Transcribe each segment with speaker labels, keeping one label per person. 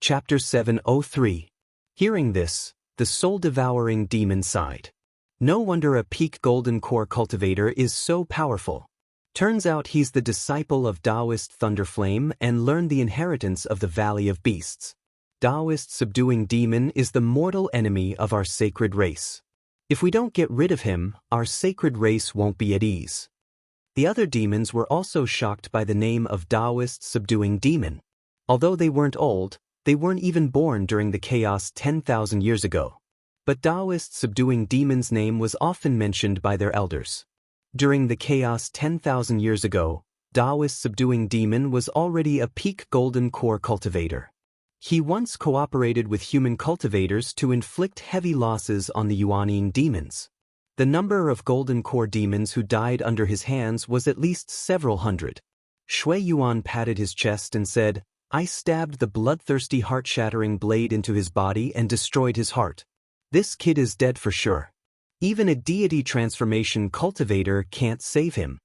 Speaker 1: Chapter 703. Hearing this, the soul-devouring demon sighed. No wonder a peak golden core cultivator is so powerful. Turns out he's the disciple of Daoist Thunderflame and learned the inheritance of the Valley of Beasts. Daoist subduing demon is the mortal enemy of our sacred race. If we don't get rid of him, our sacred race won't be at ease. The other demons were also shocked by the name of Daoist subduing demon. Although they weren't old, they weren't even born during the chaos 10,000 years ago. But Daoist subduing demon's name was often mentioned by their elders. During the chaos 10,000 years ago, Daoist subduing demon was already a peak golden core cultivator. He once cooperated with human cultivators to inflict heavy losses on the Yuanning demons. The number of golden core demons who died under his hands was at least several hundred. Shui Yuan patted his chest and said, "I stabbed the bloodthirsty heart-shattering blade into his body and destroyed his heart. This kid is dead for sure. Even a deity transformation cultivator can't save him."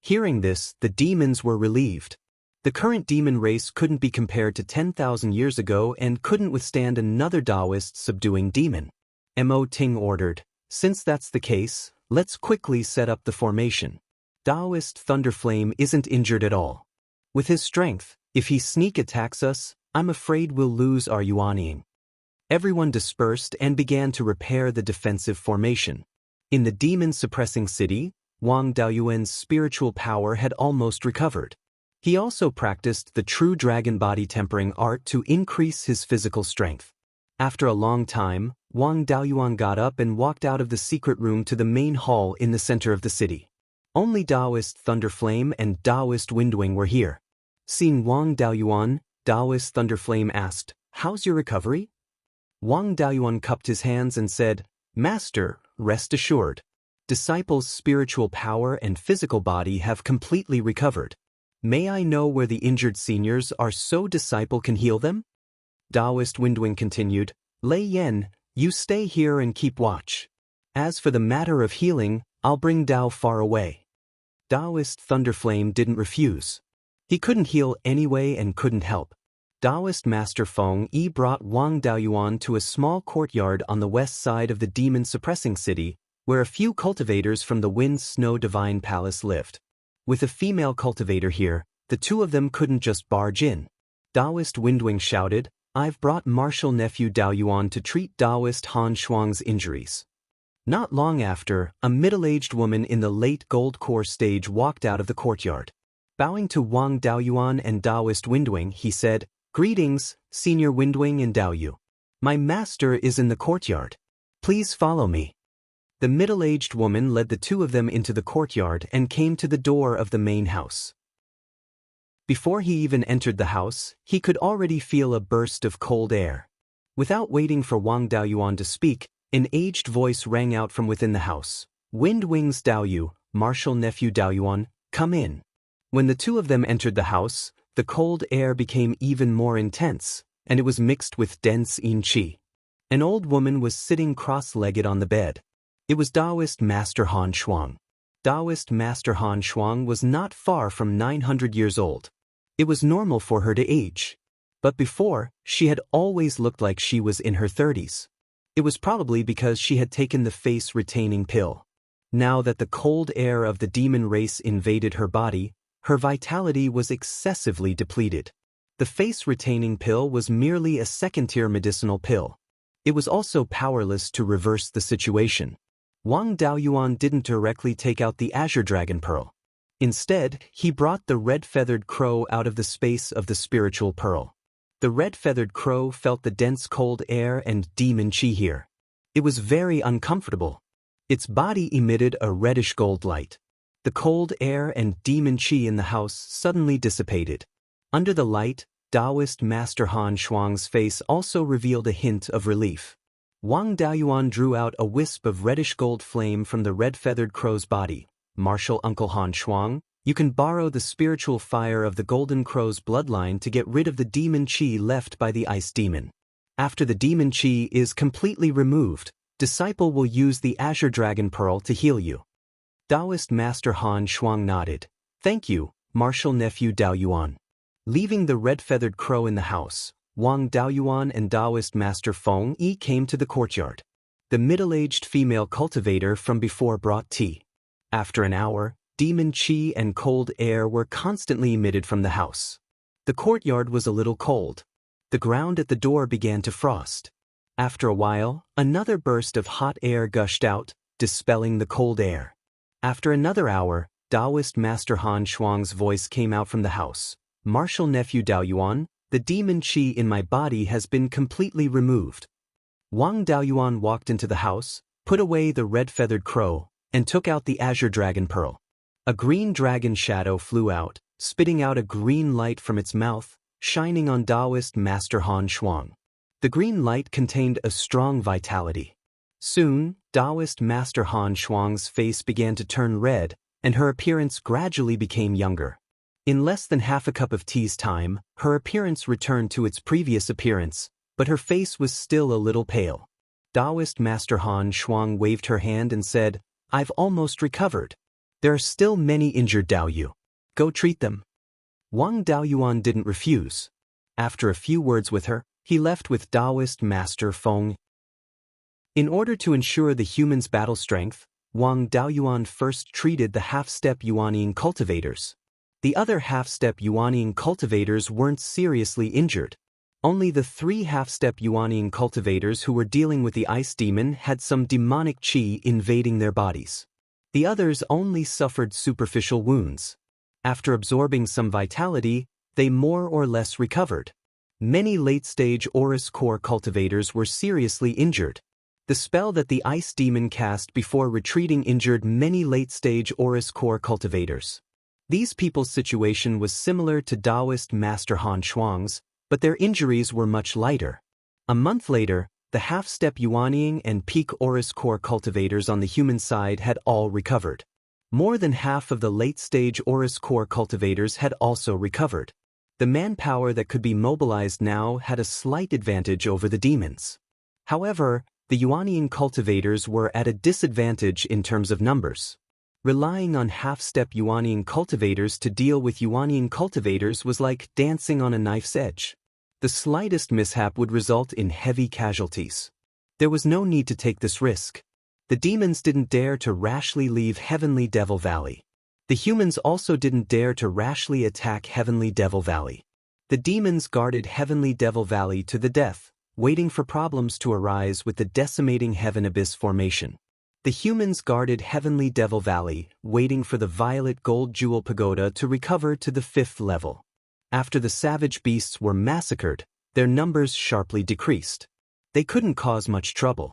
Speaker 1: Hearing this, the demons were relieved. The current demon race couldn't be compared to 10,000 years ago and couldn't withstand another Daoist subduing demon. Mo Ting ordered, "Since that's the case, let's quickly set up the formation." Daoist Thunderflame isn't injured at all. With his strength, if he sneak attacks us, I'm afraid we'll lose our Yuanning. Everyone dispersed and began to repair the defensive formation. In the demon-suppressing city, Wang Daoyuan's spiritual power had almost recovered. He also practiced the true dragon body tempering art to increase his physical strength. After a long time, Wang Daoyuan got up and walked out of the secret room to the main hall in the center of the city. Only Daoist Thunderflame and Daoist Windwing were here. Seeing Wang Daoyuan, Daoist Thunderflame asked, "How's your recovery?" Wang Daoyuan cupped his hands and said, "Master, rest assured. Disciple's spiritual power and physical body have completely recovered. May I know where the injured seniors are so Disciple can heal them?" Daoist Windwing continued, "Lei Yen, you stay here and keep watch. As for the matter of healing, I'll bring Dao far away." Daoist Thunderflame didn't refuse. He couldn't heal anyway and couldn't help. Daoist Master Feng Yi brought Wang Daoyuan to a small courtyard on the west side of the demon-suppressing city, where a few cultivators from the Wind Snow Divine Palace lived. With a female cultivator here, the two of them couldn't just barge in. Daoist Windwing shouted, "I've brought martial nephew Daoyuan to treat Daoist Han Shuang's injuries." Not long after, a middle-aged woman in the late gold core stage walked out of the courtyard. Bowing to Wang Daoyuan and Daoist Windwing, he said, "Greetings, Senior Windwing and Daoyu. My master is in the courtyard. Please follow me." The middle-aged woman led the two of them into the courtyard and came to the door of the main house. Before he even entered the house, he could already feel a burst of cold air. Without waiting for Wang Daoyuan to speak, an aged voice rang out from within the house. "Windwing's Daoyu, martial nephew Daoyuan, come in." When the two of them entered the house, the cold air became even more intense, and it was mixed with dense yin qi. An old woman was sitting cross-legged on the bed. It was Daoist Master Han Shuang. Daoist Master Han Shuang was not far from 900 years old. It was normal for her to age. But before, she had always looked like she was in her 30s. It was probably because she had taken the face-retaining pill. Now that the cold air of the demon race invaded her body, her vitality was excessively depleted. The face-retaining pill was merely a second-tier medicinal pill. It was also powerless to reverse the situation. Wang Daoyuan didn't directly take out the Azure Dragon Pearl. Instead, he brought the red-feathered crow out of the space of the spiritual pearl. The red-feathered crow felt the dense cold air and demon chi here. It was very uncomfortable. Its body emitted a reddish gold light. The cold air and demon chi in the house suddenly dissipated. Under the light, Daoist Master Han Shuang's face also revealed a hint of relief. Wang Daoyuan drew out a wisp of reddish gold flame from the red-feathered crow's body. "Martial Uncle Han Shuang, you can borrow the spiritual fire of the golden crow's bloodline to get rid of the demon chi left by the ice demon. After the demon chi is completely removed, Disciple will use the Azure Dragon Pearl to heal you." Daoist Master Han Shuang nodded. "Thank you, martial nephew Daoyuan." Leaving the red-feathered crow in the house, Wang Daoyuan and Daoist Master Feng Yi came to the courtyard. The middle-aged female cultivator from before brought tea. After an hour, demon qi and cold air were constantly emitted from the house. The courtyard was a little cold. The ground at the door began to frost. After a while, another burst of hot air gushed out, dispelling the cold air. After another hour, Daoist Master Han Shuang's voice came out from the house. Martial nephew Daoyuan, the demon qi in my body has been completely removed. Wang Daoyuan walked into the house, put away the red-feathered crow, and took out the azure dragon pearl. A green dragon shadow flew out, spitting out a green light from its mouth, shining on Daoist Master Han Shuang. The green light contained a strong vitality. Soon, Daoist Master Han Shuang's face began to turn red, and her appearance gradually became younger. In less than half a cup of tea's time, her appearance returned to its previous appearance, but her face was still a little pale. Daoist Master Han Shuang waved her hand and said, "I've almost recovered. There are still many injured Daoyu. Go treat them." Wang Daoyuan didn't refuse. After a few words with her, he left with Daoist Master Feng. In order to ensure the human's battle strength, Wang Daoyuan first treated the half-step Yuanian cultivators. The other half-step Yuanian cultivators weren't seriously injured. Only the 3 half-step Yuanian cultivators who were dealing with the ice demon had some demonic qi invading their bodies. The others only suffered superficial wounds. After absorbing some vitality, they more or less recovered. Many late-stage Aurus core cultivators were seriously injured. The spell that the ice demon cast before retreating injured many late-stage Aurus core cultivators. These people's situation was similar to Daoist Master Han Shuang's, but their injuries were much lighter. A month later, the half-step Yuanian and peak Aurus core cultivators on the human side had all recovered. More than half of the late-stage Aurus core cultivators had also recovered. The manpower that could be mobilized now had a slight advantage over the demons. However, the Yuanian cultivators were at a disadvantage in terms of numbers. Relying on half-step Yuanian cultivators to deal with Yuanian cultivators was like dancing on a knife's edge. The slightest mishap would result in heavy casualties. There was no need to take this risk. The demons didn't dare to rashly leave Heavenly Devil Valley. The humans also didn't dare to rashly attack Heavenly Devil Valley. The demons guarded Heavenly Devil Valley to the death, waiting for problems to arise with the decimating Heaven Abyss formation. The humans guarded Heavenly Devil Valley, waiting for the Violet Gold Jewel Pagoda to recover to the 5th level. After the savage beasts were massacred, their numbers sharply decreased. They couldn't cause much trouble.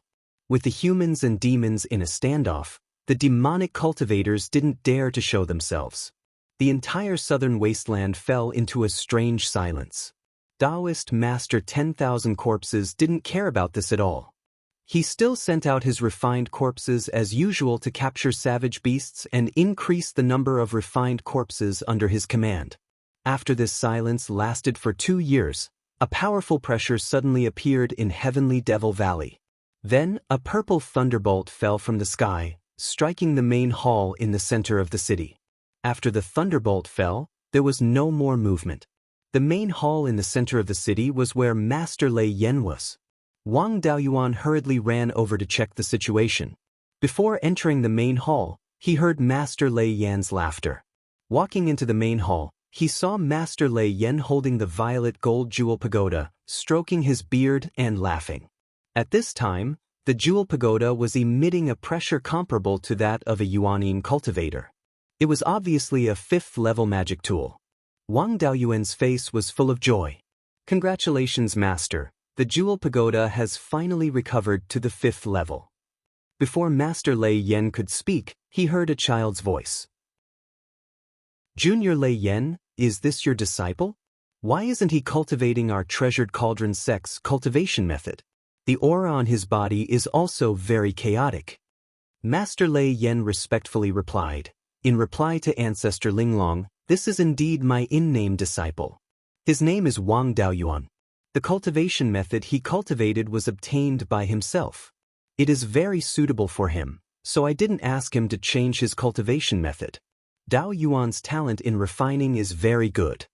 Speaker 1: With the humans and demons in a standoff, the demonic cultivators didn't dare to show themselves. The entire southern wasteland fell into a strange silence. Daoist Master 10,000 Corpses didn't care about this at all. He still sent out his refined corpses as usual to capture savage beasts and increase the number of refined corpses under his command. After this silence lasted for 2 years, a powerful pressure suddenly appeared in Heavenly Devil Valley. Then, a purple thunderbolt fell from the sky, striking the main hall in the center of the city. After the thunderbolt fell, there was no more movement. The main hall in the center of the city was where Master Lei Yan was. Wang Daoyuan hurriedly ran over to check the situation. Before entering the main hall, he heard Master Lei Yan's laughter. Walking into the main hall, he saw Master Lei Yan holding the Violet Gold Jewel Pagoda, stroking his beard and laughing. At this time, the Jewel Pagoda was emitting a pressure comparable to that of a Yuanian cultivator. It was obviously a 5th-level magic tool. Wang Daoyuan's face was full of joy. "Congratulations, Master. The Jewel Pagoda has finally recovered to the 5th level." Before Master Lei Yan could speak, he heard a child's voice. "Junior Lei Yan, is this your disciple? Why isn't he cultivating our treasured cauldron sex cultivation method? The aura on his body is also very chaotic." Master Lei Yan respectfully replied. In reply to Ancestor Linglong, "This is indeed my in-name disciple. His name is Wang Daoyuan. The cultivation method he cultivated was obtained by himself. It is very suitable for him, so I didn't ask him to change his cultivation method. Daoyuan's talent in refining is very good.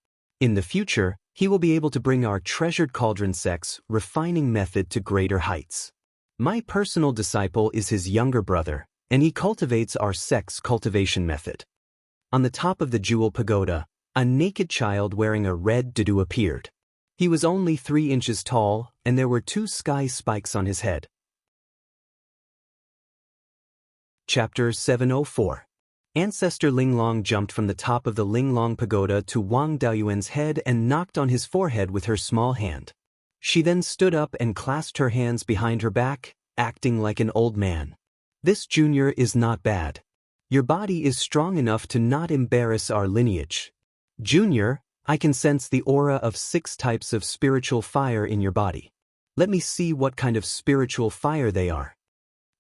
Speaker 1: In the future, he will be able to bring our treasured cauldron sex refining method to greater heights. My personal disciple is his younger brother, and he cultivates our sex cultivation method. On the top of the jewel pagoda, a naked child wearing a red dadu appeared. He was only 3 inches tall, and there were 2 sky spikes on his head. Chapter 704. Ancestor Linglong jumped from the top of the Linglong pagoda to Wang Daoyuan's head and knocked on his forehead with her small hand. She then stood up and clasped her hands behind her back, acting like an old man. This junior is not bad. Your body is strong enough to not embarrass our lineage. Junior, I can sense the aura of 6 types of spiritual fire in your body. Let me see what kind of spiritual fire they are.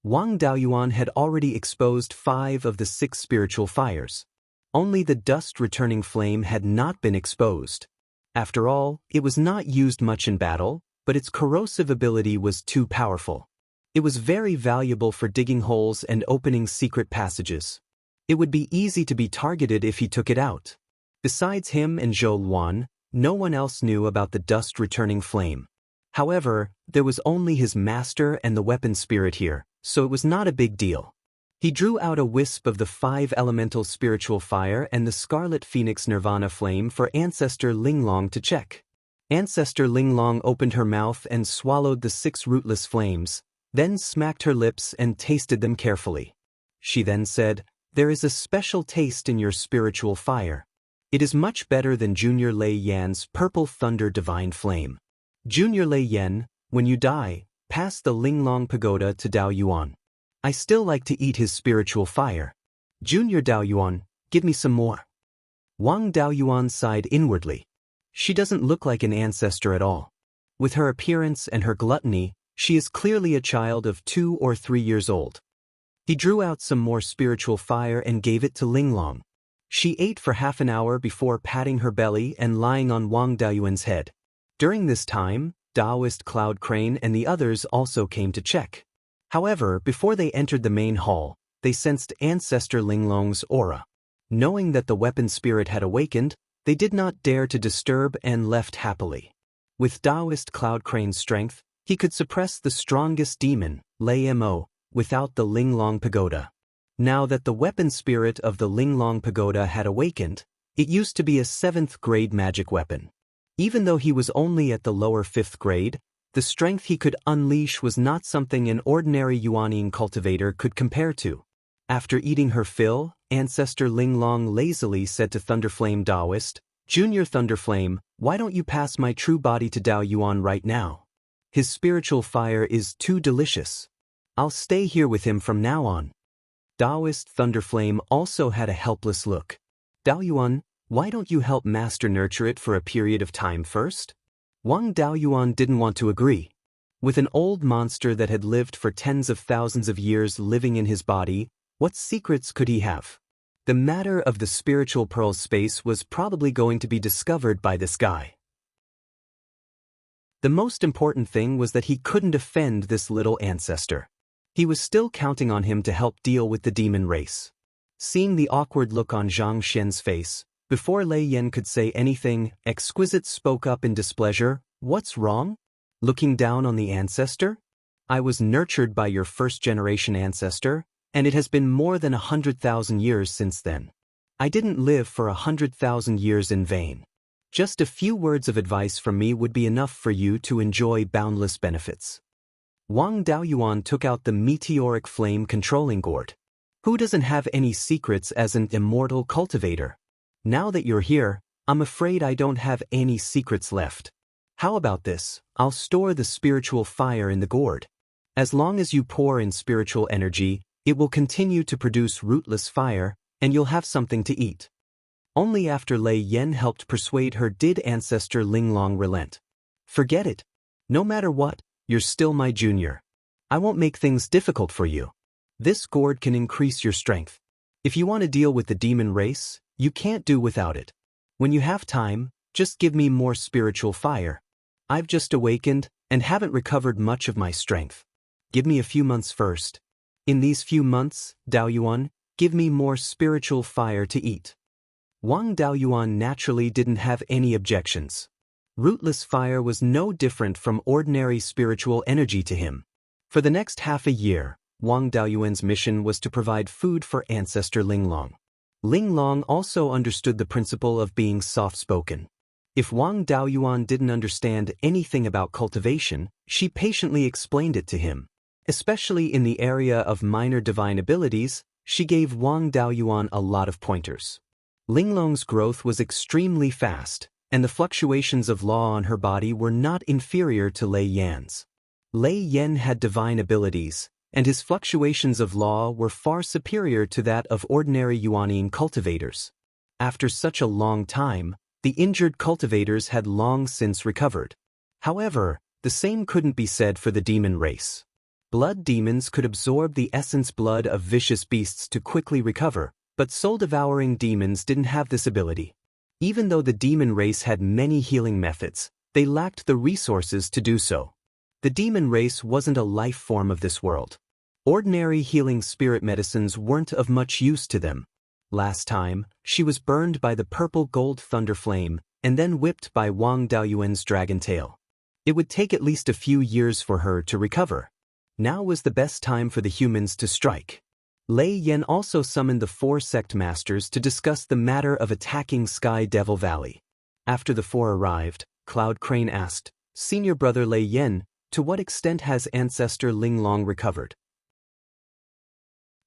Speaker 1: Wang Daoyuan had already exposed 5 of the 6 spiritual fires. Only the dust-returning flame had not been exposed. After all, it was not used much in battle, but its corrosive ability was too powerful. It was very valuable for digging holes and opening secret passages. It would be easy to be targeted if he took it out. Besides him and Zhou Luan, no one else knew about the dust-returning flame. However, there was only his master and the weapon spirit here, so it was not a big deal. He drew out a wisp of the 5 elemental spiritual fire and the scarlet phoenix nirvana flame for Ancestor Linglong to check. Ancestor Linglong opened her mouth and swallowed the 6 rootless flames, then smacked her lips and tasted them carefully. She then said, "There is a special taste in your spiritual fire. It is much better than Junior Lei Yan's Purple Thunder Divine Flame. Junior Lei Yan, when you die, pass the Linglong Pagoda to Daoyuan. I still like to eat his spiritual fire. Junior Daoyuan, give me some more." Wang Daoyuan sighed inwardly. She doesn't look like an ancestor at all. With her appearance and her gluttony, she is clearly a child of 2 or 3 years old. He drew out some more spiritual fire and gave it to Linglong. She ate for half an hour before patting her belly and lying on Wang Daoyuan's head. During this time, Daoist Cloud Crane and the others also came to check. However, before they entered the main hall, they sensed Ancestor Linglong's aura. Knowing that the weapon spirit had awakened, they did not dare to disturb and left happily. With Daoist Cloud Crane's strength, he could suppress the strongest demon, Lei Mo, without the Linglong Pagoda. Now that the weapon spirit of the Linglong Pagoda had awakened, it used to be a 7th grade magic weapon. Even though he was only at the lower 5th grade, the strength he could unleash was not something an ordinary Yuanian cultivator could compare to. After eating her fill, Ancestor Linglong lazily said to Thunderflame Daoist, "Junior Thunderflame, why don't you pass my true body to Daoyuan right now? His spiritual fire is too delicious. I'll stay here with him from now on." Daoist Thunderflame also had a helpless look. "Daoyuan, why don't you help Master nurture it for a period of time first?" Wang Daoyuan didn't want to agree. With an old monster that had lived for tens of thousands of years living in his body, what secrets could he have? The matter of the spiritual pearl's space was probably going to be discovered by this guy. The most important thing was that he couldn't offend this little ancestor. He was still counting on him to help deal with the demon race. Seeing the awkward look on Zhang Xian's face, before Lei Yan could say anything, Exquisite spoke up in displeasure, "What's wrong? Looking down on the ancestor? I was nurtured by your first-generation ancestor, and it has been more than 100,000 years since then. I didn't live for 100,000 years in vain. Just a few words of advice from me would be enough for you to enjoy boundless benefits." Wang Daoyuan took out the meteoric flame controlling gourd. Who doesn't have any secrets as an immortal cultivator? Now that you're here, I'm afraid I don't have any secrets left. How about this? I'll store the spiritual fire in the gourd. As long as you pour in spiritual energy, it will continue to produce rootless fire, and you'll have something to eat. Only after Lei Yan helped persuade her did Ancestor Linglong relent. "Forget it. No matter what, you're still my junior. I won't make things difficult for you. This gourd can increase your strength. If you want to deal with the demon race, you can't do without it. When you have time, just give me more spiritual fire. I've just awakened and haven't recovered much of my strength. Give me a few months first. In these few months, Daoyuan, give me more spiritual fire to eat." Wang Daoyuan naturally didn't have any objections. Rootless fire was no different from ordinary spiritual energy to him. For the next half a year, Wang Daoyuan's mission was to provide food for ancestor Linglong. Linglong also understood the principle of being soft-spoken. If Wang Daoyuan didn't understand anything about cultivation, she patiently explained it to him. Especially in the area of minor divine abilities, she gave Wang Daoyuan a lot of pointers. Linglong's growth was extremely fast, and the fluctuations of law on her body were not inferior to Lei Yan's. Lei Yan had divine abilities, and his fluctuations of law were far superior to that of ordinary Yuanine cultivators. After such a long time, the injured cultivators had long since recovered. However, the same couldn't be said for the demon race. Blood demons could absorb the essence blood of vicious beasts to quickly recover, but soul-devouring demons didn't have this ability. Even though the demon race had many healing methods, they lacked the resources to do so. The demon race wasn't a life form of this world. Ordinary healing spirit medicines weren't of much use to them. Last time, she was burned by the purple gold thunder flame, and then whipped by Wang Daoyuan's dragon tail. It would take at least a few years for her to recover. Now was the best time for the humans to strike. Lei Yan also summoned the 4 sect masters to discuss the matter of attacking Sky Devil Valley. After the 4 arrived, Cloud Crane asked, "Senior brother Lei Yan, to what extent has ancestor Linglong recovered?"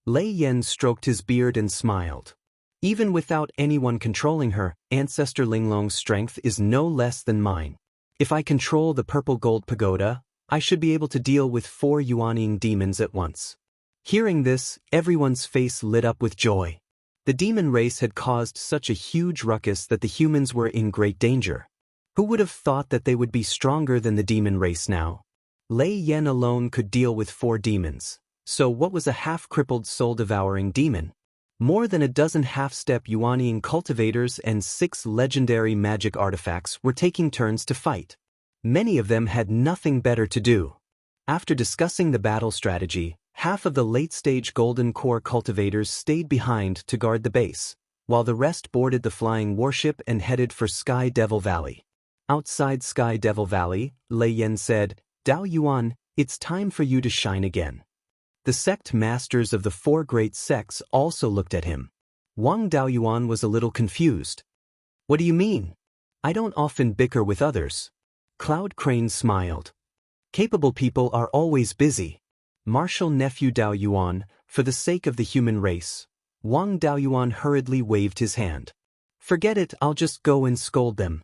Speaker 1: Lei Yan stroked his beard and smiled. "Even without anyone controlling her, ancestor Linglong's strength is no less than mine. If I control the purple gold pagoda, I should be able to deal with 4 Yuanine demons at once." Hearing this, everyone's face lit up with joy. The demon race had caused such a huge ruckus that the humans were in great danger. Who would have thought that they would be stronger than the demon race now? Lei Yan alone could deal with 4 demons, so what was a half-crippled soul-devouring demon? More than a dozen half-step Yuanine cultivators and 6 legendary magic artifacts were taking turns to fight. Many of them had nothing better to do. After discussing the battle strategy, half of the late-stage Golden Core cultivators stayed behind to guard the base, while the rest boarded the flying warship and headed for Sky Devil Valley. Outside Sky Devil Valley, Lei Yan said, "Daoyuan, it's time for you to shine again." The sect masters of the 4 great sects also looked at him. Wang Daoyuan was a little confused. "What do you mean? I don't often bicker with others." Cloud Crane smiled. "Capable people are always busy. Martial nephew Daoyuan, for the sake of the human race." Wang Daoyuan hurriedly waved his hand. "Forget it, I'll just go and scold them."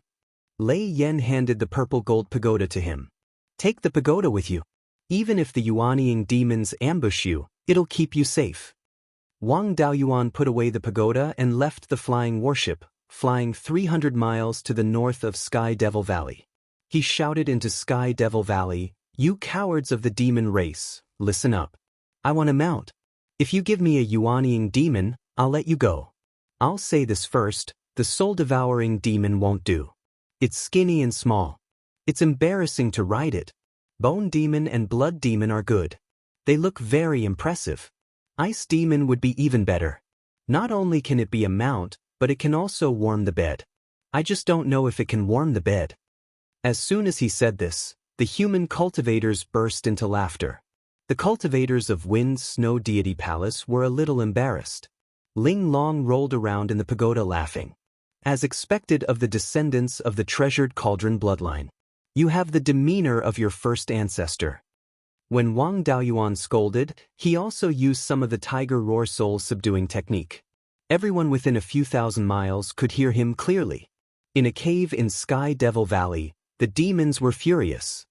Speaker 1: Lei Yan handed the purple gold pagoda to him. "Take the pagoda with you. Even if the Yuanine demons ambush you, it'll keep you safe." Wang Daoyuan put away the pagoda and left the flying warship, flying 300 miles to the north of Sky Devil Valley. He shouted into Sky Devil Valley, "You cowards of the demon race, listen up. I want to mount. If you give me a Yuanine demon, I'll let you go. I'll say this first, the soul-devouring demon won't do. It's skinny and small. It's embarrassing to ride it. Bone demon and blood demon are good. They look very impressive. Ice demon would be even better. Not only can it be a mount, but it can also warm the bed. I just don't know if it can warm the bed." As soon as he said this, the human cultivators burst into laughter. The cultivators of Wind's Snow Deity Palace were a little embarrassed. Linglong rolled around in the pagoda laughing. "As expected of the descendants of the treasured cauldron bloodline, you have the demeanor of your first ancestor." When Wang Daoyuan scolded, he also used some of the tiger roar soul subduing technique. Everyone within a few thousand miles could hear him clearly. In a cave in Sky Devil Valley, the demons were furious.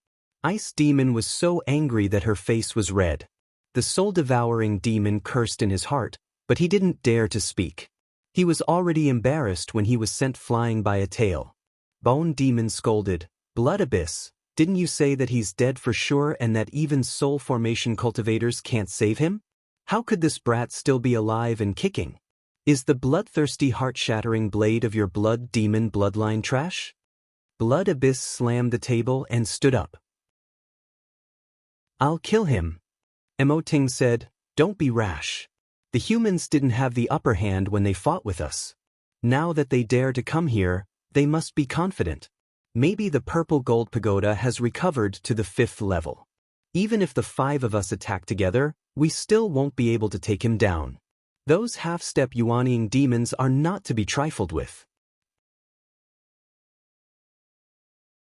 Speaker 1: Ice Demon was so angry that her face was red. The soul-devouring demon cursed in his heart, but he didn't dare to speak. He was already embarrassed when he was sent flying by a tail. Bone Demon scolded, "Blood Abyss, didn't you say that he's dead for sure and that even soul formation cultivators can't save him? How could this brat still be alive and kicking? Is the bloodthirsty heart-shattering blade of your blood demon bloodline trash?" Blood Abyss slammed the table and stood up. "I'll kill him." Emoting said, "Don't be rash. The humans didn't have the upper hand when they fought with us. Now that they dare to come here, they must be confident. Maybe the purple gold pagoda has recovered to the 5th level. Even if the 5 of us attack together, we still won't be able to take him down. Those half-step yuanying demons are not to be trifled with.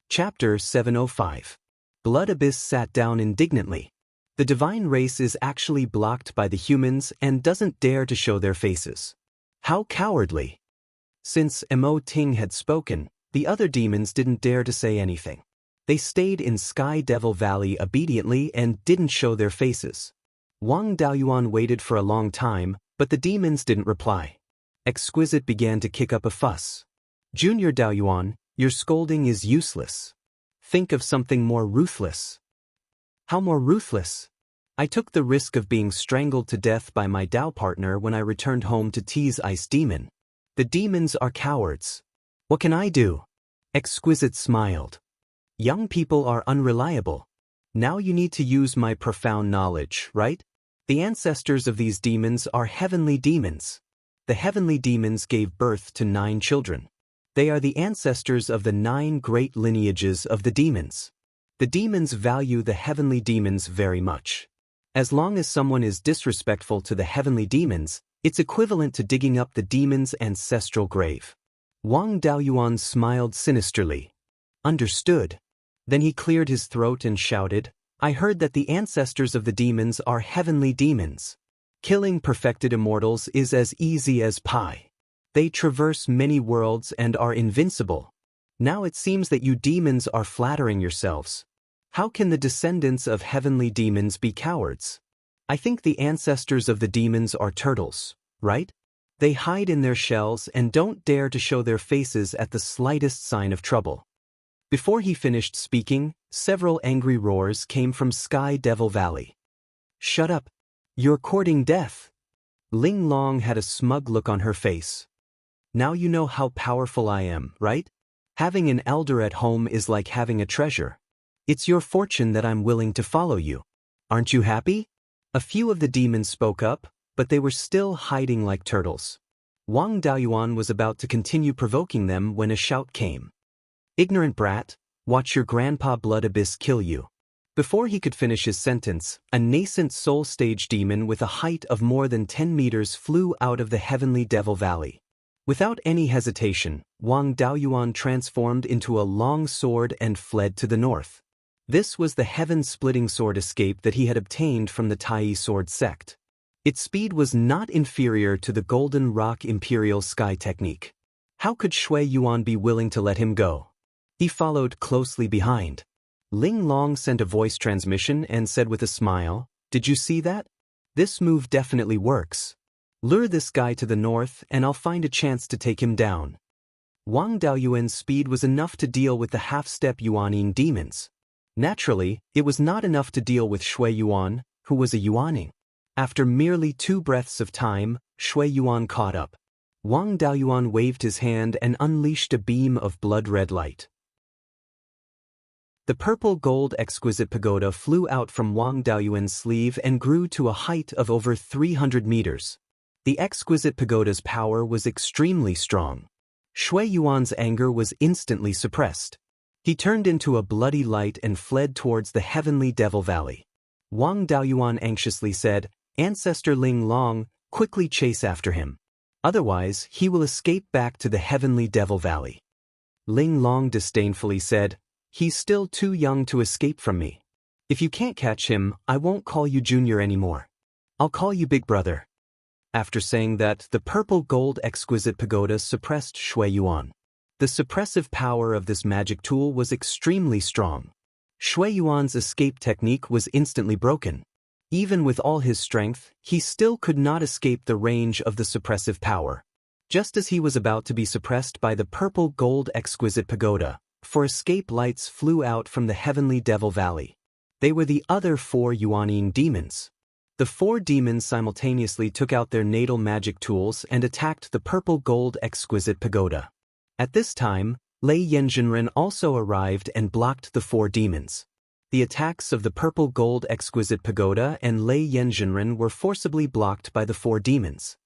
Speaker 1: Chapter 705. Blood Abyss sat down indignantly. The divine race is actually blocked by the humans and doesn't dare to show their faces. How cowardly! Since Mo Ting had spoken, the other demons didn't dare to say anything. They stayed in Sky Devil Valley obediently and didn't show their faces. Wang Daoyuan waited for a long time, but the demons didn't reply. Exquisite began to kick up a fuss. Junior Daoyuan, your scolding is useless. Think of something more ruthless. How more ruthless? I took the risk of being strangled to death by my Dao partner when I returned home to tease Ice Demon. The demons are cowards. What can I do? Exquisite smiled. Young people are unreliable. Now you need to use my profound knowledge, right? The ancestors of these demons are heavenly demons. The heavenly demons gave birth to 9 children. They are the ancestors of the 9 great lineages of the demons. The demons value the heavenly demons very much. As long as someone is disrespectful to the heavenly demons, it's equivalent to digging up the demon's ancestral grave. Wang Daoyuan smiled sinisterly. Understood. Then he cleared his throat and shouted, I heard that the ancestors of the demons are heavenly demons. Killing perfected immortals is as easy as pie. They traverse many worlds and are invincible. Now it seems that you demons are flattering yourselves. How can the descendants of heavenly demons be cowards? I think the ancestors of the demons are turtles, right? They hide in their shells and don't dare to show their faces at the slightest sign of trouble. Before he finished speaking, several angry roars came from Sky Devil Valley. Shut up. You're courting death. Ling Long had a smug look on her face. Now you know how powerful I am, right? Having an elder at home is like having a treasure. It's your fortune that I'm willing to follow you. Aren't you happy? A few of the demons spoke up, but they were still hiding like turtles. Wang Daoyuan was about to continue provoking them when a shout came. Ignorant brat, watch your grandpa Blood Abyss kill you. Before he could finish his sentence, a nascent soul stage demon with a height of more than 10 meters flew out of the heavenly Devil Valley. Without any hesitation, Wang Daoyuan transformed into a long sword and fled to the north. This was the heaven-splitting sword escape that he had obtained from the Tai sword sect. Its speed was not inferior to the Golden Rock Imperial Sky technique. How could Shui Yuan be willing to let him go? He followed closely behind. Ling Long sent a voice transmission and said with a smile, Did you see that? This move definitely works. Lure this guy to the north and I'll find a chance to take him down. Wang Daoyuan's speed was enough to deal with the half-step Yuaning demons. Naturally, it was not enough to deal with Shui Yuan, who was a Yuaning. After merely 2 breaths of time, Shui Yuan caught up. Wang Daoyuan waved his hand and unleashed a beam of blood-red light. The purple gold exquisite pagoda flew out from Wang Daoyuan's sleeve and grew to a height of over 300 meters. The exquisite pagoda's power was extremely strong. Shui Yuan's anger was instantly suppressed. He turned into a bloody light and fled towards the heavenly Devil Valley. Wang Daoyuan anxiously said, Ancestor Ling Long, quickly chase after him. Otherwise, he will escape back to the heavenly Devil Valley. Ling Long disdainfully said, He's still too young to escape from me. If you can't catch him, I won't call you Junior anymore. I'll call you Big Brother. After saying that, the purple gold exquisite pagoda suppressed Shui Yuan. The suppressive power of this magic tool was extremely strong. Shui Yuan's escape technique was instantly broken. Even with all his strength, he still could not escape the range of the suppressive power. Just as he was about to be suppressed by the purple gold exquisite pagoda, 4 escape lights flew out from the heavenly Devil Valley. They were the other 4 Yuaning demons. The 4 demons simultaneously took out their natal magic tools and attacked the purple gold exquisite pagoda. At this time, Lei Yanjinren also arrived and blocked the 4 demons. The attacks of the purple gold exquisite pagoda and Lei Yanjinren were forcibly blocked by the 4 demons.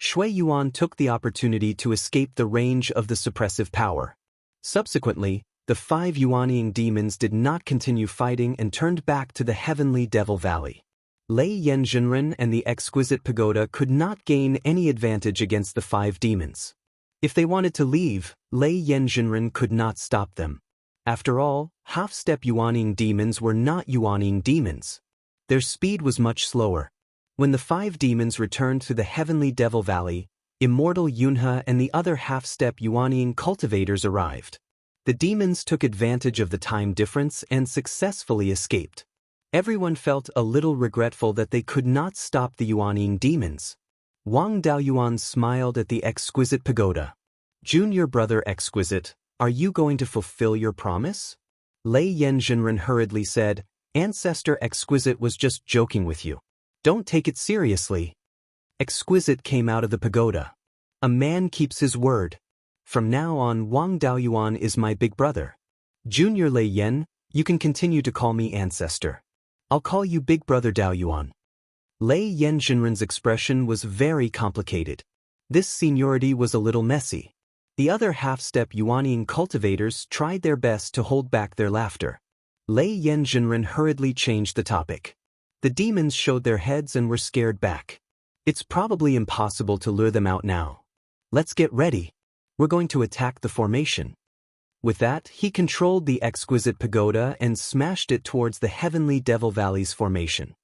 Speaker 1: Shui Yuan took the opportunity to escape the range of the suppressive power. Subsequently, the 5 Yuanying demons did not continue fighting and turned back to the heavenly Devil Valley. Lei Yanzhenren and the exquisite pagoda could not gain any advantage against the 5 demons. If they wanted to leave, Lei Yanzhenren could not stop them. After all, half-step Yuanying demons were not Yuanying demons. Their speed was much slower. When the 5 demons returned to the heavenly Devil Valley, Immortal Yunhe and the other half-step Yuanying cultivators arrived. The demons took advantage of the time difference and successfully escaped. Everyone felt a little regretful that they could not stop the Yuanying demons. Wang Daoyuan smiled at the exquisite pagoda. Junior brother exquisite, are you going to fulfill your promise? Lei Yanzhenren hurriedly said, Ancestor exquisite was just joking with you. Don't take it seriously. Exquisite came out of the pagoda. A man keeps his word. From now on, Wang Daoyuan is my big brother. Junior Lei Yan, you can continue to call me Ancestor. I'll call you Big Brother Daoyuan. Lei Yanzhenren's expression was very complicated. This seniority was a little messy. The other half-step Yuanying cultivators tried their best to hold back their laughter. Lei Yanzhenren hurriedly changed the topic. The demons showed their heads and were scared back. It's probably impossible to lure them out now. Let's get ready. We're going to attack the formation. With that, he controlled the exquisite pagoda and smashed it towards the heavenly Devil Valley's formation.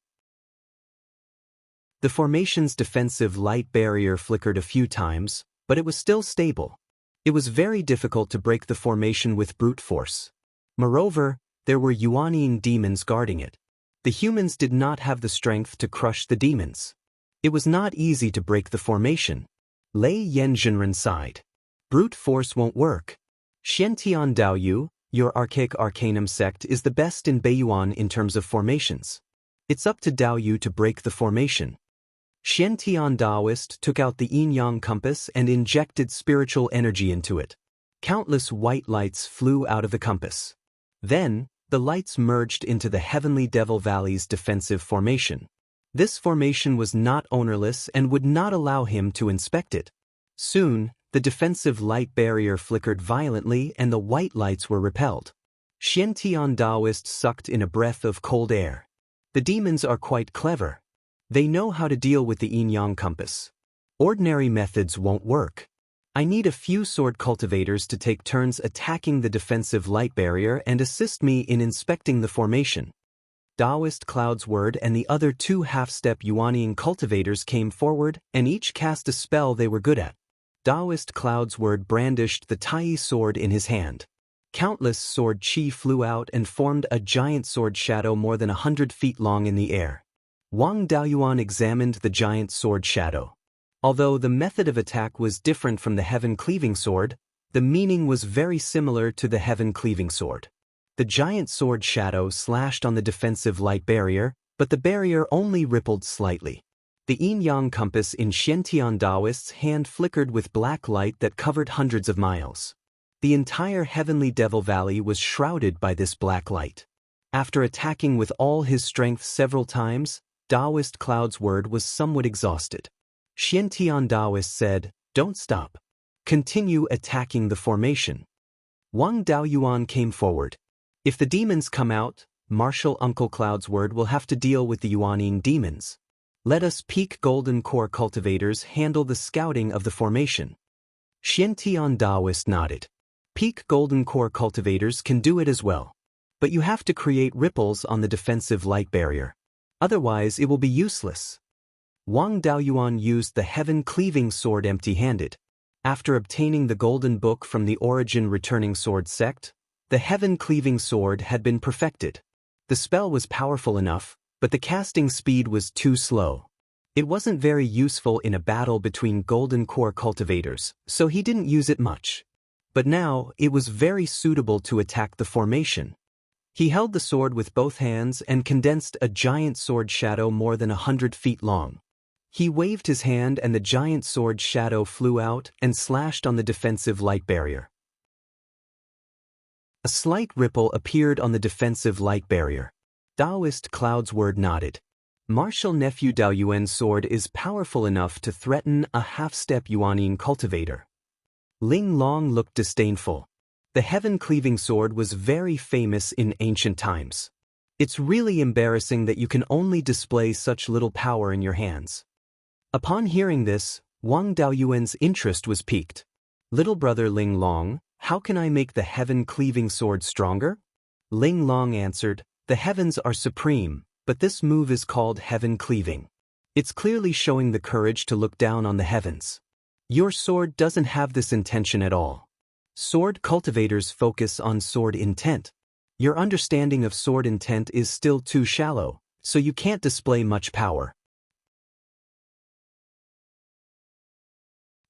Speaker 1: The formation's defensive light barrier flickered a few times, but it was still stable. It was very difficult to break the formation with brute force. Moreover, there were Yuanying demons guarding it. The humans did not have the strength to crush the demons. It was not easy to break the formation. Lei Yanzhenren sighed. Brute force won't work. Xiantian Daoyu, your archaic arcanum sect is the best in Beiyuan in terms of formations. It's up to Daoyu to break the formation. Xiantian Daoist took out the yin-yang compass and injected spiritual energy into it. Countless white lights flew out of the compass. Then, the lights merged into the heavenly Devil Valley's defensive formation. This formation was not ownerless and would not allow him to inspect it. Soon, the defensive light barrier flickered violently and the white lights were repelled. Xiantian Daoist sucked in a breath of cold air. The demons are quite clever. They know how to deal with the yin-yang compass. Ordinary methods won't work. I need a few sword cultivators to take turns attacking the defensive light barrier and assist me in inspecting the formation. Daoist Cloud's Word and the other 2 half-step Yuanying cultivators came forward and each cast a spell they were good at. Daoist Cloud's Word brandished the Tai sword in his hand. Countless sword chi flew out and formed a giant sword shadow more than 100 feet long in the air. Wang Daoyuan examined the giant sword shadow. Although the method of attack was different from the heaven-cleaving sword, the meaning was very similar to the heaven-cleaving sword. The giant sword shadow slashed on the defensive light barrier, but the barrier only rippled slightly. The yin-yang compass in Xiantian Daoist's hand flickered with black light that covered hundreds of miles. The entire heavenly Devil Valley was shrouded by this black light. After attacking with all his strength several times, Daoist Cloud's Word was somewhat exhausted. Xiantian Daoist said, "Don't stop. Continue attacking the formation." Wang Daoyuan came forward. If the demons come out, Martial Uncle Cloud's Word will have to deal with the Yuanying demons. Let us peak Golden Core cultivators handle the scouting of the formation. Xiantian Daoist nodded. Peak Golden Core cultivators can do it as well. But you have to create ripples on the defensive light barrier. Otherwise, it will be useless. Wang Daoyuan used the heaven-cleaving sword empty-handed. After obtaining the Golden Book from the Origin Returning Sword sect, the heaven-cleaving sword had been perfected. The spell was powerful enough, but the casting speed was too slow. It wasn't very useful in a battle between Golden Core cultivators, so he didn't use it much. But now, it was very suitable to attack the formation. He held the sword with both hands and condensed a giant sword shadow more than 100 feet long. He waved his hand and the giant sword shadow flew out and slashed on the defensive light barrier. A slight ripple appeared on the defensive light barrier. Daoist Cloud's Word nodded. Martial nephew Daoyuan's sword is powerful enough to threaten a half-step Yuanyin cultivator. Ling Long looked disdainful. The heaven-cleaving sword was very famous in ancient times. It's really embarrassing that you can only display such little power in your hands. Upon hearing this, Wang Daoyuan's interest was piqued. Little brother Ling Long, how can I make the heaven-cleaving sword stronger? Ling Long answered, the heavens are supreme, but this move is called heaven-cleaving. It's clearly showing the courage to look down on the heavens. Your sword doesn't have this intention at all. Sword cultivators focus on sword intent. Your understanding of sword intent is still too shallow, so you can't display much power.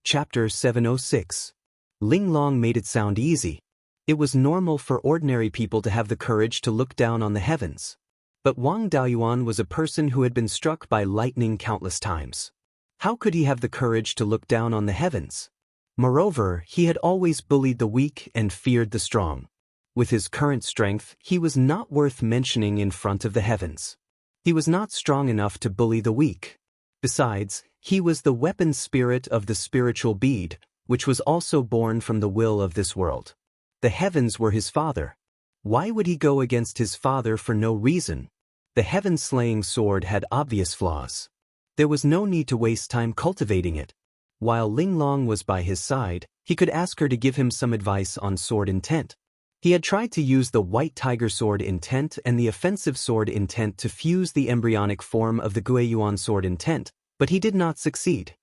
Speaker 1: Chapter 706. Ling Long made it sound easy. It was normal for ordinary people to have the courage to look down on the heavens. But Wang Daoyuan was a person who had been struck by lightning countless times. How could he have the courage to look down on the heavens? Moreover, he had always bullied the weak and feared the strong. With his current strength, he was not worth mentioning in front of the heavens. He was not strong enough to bully the weak. Besides, he was the weapon spirit of the spiritual bead, which was also born from the will of this world. The heavens were his father. Why would he go against his father for no reason? The heaven-slaying sword had obvious flaws. There was no need to waste time cultivating it. While Ling Long was by his side, he could ask her to give him some advice on sword intent. He had tried to use the white tiger sword intent and the offensive sword intent to fuse the embryonic form of the Guiyuan sword intent, but he did not succeed.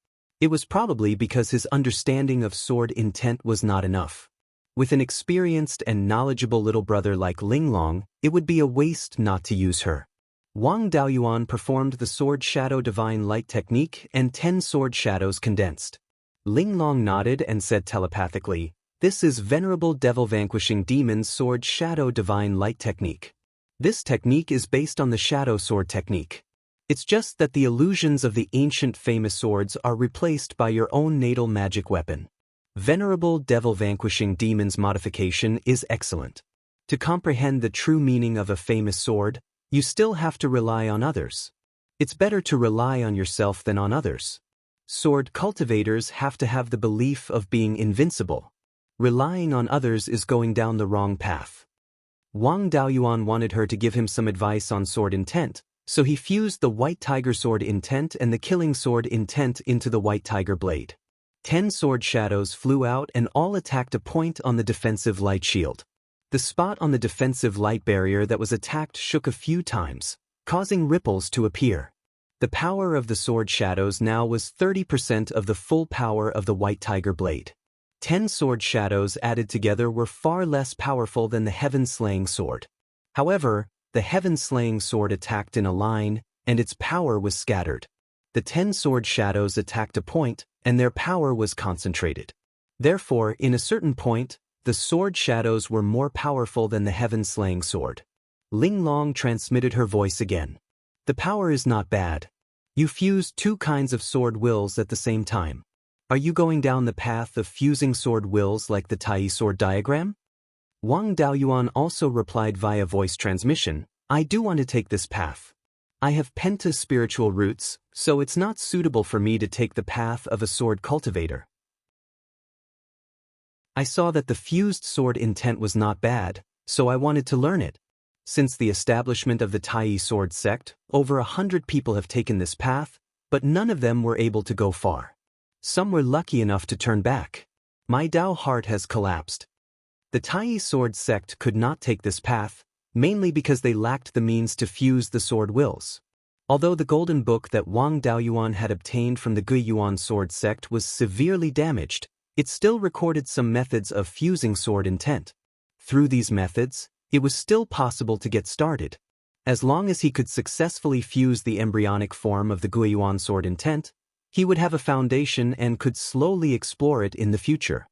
Speaker 1: It was probably because his understanding of sword intent was not enough. With an experienced and knowledgeable little brother like Ling Long, it would be a waste not to use her. Wang Daoyuan performed the Sword Shadow Divine Light technique and 10 sword shadows condensed. Ling Long nodded and said telepathically, "This is Venerable Devil Vanquishing Demon's Sword Shadow Divine Light technique. This technique is based on the Shadow Sword technique. It's just that the illusions of the ancient famous swords are replaced by your own natal magic weapon. Venerable Devil Vanquishing Demon's modification is excellent. To comprehend the true meaning of a famous sword, you still have to rely on others. It's better to rely on yourself than on others. Sword cultivators have to have the belief of being invincible. Relying on others is going down the wrong path." Wang Daoyuan wanted her to give him some advice on sword intent, so he fused the white tiger sword intent and the killing sword intent into the white tiger blade. 10 sword shadows flew out and all attacked a point on the defensive light shield. The spot on the defensive light barrier that was attacked shook a few times, causing ripples to appear. The power of the sword shadows now was 30% of the full power of the white tiger blade. 10 sword shadows added together were far less powerful than the heaven-slaying sword. However, the heaven-slaying sword attacked in a line, and its power was scattered. The 10 sword shadows attacked a point, and their power was concentrated. Therefore, in a certain point, the sword shadows were more powerful than the heaven-slaying sword. Ling Long transmitted her voice again. "The power is not bad. You fused 2 kinds of sword wills at the same time. Are you going down the path of fusing sword wills like the Tai sword diagram?" Wang Daoyuan also replied via voice transmission, "I do want to take this path. I have penta spiritual roots, so it's not suitable for me to take the path of a sword cultivator. I saw that the fused sword intent was not bad, so I wanted to learn it. Since the establishment of the Tai sword sect, over 100 people have taken this path, but none of them were able to go far. Some were lucky enough to turn back. My Dao heart has collapsed." The Tai sword sect could not take this path, mainly because they lacked the means to fuse the sword wills. Although the golden book that Wang Daoyuan had obtained from the Guiyuan sword sect was severely damaged, it still recorded some methods of fusing sword intent. Through these methods, it was still possible to get started. As long as he could successfully fuse the embryonic form of the Guiyuan sword intent, he would have a foundation and could slowly explore it in the future.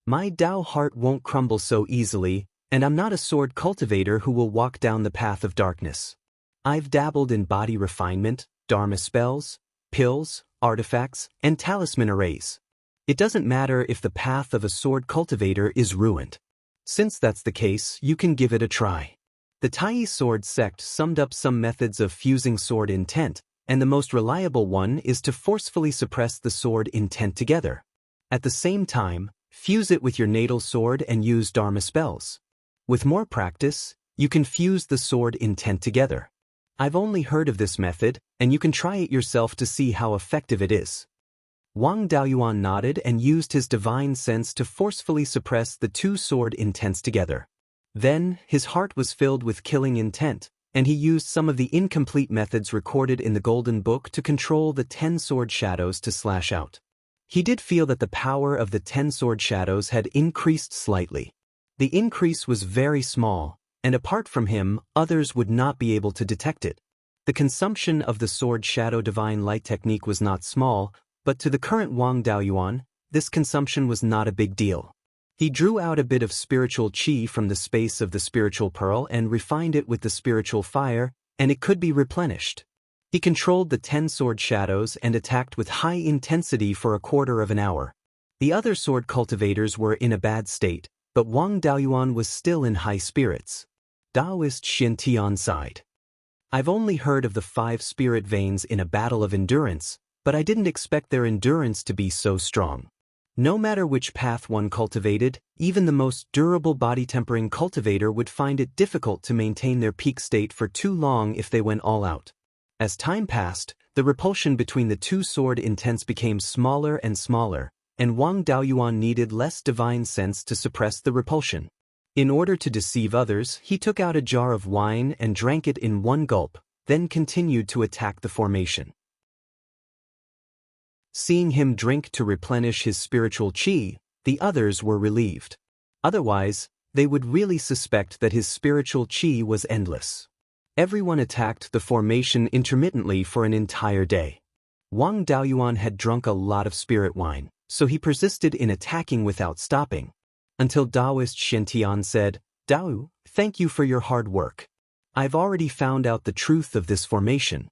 Speaker 1: My Dao heart won't crumble so easily, and I'm not a sword cultivator who will walk down the path of darkness. I've dabbled in body refinement, dharma spells, pills, artifacts, and talisman arrays. It doesn't matter if the path of a sword cultivator is ruined. Since that's the case, you can give it a try. The Tai sword sect summed up some methods of fusing sword intent, and the most reliable one is to forcefully suppress the sword intent together. At the same time, fuse it with your natal sword and use Dharma spells. With more practice, you can fuse the sword intent together. I've only heard of this method, and you can try it yourself to see how effective it is. Wang Daoyuan nodded and used his divine sense to forcefully suppress the two sword intents together. Then, his heart was filled with killing intent, and he used some of the incomplete methods recorded in the Golden Book to control the 10 sword shadows to slash out. He did feel that the power of the 10 sword shadows had increased slightly. The increase was very small, and apart from him, others would not be able to detect it. The consumption of the sword shadow divine light technique was not small, but to the current Wang Daoyuan, this consumption was not a big deal. He drew out a bit of spiritual qi from the space of the spiritual pearl and refined it with the spiritual fire, and it could be replenished. He controlled the 10 sword shadows and attacked with high intensity for a quarter of an hour. The other sword cultivators were in a bad state, but Wang Daoyuan was still in high spirits. Daoist Xianxia sighed. I've only heard of the 5 spirit veins in a battle of endurance, but I didn't expect their endurance to be so strong. No matter which path one cultivated, even the most durable body-tempering cultivator would find it difficult to maintain their peak state for too long if they went all out. As time passed, the repulsion between the two sword intents became smaller and smaller, and Wang Daoyuan needed less divine sense to suppress the repulsion. In order to deceive others, he took out a jar of wine and drank it in one gulp, then continued to attack the formation. Seeing him drink to replenish his spiritual qi, the others were relieved. Otherwise, they would really suspect that his spiritual qi was endless. Everyone attacked the formation intermittently for an entire day. Wang Daoyuan had drunk a lot of spirit wine, so he persisted in attacking without stopping. Until Daoist Xianxia said, "Dao, thank you for your hard work. I've already found out the truth of this formation."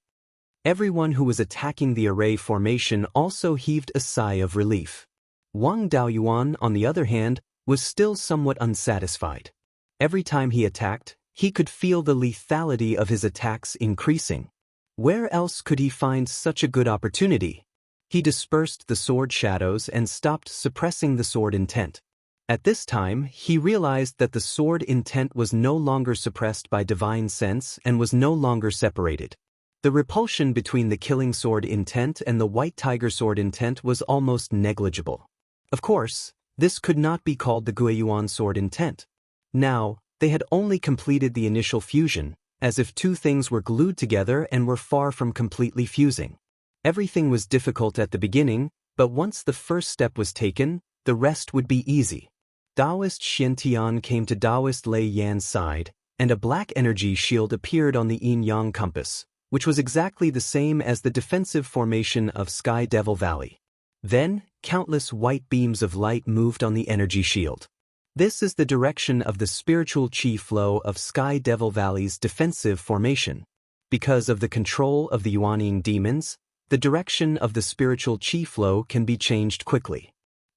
Speaker 1: Everyone who was attacking the array formation also heaved a sigh of relief. Wang Daoyuan, on the other hand, was still somewhat unsatisfied. Every time he attacked, he could feel the lethality of his attacks increasing. Where else could he find such a good opportunity? He dispersed the sword shadows and stopped suppressing the sword intent. At this time, he realized that the sword intent was no longer suppressed by divine sense and was no longer separated. The repulsion between the killing sword intent and the white tiger sword intent was almost negligible. Of course, this could not be called the Guiyuan sword intent. Now, they had only completed the initial fusion, as if two things were glued together and were far from completely fusing. Everything was difficult at the beginning, but once the first step was taken, the rest would be easy. Daoist Xiantian came to Daoist Lei Yan's side, and a black energy shield appeared on the yin-yang compass, which was exactly the same as the defensive formation of Sky Devil Valley. Then, countless white beams of light moved on the energy shield. This is the direction of the spiritual qi flow of Sky Devil Valley's defensive formation. Because of the control of the Yuanying demons, the direction of the spiritual qi flow can be changed quickly.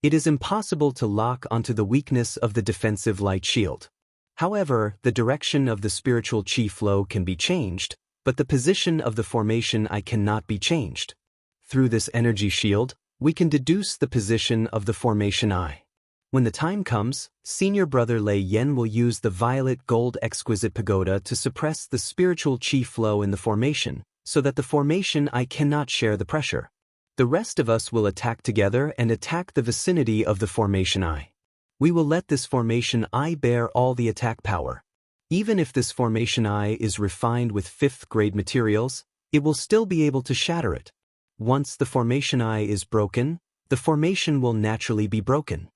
Speaker 1: It is impossible to lock onto the weakness of the defensive light shield. However, the direction of the spiritual qi flow can be changed, but the position of the formation I cannot be changed. Through this energy shield, we can deduce the position of the formation I. When the time comes, Senior Brother Lei Yan will use the violet gold exquisite pagoda to suppress the spiritual qi flow in the formation, so that the formation I cannot share the pressure. The rest of us will attack together and attack the vicinity of the formation I. We will let this formation I bear all the attack power. Even if this formation I is refined with 5th grade materials, it will still be able to shatter it. Once the formation I is broken, the formation will naturally be broken.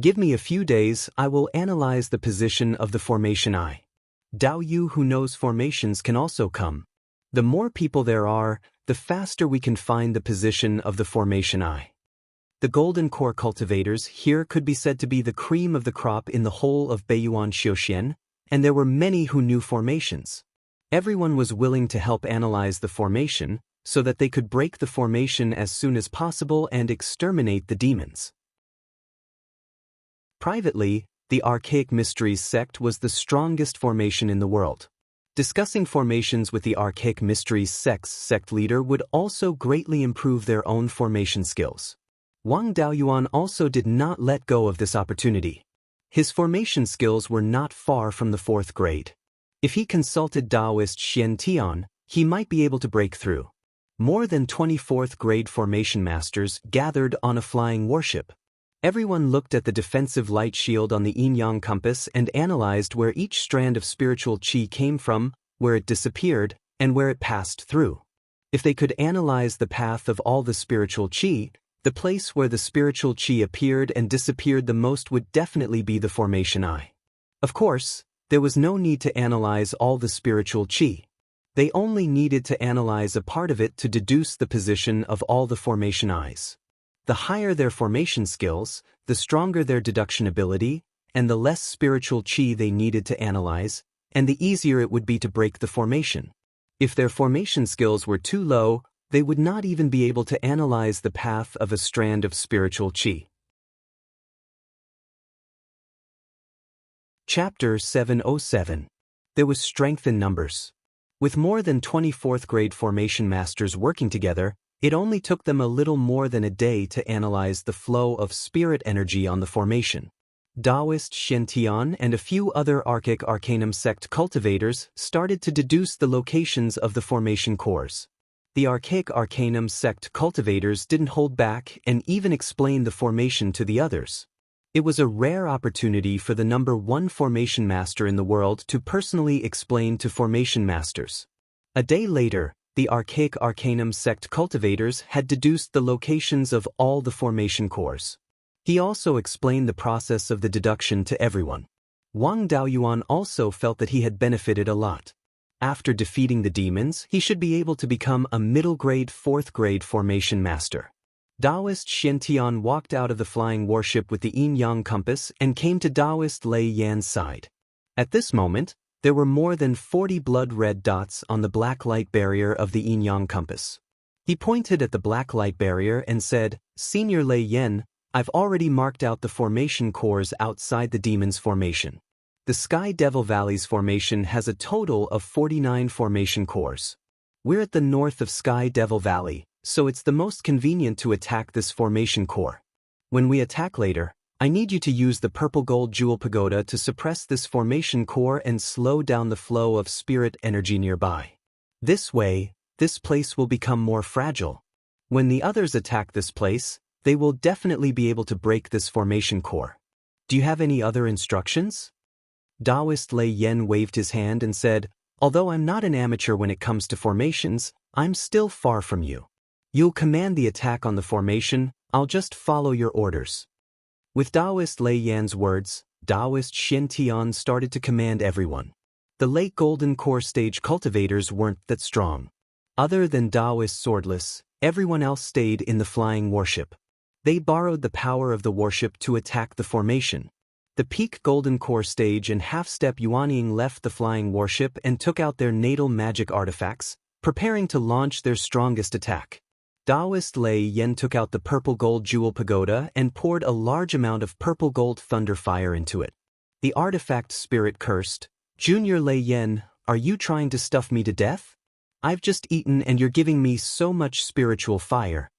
Speaker 1: Give me a few days, I will analyze the position of the formation I. Dao Yu who knows formations can also come. The more people there are, the faster we can find the position of the formation I. The golden core cultivators here could be said to be the cream of the crop in the whole of Beiyuan Xiuxian, and there were many who knew formations. Everyone was willing to help analyze the formation, so that they could break the formation as soon as possible and exterminate the demons. Privately, the Archaic Mysteries sect was the strongest formation in the world. Discussing formations with the Archaic Mysteries sect leader would also greatly improve their own formation skills. Wang Daoyuan also did not let go of this opportunity. His formation skills were not far from the 4th grade. If he consulted Daoist Xianxia, he might be able to break through. More than 24th grade formation masters gathered on a flying warship. Everyone looked at the defensive light shield on the yin-yang compass and analyzed where each strand of spiritual qi came from, where it disappeared, and where it passed through. If they could analyze the path of all the spiritual qi, the place where the spiritual qi appeared and disappeared the most would definitely be the formation eye. Of course, there was no need to analyze all the spiritual qi. They only needed to analyze a part of it to deduce the position of all the formation eyes. The higher their formation skills, the stronger their deduction ability, and the less spiritual qi they needed to analyze, and the easier it would be to break the formation. If their formation skills were too low, they would not even be able to analyze the path of a strand of spiritual qi. Chapter 707. There was strength in numbers. With more than 24th grade formation masters working together, it only took them a little more than a day to analyze the flow of spirit energy on the formation. Daoist Xianxia and a few other Archaic Arcanum sect cultivators started to deduce the locations of the formation cores. The Archaic Arcanum sect cultivators didn't hold back and even explained the formation to the others. It was a rare opportunity for the number 1 formation master in the world to personally explain to formation masters. A day later, the Archaic Arcanum sect cultivators had deduced the locations of all the formation cores. He also explained the process of the deduction to everyone. Wang Daoyuan also felt that he had benefited a lot. After defeating the demons, he should be able to become a middle-grade 4th grade formation master. Daoist Xianxia walked out of the flying warship with the yin-yang compass and came to Daoist Lei Yan's side. At this moment, there were more than 40 blood-red dots on the black light barrier of the yin-yang compass. He pointed at the black light barrier and said, "Senior Lei Yan, I've already marked out the formation cores outside the demon's formation. The Sky Devil Valley's formation has a total of 49 formation cores. We're at the north of Sky Devil Valley, so it's the most convenient to attack this formation core. When we attack later, I need you to use the purple gold jewel pagoda to suppress this formation core and slow down the flow of spirit energy nearby. This way, this place will become more fragile. When the others attack this place, they will definitely be able to break this formation core. Do you have any other instructions?" Daoist Lei Yan waved his hand and said, "Although I'm not an amateur when it comes to formations, I'm still far from you. You'll command the attack on the formation, I'll just follow your orders." With Daoist Lei Yan's words, Daoist Xianxia started to command everyone. The late Golden Core stage cultivators weren't that strong. Other than Daoist Swordless, everyone else stayed in the flying warship. They borrowed the power of the warship to attack the formation. The peak Golden Core stage and half-step Yuanying left the flying warship and took out their natal magic artifacts, preparing to launch their strongest attack. Daoist Lei Yan took out the purple gold jewel pagoda and poured a large amount of purple gold thunder fire into it. The artifact spirit cursed, "Junior Lei Yan, are you trying to stuff me to death? I've just eaten and you're giving me so much spiritual fire."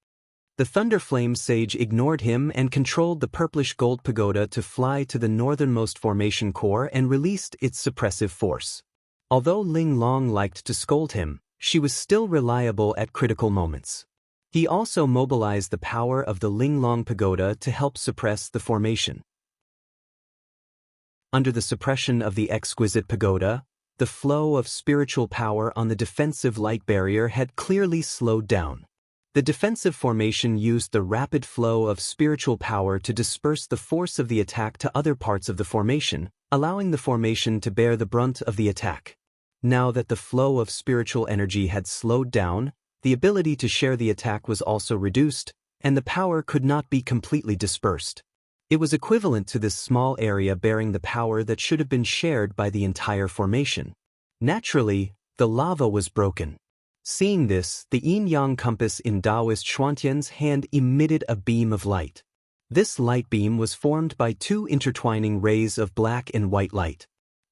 Speaker 1: The Thunder Flame Sage ignored him and controlled the purplish gold pagoda to fly to the northernmost formation core and released its suppressive force. Although Ling Long liked to scold him, she was still reliable at critical moments. He also mobilized the power of the Ling Long pagoda to help suppress the formation. Under the suppression of the exquisite pagoda, the flow of spiritual power on the defensive light barrier had clearly slowed down. The defensive formation used the rapid flow of spiritual power to disperse the force of the attack to other parts of the formation, allowing the formation to bear the brunt of the attack. Now that the flow of spiritual energy had slowed down, the ability to share the attack was also reduced, and the power could not be completely dispersed. It was equivalent to this small area bearing the power that should have been shared by the entire formation. Naturally, the lava was broken. Seeing this, the yin-yang compass in Daoist Xuantian's hand emitted a beam of light. This light beam was formed by two intertwining rays of black and white light.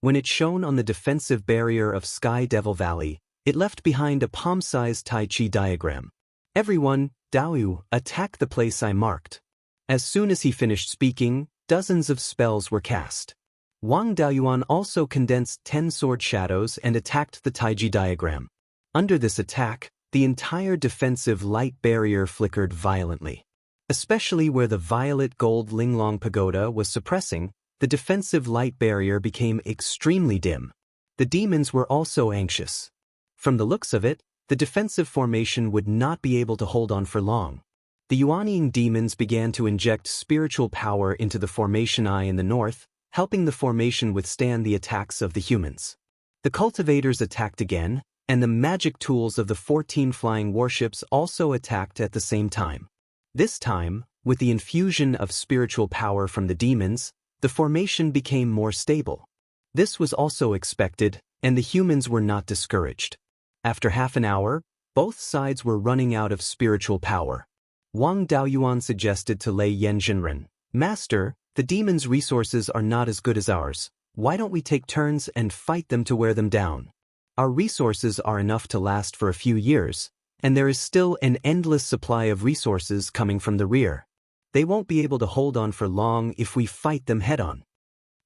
Speaker 1: When it shone on the defensive barrier of Sky Devil Valley, it left behind a palm-sized Tai Chi diagram. Everyone, Daoyu, attack the place I marked. As soon as he finished speaking, dozens of spells were cast. Wang Daoyuan also condensed 10 sword shadows and attacked the Taiji diagram. Under this attack, the entire defensive light barrier flickered violently. Especially where the violet gold Linglong Pagoda was suppressing, the defensive light barrier became extremely dim. The demons were also anxious. From the looks of it, the defensive formation would not be able to hold on for long. The Yuanying demons began to inject spiritual power into the formation eye in the north, helping the formation withstand the attacks of the humans. The cultivators attacked again, and the magic tools of the 14 flying warships also attacked at the same time. This time, with the infusion of spiritual power from the demons, the formation became more stable. This was also expected, and the humans were not discouraged. After half an hour, both sides were running out of spiritual power. Wang Daoyuan suggested to Lei Yanjinren, "Master, the demons' resources are not as good as ours. Why don't we take turns and fight them to wear them down? Our resources are enough to last for a few years, and there is still an endless supply of resources coming from the rear. They won't be able to hold on for long if we fight them head-on."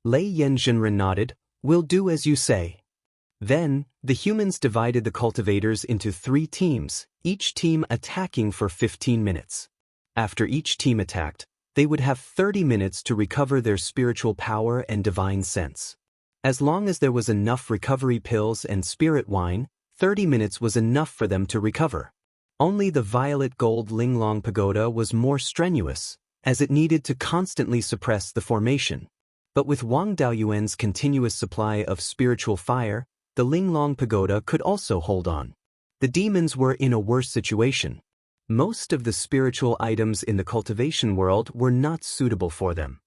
Speaker 1: Lei Yanjinren nodded, "We'll do as you say." Then, the humans divided the cultivators into 3 teams, each team attacking for 15 minutes. After each team attacked, they would have 30 minutes to recover their spiritual power and divine sense. As long as there was enough recovery pills and spirit wine, 30 minutes was enough for them to recover. Only the violet gold Linglong Pagoda was more strenuous, as it needed to constantly suppress the formation. But with Wang Daoyuan's continuous supply of spiritual fire, the Linglong Pagoda could also hold on. The demons were in a worse situation. Most of the spiritual items in the cultivation world were not suitable for them.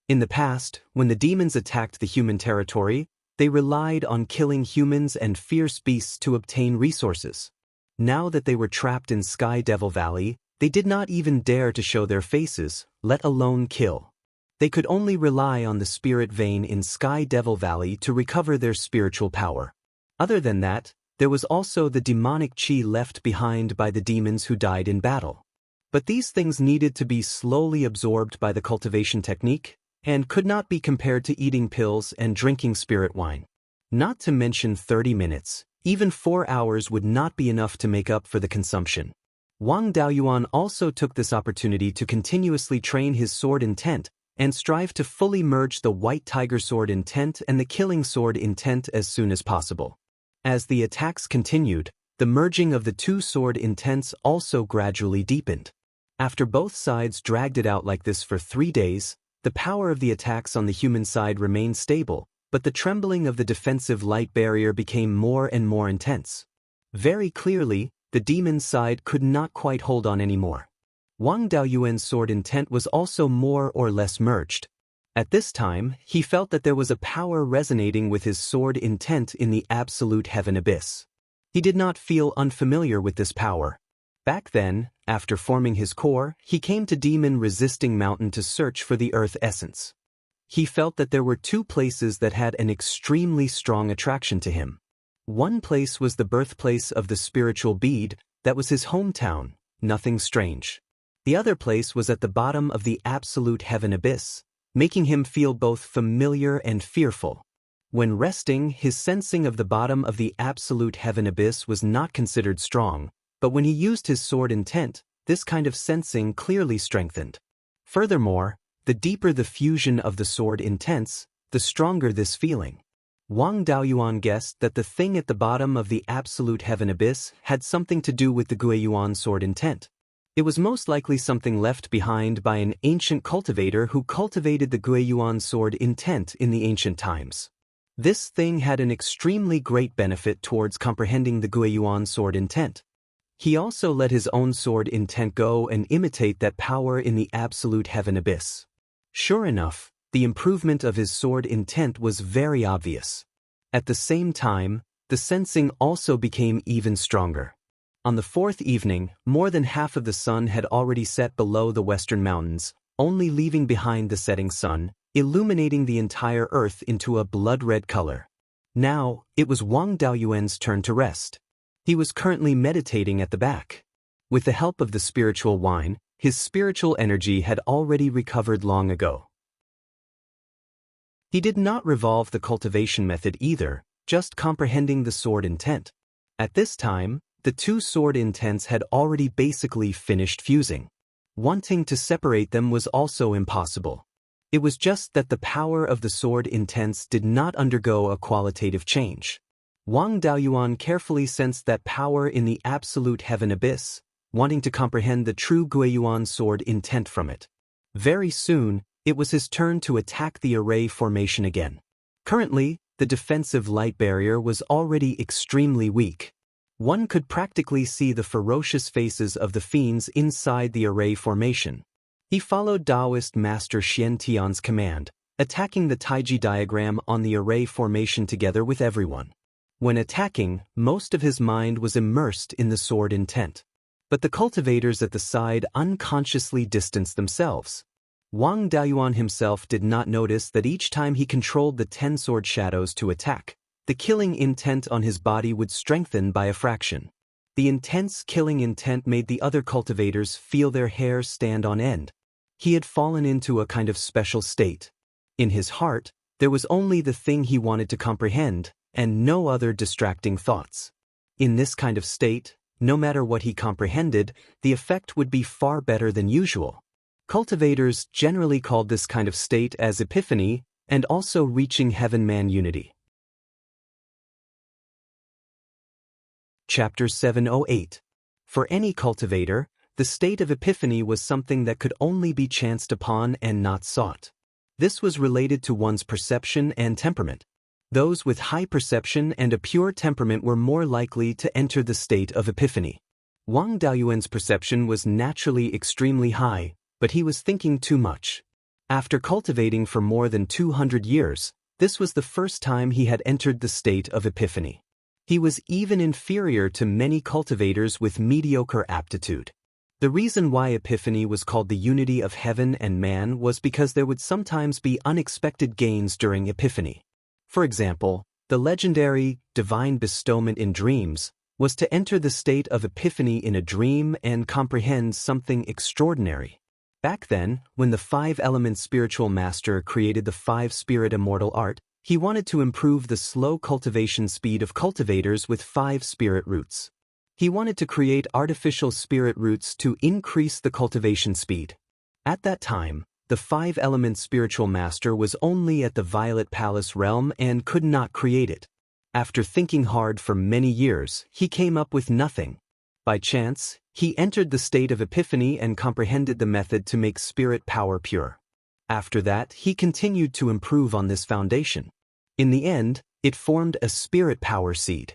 Speaker 1: In the past, when the demons attacked the human territory, they relied on killing humans and fierce beasts to obtain resources. Now that they were trapped in Sky Devil Valley, they did not even dare to show their faces, let alone kill. They could only rely on the spirit vein in Sky Devil Valley to recover their spiritual power. Other than that, there was also the demonic chi left behind by the demons who died in battle. But these things needed to be slowly absorbed by the cultivation technique, and could not be compared to eating pills and drinking spirit wine. Not to mention 30 minutes, even 4 hours would not be enough to make up for the consumption. Wang Daoyuan also took this opportunity to continuously train his sword intent and strive to fully merge the White Tiger sword intent and the Killing sword intent as soon as possible. As the attacks continued, the merging of the 2 sword intents also gradually deepened. After both sides dragged it out like this for 3 days, the power of the attacks on the human side remained stable, but the trembling of the defensive light barrier became more and more intense. Very clearly, the demon's side could not quite hold on anymore. Wang Daoyuan's sword intent was also more or less merged. At this time, he felt that there was a power resonating with his sword intent in the absolute heaven abyss. He did not feel unfamiliar with this power. Back then, after forming his core, he came to demon-resisting mountain to search for the earth essence. He felt that there were 2 places that had an extremely strong attraction to him. One place was the birthplace of the spiritual bead, that was his hometown, nothing strange. The other place was at the bottom of the absolute heaven abyss, making him feel both familiar and fearful. When resting, his sensing of the bottom of the absolute heaven abyss was not considered strong, but when he used his sword intent, this kind of sensing clearly strengthened. Furthermore, the deeper the fusion of the sword intents, the stronger this feeling. Wang Daoyuan guessed that the thing at the bottom of the absolute heaven abyss had something to do with the Guiyuan sword intent. It was most likely something left behind by an ancient cultivator who cultivated the Guiyuan sword intent in the ancient times. This thing had an extremely great benefit towards comprehending the Guiyuan sword intent. He also let his own sword intent go and imitate that power in the absolute heaven abyss. Sure enough, the improvement of his sword intent was very obvious. At the same time, the sensing also became even stronger. On the 4th evening, more than half of the sun had already set below the western mountains, only leaving behind the setting sun, illuminating the entire earth into a blood-red color. Now, it was Wang Daoyuan's turn to rest. He was currently meditating at the back. With the help of the spiritual wine, his spiritual energy had already recovered long ago. He did not revolve the cultivation method either, just comprehending the sword intent. At this time, the two sword intents had already basically finished fusing. Wanting to separate them was also impossible. It was just that the power of the sword intents did not undergo a qualitative change. Wang Daoyuan carefully sensed that power in the absolute heaven abyss, wanting to comprehend the true Guiyuan sword intent from it. Very soon, it was his turn to attack the array formation again. Currently, the defensive light barrier was already extremely weak. One could practically see the ferocious faces of the fiends inside the array formation. He followed Daoist master Xian Tian's command, attacking the Taiji diagram on the array formation together with everyone. When attacking, most of his mind was immersed in the sword intent. But the cultivators at the side unconsciously distanced themselves. Wang Daoyuan himself did not notice that each time he controlled the 10 sword shadows to attack, the killing intent on his body would strengthen by a fraction. The intense killing intent made the other cultivators feel their hair stand on end. He had fallen into a kind of special state. In his heart, there was only the thing he wanted to comprehend, and no other distracting thoughts. In this kind of state, no matter what he comprehended, the effect would be far better than usual. Cultivators generally called this kind of state as epiphany, and also reaching heaven-man unity. Chapter 708. For any cultivator, the state of epiphany was something that could only be chanced upon and not sought. This was related to one's perception and temperament. Those with high perception and a pure temperament were more likely to enter the state of epiphany. Wang Daoyuan's perception was naturally extremely high, but he was thinking too much. After cultivating for more than 200 years, this was the first time he had entered the state of epiphany. He was even inferior to many cultivators with mediocre aptitude. The reason why epiphany was called the unity of heaven and man was because there would sometimes be unexpected gains during epiphany. For example, the legendary divine bestowment in dreams was to enter the state of epiphany in a dream and comprehend something extraordinary. Back then, when the 5-element spiritual master created the 5-spirit immortal art, he wanted to improve the slow cultivation speed of cultivators with 5 spirit roots. He wanted to create artificial spirit roots to increase the cultivation speed. At that time, the 5-element spiritual master was only at the Violet Palace realm and could not create it. After thinking hard for many years, he came up with nothing. By chance, he entered the state of epiphany and comprehended the method to make spirit power pure. After that, he continued to improve on this foundation. In the end, it formed a spirit power seed.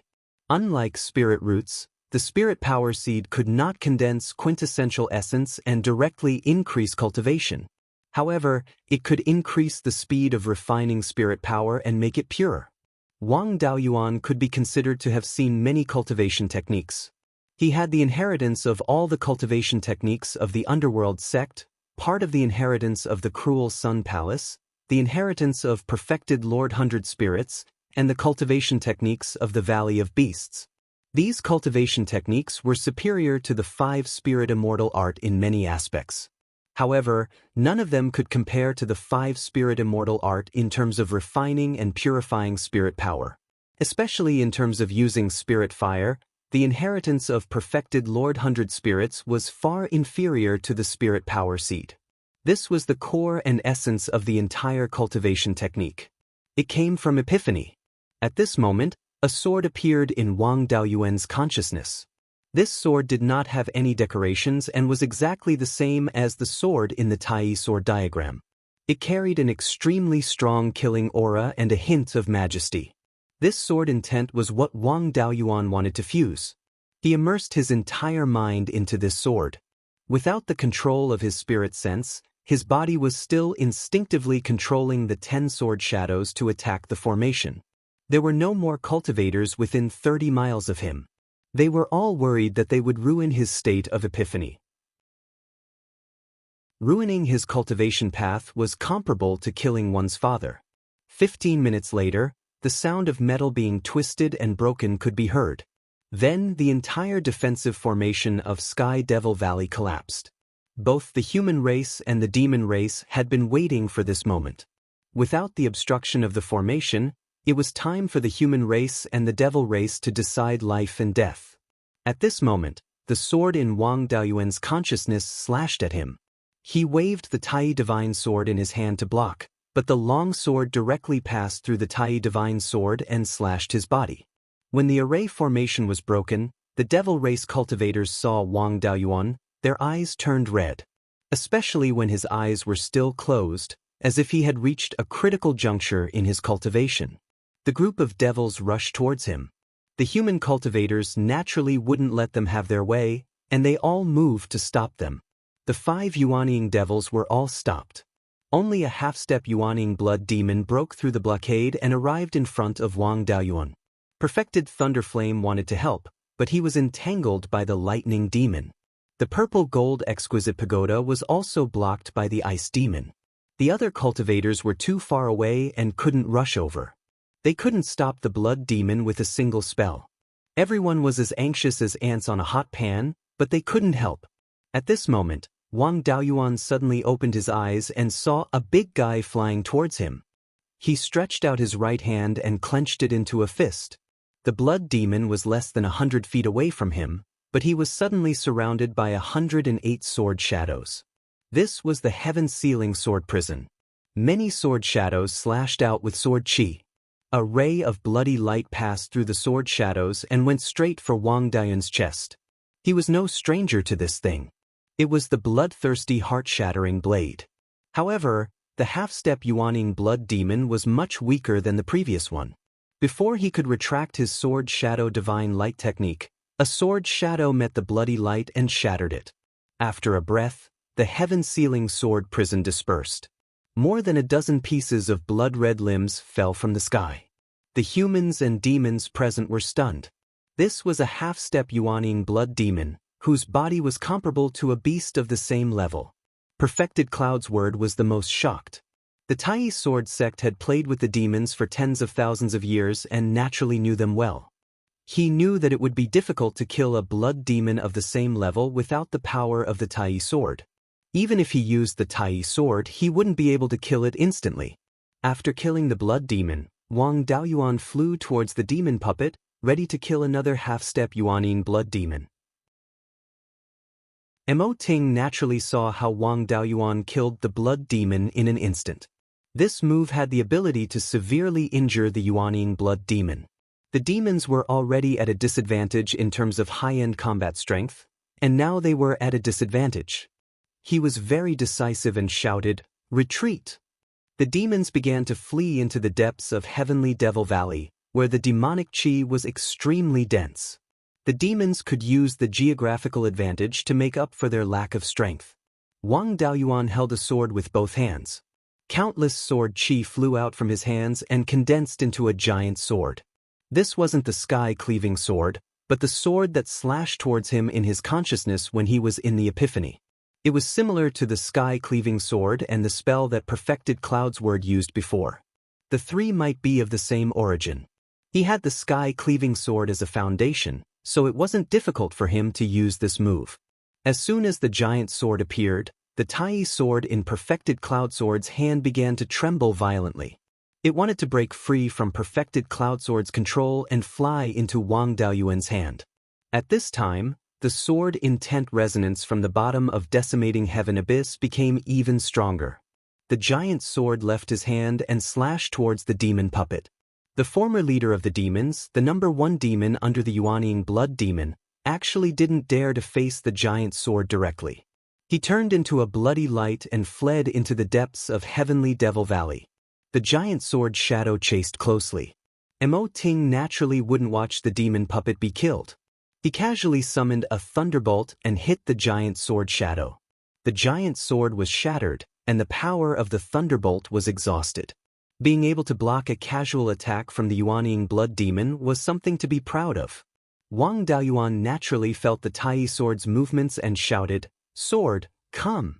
Speaker 1: Unlike spirit roots, the spirit power seed could not condense quintessential essence and directly increase cultivation. However, it could increase the speed of refining spirit power and make it pure. Wang Daoyuan could be considered to have seen many cultivation techniques. He had the inheritance of all the cultivation techniques of the underworld sect, part of the inheritance of the cruel Sun Palace, the inheritance of perfected Lord Hundred Spirits, and the cultivation techniques of the Valley of Beasts. These cultivation techniques were superior to the 5-spirit immortal art in many aspects. However, none of them could compare to the 5-spirit immortal art in terms of refining and purifying spirit power. Especially in terms of using spirit fire, the inheritance of perfected Lord Hundred Spirits was far inferior to the spirit power seed. This was the core and essence of the entire cultivation technique. It came from epiphany. At this moment, a sword appeared in Wang Daoyuan's consciousness. This sword did not have any decorations and was exactly the same as the sword in the Tai sword diagram. It carried an extremely strong killing aura and a hint of majesty. This sword intent was what Wang Daoyuan wanted to fuse. He immersed his entire mind into this sword. Without the control of his spirit sense, his body was still instinctively controlling the 10 sword shadows to attack the formation. There were no more cultivators within 30 miles of him. They were all worried that they would ruin his state of epiphany. Ruining his cultivation path was comparable to killing one's father. 15 minutes later, the sound of metal being twisted and broken could be heard. Then the entire defensive formation of Sky Devil Valley collapsed. Both the human race and the demon race had been waiting for this moment. Without the obstruction of the formation, it was time for the human race and the devil race to decide life and death. At this moment, the sword in Wang Daoyuan's consciousness slashed at him. He waved the Tai Divine Sword in his hand to block, but the long sword directly passed through the Tai Divine Sword and slashed his body. When the array formation was broken, the devil race cultivators saw Wang Daoyuan. Their eyes turned red. Especially when his eyes were still closed, as if he had reached a critical juncture in his cultivation. The group of devils rushed towards him. The human cultivators naturally wouldn't let them have their way, and they all moved to stop them. The 5 Yuanying devils were all stopped. Only a half-step Yuanying blood demon broke through the blockade and arrived in front of Wang Daoyuan. Perfected Thunderflame wanted to help, but he was entangled by the lightning demon. The purple gold exquisite pagoda was also blocked by the ice demon. The other cultivators were too far away and couldn't rush over. They couldn't stop the blood demon with a single spell. Everyone was as anxious as ants on a hot pan, but they couldn't help. At this moment, Wang Daoyuan suddenly opened his eyes and saw a big guy flying towards him. He stretched out his right hand and clenched it into a fist. The blood demon was less than 100 feet away from him, but he was suddenly surrounded by 108 sword shadows. This was the heaven-sealing sword prison. Many sword shadows slashed out with sword chi. A ray of bloody light passed through the sword shadows and went straight for Wang Daoyuan's chest. He was no stranger to this thing. It was the bloodthirsty heart-shattering blade. However, the half-step Yuanying blood demon was much weaker than the previous one. Before he could retract his sword shadow divine light technique, a sword shadow met the bloody light and shattered it. After a breath, the heaven-sealing sword prison dispersed. More than a dozen pieces of blood-red limbs fell from the sky. The humans and demons present were stunned. This was a half-step Yuanying blood demon, whose body was comparable to a beast of the same level. Perfected Cloud's word was the most shocked. The Tai sword sect had played with the demons for tens of thousands of years and naturally knew them well. He knew that it would be difficult to kill a blood demon of the same level without the power of the Tai sword. Even if he used the Tai sword, he wouldn't be able to kill it instantly. After killing the blood demon, Wang Daoyuan flew towards the demon puppet, ready to kill another half-step Yuanying blood demon. Mo Ting naturally saw how Wang Daoyuan killed the blood demon in an instant. This move had the ability to severely injure the Yuanying blood demon. The demons were already at a disadvantage in terms of high-end combat strength, and now they were at a disadvantage. He was very decisive and shouted, "Retreat!" The demons began to flee into the depths of Heavenly Devil Valley, where the demonic chi was extremely dense. The demons could use the geographical advantage to make up for their lack of strength. Wang Daoyuan held a sword with both hands. Countless sword chi flew out from his hands and condensed into a giant sword. This wasn't the sky-cleaving sword, but the sword that slashed towards him in his consciousness when he was in the Epiphany. It was similar to the sky-cleaving sword and the spell that Perfected Cloud's word used before. The three might be of the same origin. He had the sky-cleaving sword as a foundation, so it wasn't difficult for him to use this move. As soon as the giant sword appeared, the Tai sword in Perfected Cloud Sword's hand began to tremble violently. It wanted to break free from Perfected Cloud Sword's control and fly into Wang Daoyuan's hand. At this time, the sword intent resonance from the bottom of Decimating Heaven Abyss became even stronger. The giant sword left his hand and slashed towards the demon puppet. The former leader of the demons, the number 1 demon under the Yuanying blood demon, actually didn't dare to face the giant sword directly. He turned into a bloody light and fled into the depths of Heavenly Devil Valley. The giant sword shadow chased closely. Mo Ting naturally wouldn't watch the demon puppet be killed. He casually summoned a thunderbolt and hit the giant sword shadow. The giant sword was shattered, and the power of the thunderbolt was exhausted. Being able to block a casual attack from the Yuanying blood demon was something to be proud of. Wang Daoyuan naturally felt the Tai sword's movements and shouted, "Sword, come!"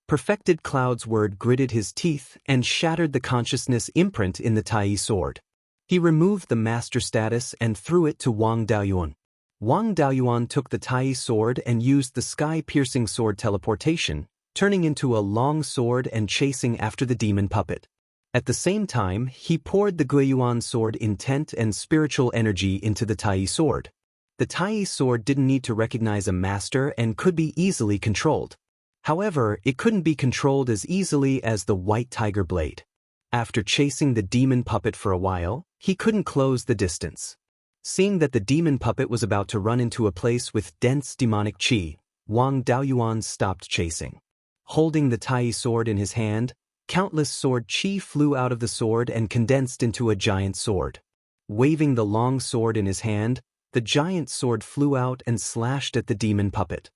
Speaker 1: Perfected Cloud's word gritted his teeth and shattered the consciousness imprint in the Tai sword. He removed the master status and threw it to Wang Daoyuan. Wang Daoyuan took the Tai sword and used the sky-piercing sword teleportation, turning into a long sword and chasing after the demon puppet. At the same time, he poured the Beiyuan sword intent and spiritual energy into the Tai sword. The Tai sword didn't need to recognize a master and could be easily controlled. However, it couldn't be controlled as easily as the white tiger blade. After chasing the demon puppet for a while, he couldn't close the distance. Seeing that the demon puppet was about to run into a place with dense demonic qi, Wang Daoyuan stopped chasing. Holding the Tai sword in his hand, countless sword qi flew out of the sword and condensed into a giant sword. Waving the long sword in his hand, the giant sword flew out and slashed at the demon puppet.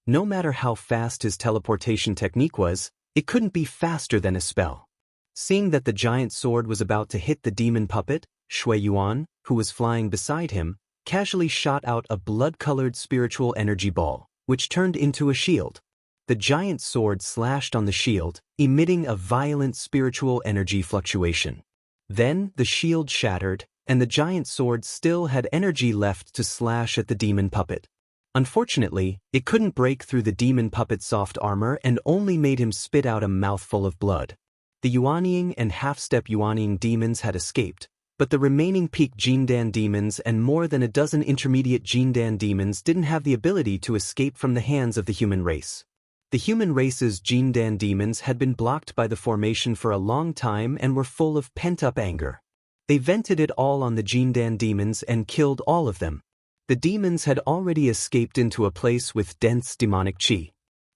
Speaker 1: No matter how fast his teleportation technique was, it couldn't be faster than a spell. Seeing that the giant sword was about to hit the demon puppet, Shui Yuan, who was flying beside him, casually shot out a blood-colored spiritual energy ball, which turned into a shield. The giant sword slashed on the shield, emitting a violent spiritual energy fluctuation. Then the shield shattered, and the giant sword still had energy left to slash at the demon puppet. Unfortunately, it couldn't break through the demon puppet's soft armor and only made him spit out a mouthful of blood. The Yuanying and half-step Yuanying demons had escaped, but the remaining peak Jindan demons and more than a dozen intermediate Jindan demons didn't have the ability to escape from the hands of the human race. The human race's Jindan demons had been blocked by the formation for a long time and were full of pent-up anger. They vented it all on the Jindan demons and killed all of them. The demons had already escaped into a place with dense demonic qi.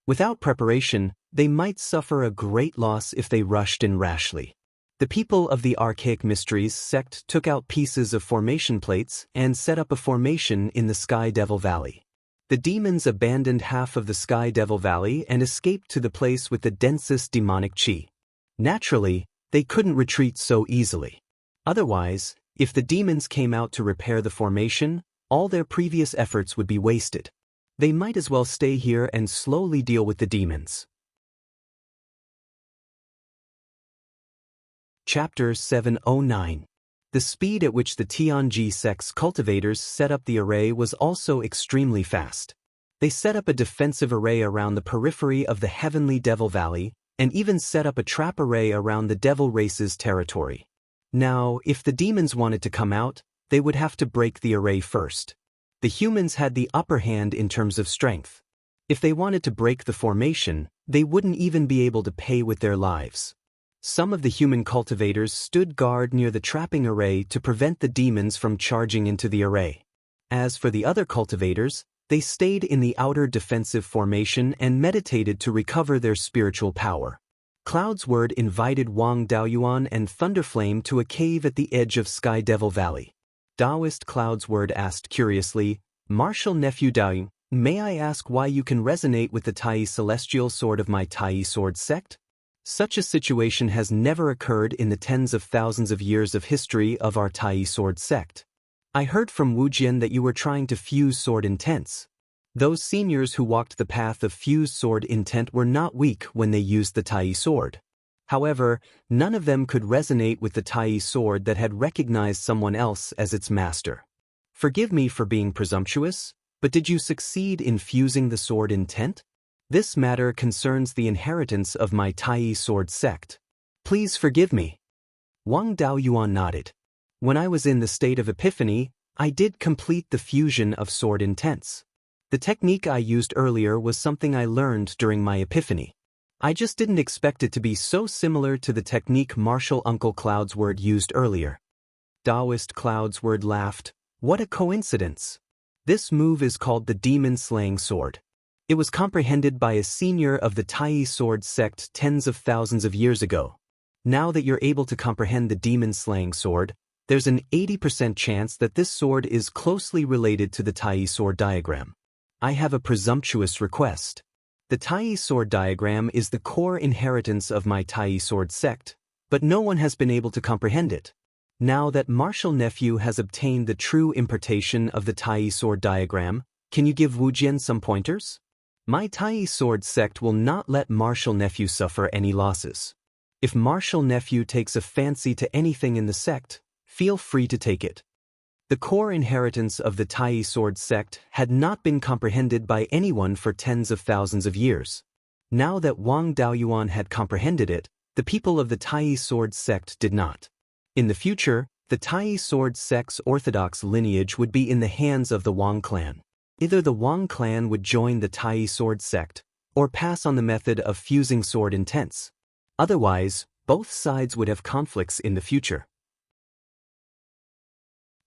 Speaker 1: Without preparation, they might suffer a great loss if they rushed in rashly. The people of the Archaic Mysteries sect took out pieces of formation plates and set up a formation in the Sky Devil Valley. The demons abandoned half of the Sky Devil Valley and escaped to the place with the densest demonic qi. Naturally, they couldn't retreat so easily. Otherwise, if the demons came out to repair the formation, all their previous efforts would be wasted. They might as well stay here and slowly deal with the demons. Chapter 709. The speed at which the Tianji sect's cultivators set up the array was also extremely fast. They set up a defensive array around the periphery of the Heavenly Devil Valley, and even set up a trap array around the Devil Race's territory. Now, if the demons wanted to come out, they would have to break the array first. The humans had the upper hand in terms of strength. If they wanted to break the formation, they wouldn't even be able to pay with their lives. Some of the human cultivators stood guard near the trapping array to prevent the demons from charging into the array. As for the other cultivators, they stayed in the outer defensive formation and meditated to recover their spiritual power. Cloud's word invited Wang Daoyuan and Thunderflame to a cave at the edge of Sky Devil Valley. Daoist Cloud's word asked curiously, "Martial nephew Daoyuan, may I ask why you can resonate with the Tai celestial sword of my Tai sword sect? Such a situation has never occurred in the tens of thousands of years of history of our Tai sword sect. I heard from Wuxian that you were trying to fuse sword intents. Those seniors who walked the path of fused sword intent were not weak when they used the Tai sword. However, none of them could resonate with the Tai sword that had recognized someone else as its master. Forgive me for being presumptuous, but did you succeed in fusing the sword intent? This matter concerns the inheritance of my Tai sword sect. Please forgive me." Wang Daoyuan nodded. "When I was in the state of epiphany, I did complete the fusion of sword intents. The technique I used earlier was something I learned during my epiphany. I just didn't expect it to be so similar to the technique Martial Uncle Cloud's word used earlier." Daoist Cloud's word laughed. "What a coincidence. This move is called the Demon Slaying Sword. It was comprehended by a senior of the Tai sword sect tens of thousands of years ago. Now that you're able to comprehend the Demon Slaying Sword, there's an 80% chance that this sword is closely related to the Tai sword diagram. I have a presumptuous request. The Tai sword diagram is the core inheritance of my Tai sword sect, but no one has been able to comprehend it. Now that Martial Nephew has obtained the true importation of the Tai sword diagram, can you give Wuxian some pointers?" My Tai sword sect will not let martial nephew suffer any losses. If martial nephew takes a fancy to anything in the sect, feel free to take it. The core inheritance of the Tai sword sect had not been comprehended by anyone for tens of thousands of years. Now that Wang Daoyuan had comprehended it, the people of the Tai sword sect did not. In the future, the Tai sword sect's orthodox lineage would be in the hands of the Wang clan. Either the Wang clan would join the Tai sword sect, or pass on the method of fusing sword intents. Otherwise, both sides would have conflicts in the future.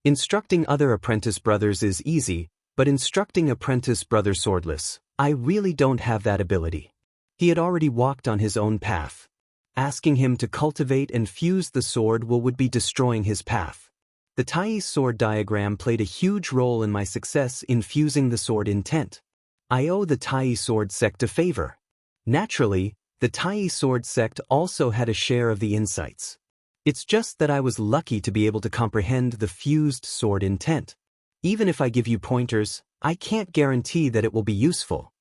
Speaker 1: Instructing other apprentice brothers is easy, but instructing apprentice brother swordless, I really don't have that ability. He had already walked on his own path. Asking him to cultivate and fuse the sword would be destroying his path. The Tai sword diagram played a huge role in my success in fusing the sword intent. I owe the Tai sword sect a favor. Naturally, the Tai sword sect also had a share of the insights. It's just that I was lucky to be able to comprehend the fused sword intent. Even if I give you pointers, I can't guarantee that it will be useful.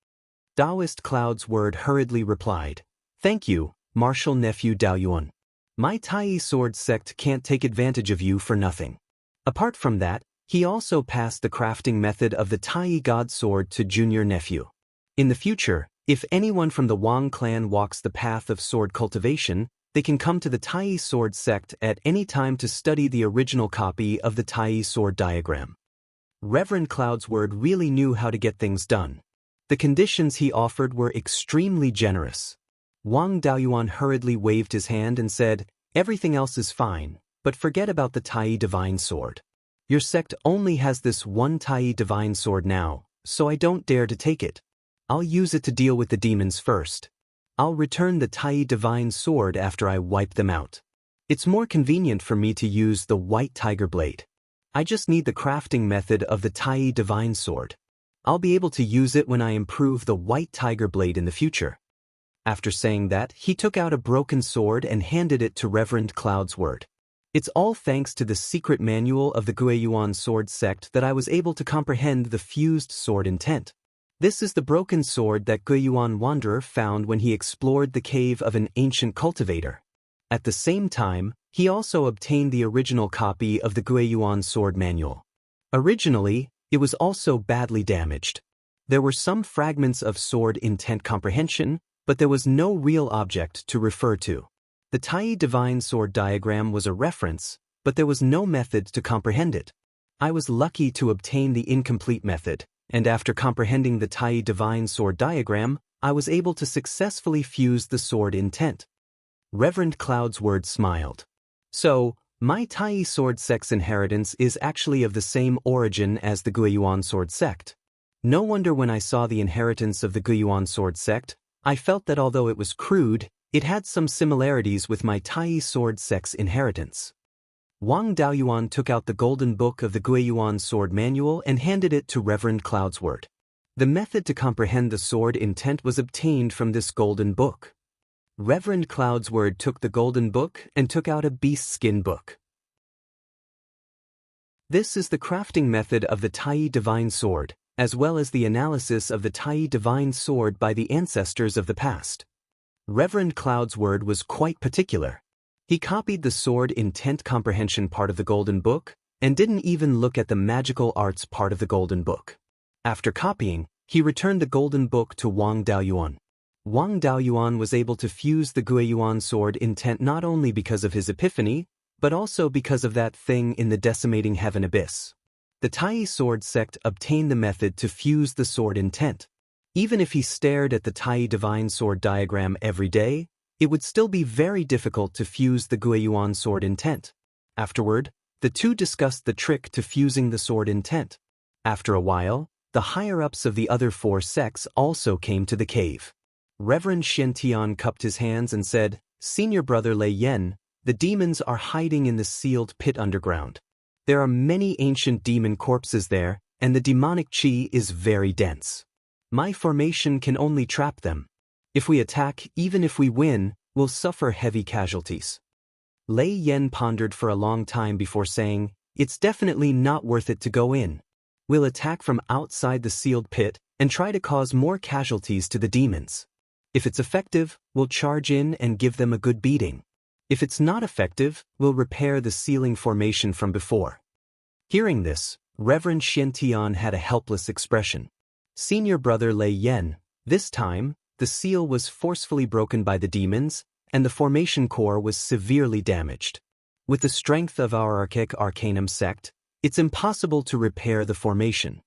Speaker 1: Daoist Cloud's word hurriedly replied, "Thank you, martial nephew Daoyuan. My Tai sword sect can't take advantage of you for nothing." Apart from that, he also passed the crafting method of the Tai God sword to junior nephew. In the future, if anyone from the Wang clan walks the path of sword cultivation, they can come to the Tai sword sect at any time to study the original copy of the Tai sword diagram. Reverend Cloud's word really knew how to get things done. The conditions he offered were extremely generous. Wang Daoyuan hurriedly waved his hand and said, "Everything else is fine, but forget about the Tai divine sword. Your sect only has this one Tai divine sword now, so I don't dare to take it. I'll use it to deal with the demons first. I'll return the Tai divine sword after I wipe them out. It's more convenient for me to use the white tiger blade. I just need the crafting method of the Tai divine sword. I'll be able to use it when I improve the white tiger blade in the future." After saying that, he took out a broken sword and handed it to Reverend Cloud's word. It's all thanks to the secret manual of the Beiyuan sword sect that I was able to comprehend the fused sword intent. This is the broken sword that Beiyuan wanderer found when he explored the cave of an ancient cultivator. At the same time, he also obtained the original copy of the Beiyuan sword manual. Originally, it was also badly damaged. There were some fragments of sword intent comprehension, but there was no real object to refer to. The Tai divine sword diagram was a reference, but there was no method to comprehend it. I was lucky to obtain the incomplete method, and after comprehending the Tai divine sword diagram, I was able to successfully fuse the sword intent. Reverend Cloud's word smiled. "So, my Tai sword sect's inheritance is actually of the same origin as the Beiyuan sword sect. No wonder when I saw the inheritance of the Beiyuan sword sect, I felt that although it was crude, it had some similarities with my Tai sword sect's inheritance." Wang Daoyuan took out the golden book of the Beiyuan sword manual and handed it to Reverend Cloud's word. The method to comprehend the sword intent was obtained from this golden book. Reverend Cloud's word took the golden book and took out a beast skin book. This is the crafting method of the Tai divine sword, as well as the analysis of the Tai divine sword by the ancestors of the past. Reverend Cloud's word was quite particular. He copied the sword intent comprehension part of the golden book, and didn't even look at the magical arts part of the golden book. After copying, he returned the golden book to Wang Daoyuan. Wang Daoyuan was able to fuse the Beiyuan sword intent not only because of his epiphany, but also because of that thing in the decimating heaven abyss. The Tai sword sect obtained the method to fuse the sword intent. Even if he stared at the Tai divine sword diagram every day, it would still be very difficult to fuse the Beiyuan sword intent. Afterward, the two discussed the trick to fusing the sword intent. After a while, the higher-ups of the other four sects also came to the cave. Reverend Xiantian cupped his hands and said, "Senior brother Lei Yen, the demons are hiding in the sealed pit underground. There are many ancient demon corpses there, and the demonic chi is very dense. My formation can only trap them. If we attack, even if we win, we'll suffer heavy casualties." Lei Yen pondered for a long time before saying, "It's definitely not worth it to go in. We'll attack from outside the sealed pit, and try to cause more casualties to the demons. If it's effective, we'll charge in and give them a good beating. If it's not effective, we'll repair the sealing formation from before. Hearing this, Reverend Xiantian had a helpless expression. Senior brother Lei Yen, this time, the seal was forcefully broken by the demons, and the formation core was severely damaged. With the strength of our archaic arcanum sect, it's impossible to repair the formation.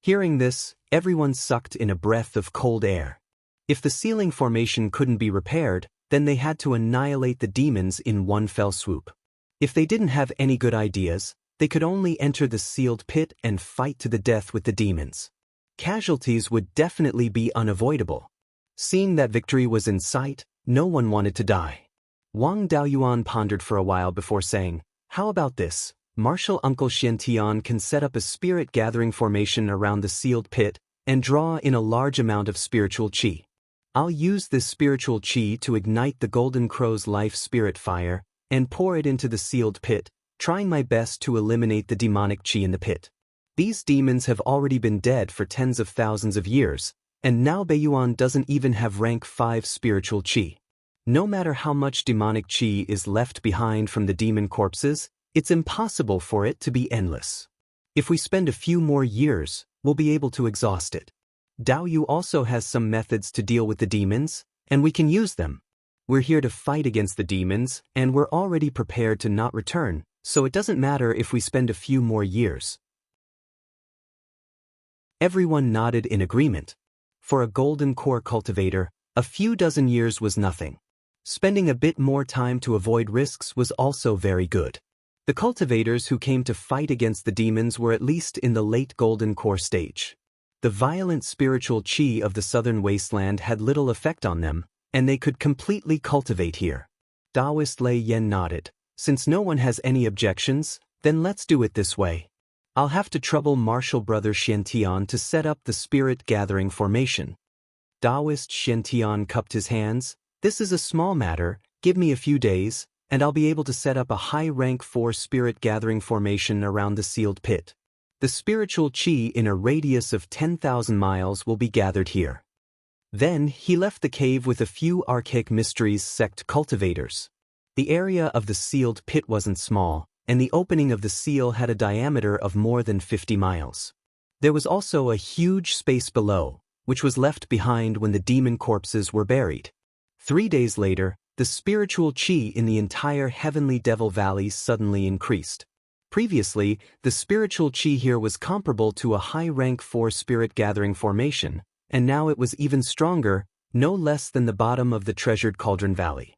Speaker 1: Hearing this, everyone sucked in a breath of cold air. If the sealing formation couldn't be repaired, then they had to annihilate the demons in one fell swoop. If they didn't have any good ideas, they could only enter the sealed pit and fight to the death with the demons. Casualties would definitely be unavoidable. Seeing that victory was in sight, no one wanted to die. Wang Daoyuan pondered for a while before saying, "How about this? Martial Uncle Xiantian can set up a spirit gathering formation around the sealed pit and draw in a large amount of spiritual qi. I'll use this spiritual qi to ignite the Golden Crow's life spirit fire and pour it into the sealed pit, trying my best to eliminate the demonic qi in the pit. These demons have already been dead for tens of thousands of years, and now Beiyuan doesn't even have rank 5 spiritual qi. No matter how much demonic qi is left behind from the demon corpses, it's impossible for it to be endless. If we spend a few more years, we'll be able to exhaust it. Daoyu also has some methods to deal with the demons, and we can use them. We're here to fight against the demons, and we're already prepared to not return, so it doesn't matter if we spend a few more years." Everyone nodded in agreement. For a golden core cultivator, a few dozen years was nothing. Spending a bit more time to avoid risks was also very good. The cultivators who came to fight against the demons were at least in the late golden core stage. The violent spiritual qi of the southern wasteland had little effect on them, and they could completely cultivate here. Daoist Lei Yen nodded. "Since no one has any objections, then let's do it this way. I'll have to trouble Martial Brother Xiantian to set up the spirit gathering formation." Daoist Xiantian cupped his hands. "This is a small matter, give me a few days, and I'll be able to set up a high rank 4 spirit gathering formation around the sealed pit. The spiritual qi in a radius of 10,000 miles will be gathered here." Then he left the cave with a few archaic mysteries sect cultivators. The area of the sealed pit wasn't small, and the opening of the seal had a diameter of more than 50 miles. There was also a huge space below, which was left behind when the demon corpses were buried. 3 days later, the spiritual qi in the entire Heavenly Devil Valley suddenly increased. Previously, the spiritual qi here was comparable to a high rank 4 spirit gathering formation, and now it was even stronger, no less than the bottom of the treasured Cauldron Valley.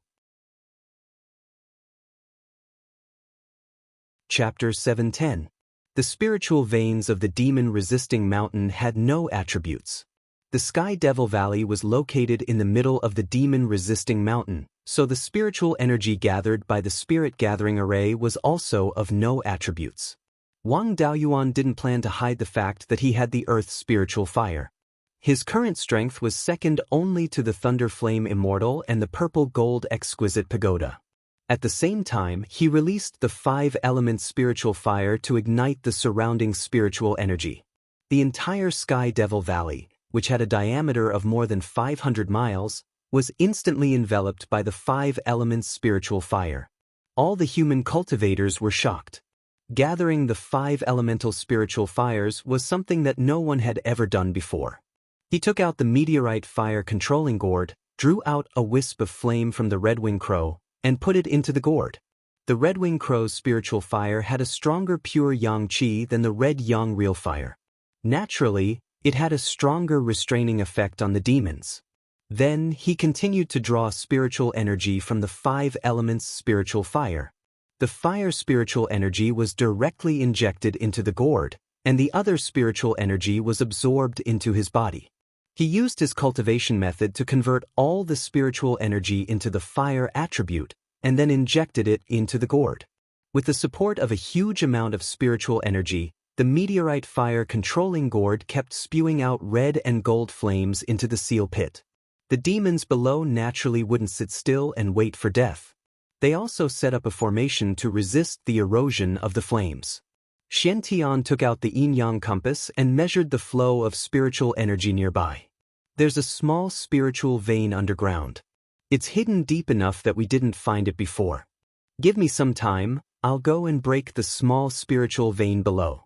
Speaker 1: Chapter 710. The spiritual veins of the demon-resisting mountain had no attributes. The Sky Devil Valley was located in the middle of the demon-resisting mountain, so the spiritual energy gathered by the spirit gathering array was also of no attributes. Wang Daoyuan didn't plan to hide the fact that he had the Earth's spiritual fire. His current strength was second only to the Thunder Flame Immortal and the Purple Gold Exquisite Pagoda. At the same time, he released the 5-element spiritual fire to ignite the surrounding spiritual energy. The entire Sky Devil Valley, which had a diameter of more than 500 miles, was instantly enveloped by the 5-element spiritual fire. All the human cultivators were shocked. Gathering the 5 elemental spiritual fires was something that no one had ever done before. He took out the meteorite fire controlling gourd, drew out a wisp of flame from the Red-Winged Crow, and put it into the gourd. The Red-Winged Crow's spiritual fire had a stronger pure yang qi than the red yang real fire. Naturally, it had a stronger restraining effect on the demons. Then he continued to draw spiritual energy from the 5 elements spiritual fire. The fire spiritual energy was directly injected into the gourd, and the other spiritual energy was absorbed into his body. He used his cultivation method to convert all the spiritual energy into the fire attribute, and then injected it into the gourd. With the support of a huge amount of spiritual energy, the meteorite fire controlling gourd kept spewing out red and gold flames into the seal pit. The demons below naturally wouldn't sit still and wait for death. They also set up a formation to resist the erosion of the flames. Xiantian took out the yin-yang compass and measured the flow of spiritual energy nearby. There's a small spiritual vein underground. It's hidden deep enough that we didn't find it before. Give me some time, I'll go and break the small spiritual vein below.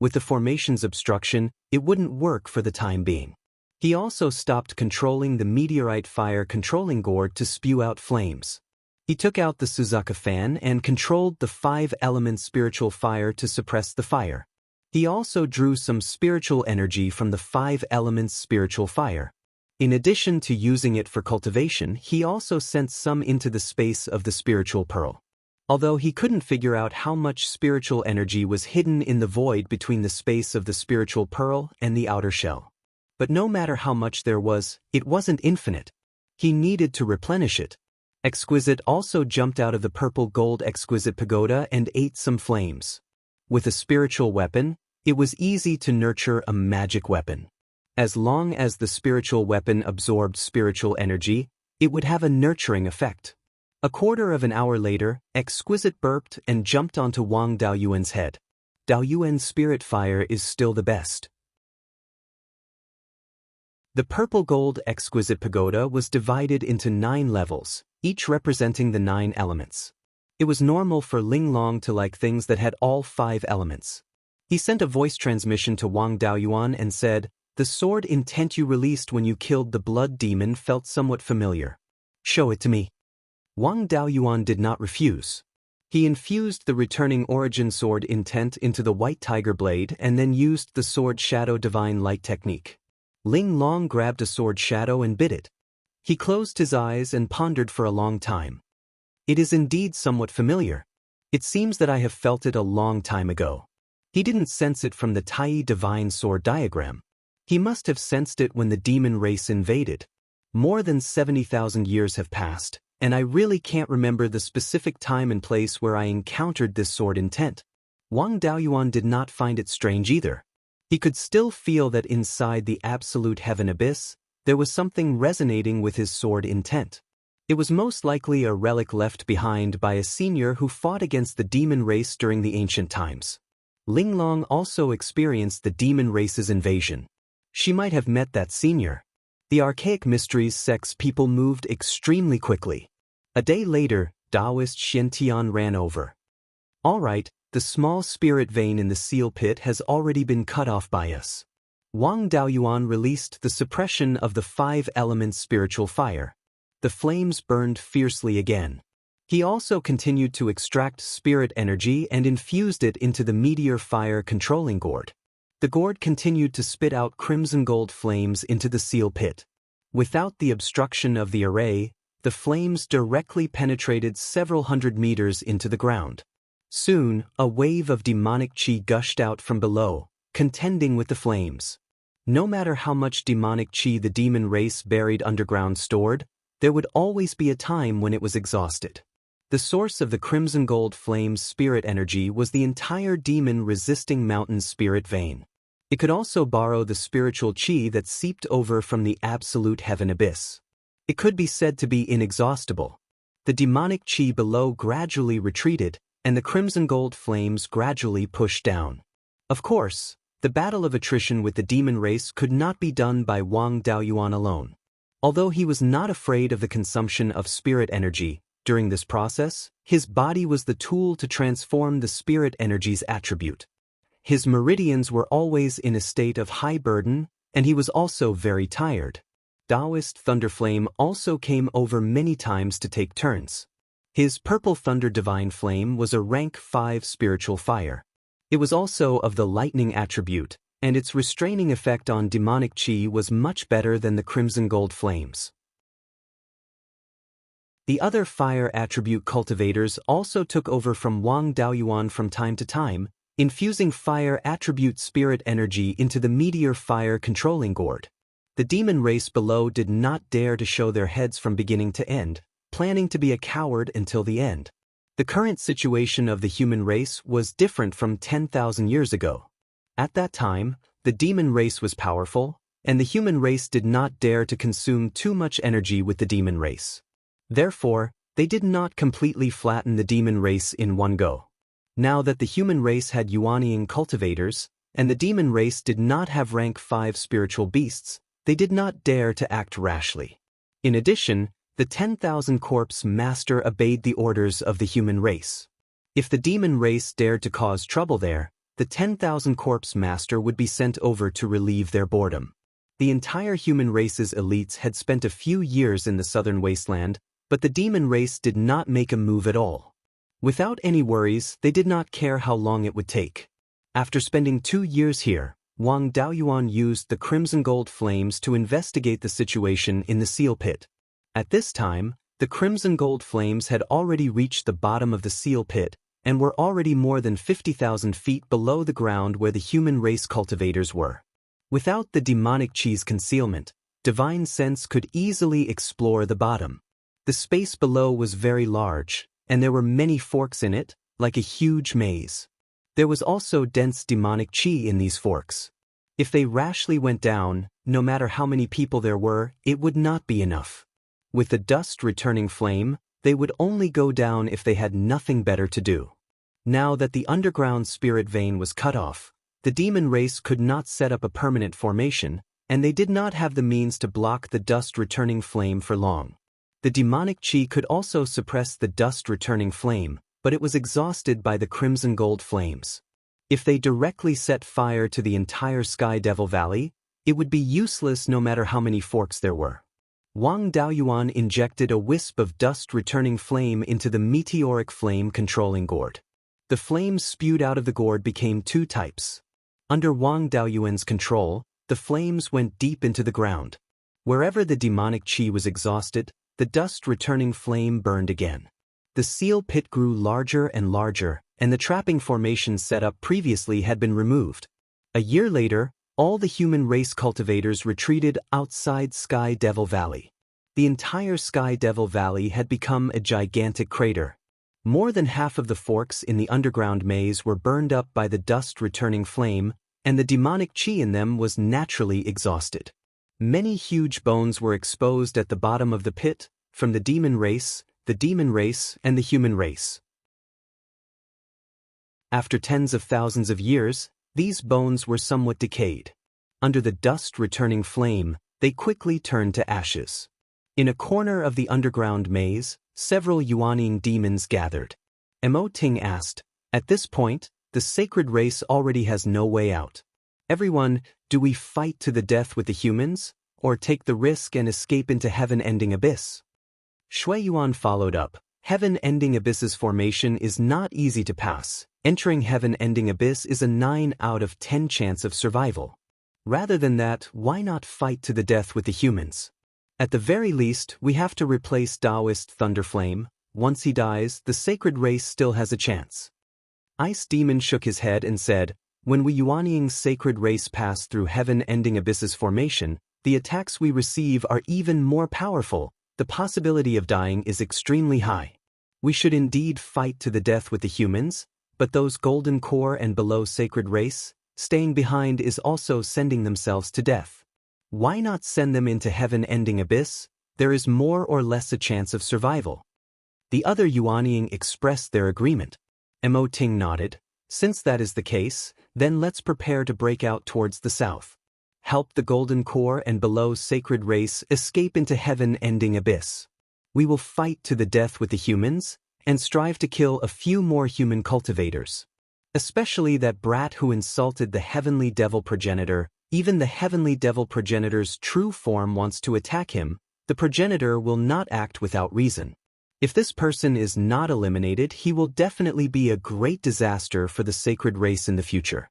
Speaker 1: With the formation's obstruction, it wouldn't work for the time being. He also stopped controlling the meteorite fire controlling gourd to spew out flames. He took out the Suzuka fan and controlled the 5-element spiritual fire to suppress the fire. He also drew some spiritual energy from the 5 elements spiritual fire. In addition to using it for cultivation, he also sent some into the space of the spiritual pearl. Although he couldn't figure out how much spiritual energy was hidden in the void between the space of the spiritual pearl and the outer shell. But no matter how much there was, it wasn't infinite. He needed to replenish it. Exquisite also jumped out of the purple gold exquisite pagoda and ate some flames. With a spiritual weapon, it was easy to nurture a magic weapon. As long as the spiritual weapon absorbed spiritual energy, it would have a nurturing effect. A quarter of an hour later, Exquisite burped and jumped onto Wang Daoyuan's head. Daoyuan's spirit fire is still the best. The purple gold exquisite pagoda was divided into 9 levels, each representing the 9 elements. It was normal for Linglong to like things that had all 5 elements. He sent a voice transmission to Wang Daoyuan and said, "The sword intent you released when you killed the blood demon felt somewhat familiar. Show it to me." Wang Daoyuan did not refuse. He infused the returning origin sword intent into the white tiger blade and then used the sword shadow divine light technique. Linglong grabbed a sword shadow and bit it. He closed his eyes and pondered for a long time. It is indeed somewhat familiar. It seems that I have felt it a long time ago. He didn't sense it from the Tai divine sword diagram. He must have sensed it when the demon race invaded. More than 70,000 years have passed, and I really can't remember the specific time and place where I encountered this sword intent. Wang Daoyuan did not find it strange either. He could still feel that inside the absolute heaven abyss, there was something resonating with his sword intent. It was most likely a relic left behind by a senior who fought against the demon race during the ancient times. Linglong also experienced the demon race's invasion. She might have met that senior. The archaic mysteries sect's people moved extremely quickly. A day later, Daoist Xiantian ran over. "All right, the small spirit vein in the seal pit has already been cut off by us." Wang Daoyuan released the suppression of the 5 elements spiritual fire. The flames burned fiercely again. He also continued to extract spirit energy and infused it into the meteor fire controlling gourd. The gourd continued to spit out crimson gold flames into the seal pit. Without the obstruction of the array, the flames directly penetrated several hundred meters into the ground. Soon, a wave of demonic chi gushed out from below, contending with the flames. No matter how much demonic chi the demon race buried underground stored, there would always be a time when it was exhausted. The source of the crimson gold flame's spirit energy was the entire demon-resisting mountain spirit vein. It could also borrow the spiritual chi that seeped over from the absolute heaven abyss. It could be said to be inexhaustible. The demonic chi below gradually retreated, and the crimson gold flames gradually pushed down. Of course, the battle of attrition with the demon race could not be done by Wang Daoyuan alone. Although he was not afraid of the consumption of spirit energy, during this process, his body was the tool to transform the spirit energy's attribute. His meridians were always in a state of high burden, and he was also very tired. Daoist Thunderflame also came over many times to take turns. His Purple Thunder Divine Flame was a rank 5 spiritual fire. It was also of the lightning attribute, and its restraining effect on demonic chi was much better than the Crimson Gold Flames. The other fire attribute cultivators also took over from Wang Daoyuan from time to time, infusing fire attribute spirit energy into the meteor fire controlling gourd. The demon race below did not dare to show their heads from beginning to end, planning to be a coward until the end. The current situation of the human race was different from 10,000 years ago. At that time, the demon race was powerful, and the human race did not dare to consume too much energy with the demon race. Therefore, they did not completely flatten the demon race in one go. Now that the human race had Yuanying cultivators, and the demon race did not have rank 5 spiritual beasts, they did not dare to act rashly. In addition, the 10,000 corpse master obeyed the orders of the human race. If the demon race dared to cause trouble there, the 10,000 corpse master would be sent over to relieve their boredom. The entire human race's elites had spent a few years in the southern wasteland, but the demon race did not make a move at all. Without any worries, they did not care how long it would take. After spending 2 years here, Wang Daoyuan used the crimson gold flames to investigate the situation in the seal pit. At this time, the crimson gold flames had already reached the bottom of the seal pit and were already more than 50,000 feet below the ground where the human race cultivators were. Without the demonic chi's concealment, divine sense could easily explore the bottom. The space below was very large, and there were many forks in it, like a huge maze. There was also dense demonic chi in these forks. If they rashly went down, no matter how many people there were, it would not be enough. With the dust returning flame, they would only go down if they had nothing better to do. Now that the underground spirit vein was cut off, the demon race could not set up a permanent formation, and they did not have the means to block the dust returning flame for long. The demonic chi could also suppress the dust returning flame, but it was exhausted by the crimson gold flames. If they directly set fire to the entire Sky Devil Valley, it would be useless no matter how many forks there were. Wang Daoyuan injected a wisp of dust-returning flame into the meteoric flame-controlling gourd. The flames spewed out of the gourd became 2 types. Under Wang Daoyuan's control, the flames went deep into the ground. Wherever the demonic chi was exhausted, the dust-returning flame burned again. The seal pit grew larger and larger, and the trapping formation set up previously had been removed. A year later, all the human race cultivators retreated outside Sky Devil Valley. The entire Sky Devil Valley had become a gigantic crater. More than half of the forks in the underground maze were burned up by the dust-returning flame, and the demonic chi in them was naturally exhausted. Many huge bones were exposed at the bottom of the pit, from the demon race, and the human race. After tens of thousands of years, these bones were somewhat decayed. Under the dust-returning flame, they quickly turned to ashes. In a corner of the underground maze, several Yuanying demons gathered. Immortal asked, "At this point, the sacred race already has no way out. Everyone, do we fight to the death with the humans, or take the risk and escape into heaven-ending abyss?" Shuiyuan followed up, "Heaven-ending abyss's formation is not easy to pass. Entering heaven-ending abyss is a 9 out of 10 chance of survival. Rather than that, why not fight to the death with the humans? At the very least, we have to replace Daoist Thunderflame. Once he dies, the sacred race still has a chance." Ice Demon shook his head and said, "When we Yuanying sacred race pass through heaven-ending abyss's formation, the attacks we receive are even more powerful. The possibility of dying is extremely high. We should indeed fight to the death with the humans, but those golden core and below sacred race, staying behind is also sending themselves to death. Why not send them into heaven-ending abyss? There is more or less a chance of survival." The other Yuanying expressed their agreement. Immortal nodded. "Since that is the case, then let's prepare to break out towards the south. Help the golden core and below sacred race escape into heaven-ending abyss. We will fight to the death with the humans, and strive to kill a few more human cultivators. Especially that brat who insulted the heavenly devil progenitor. Even the heavenly devil progenitor's true form wants to attack him. The progenitor will not act without reason. If this person is not eliminated, he will definitely be a great disaster for the sacred race in the future."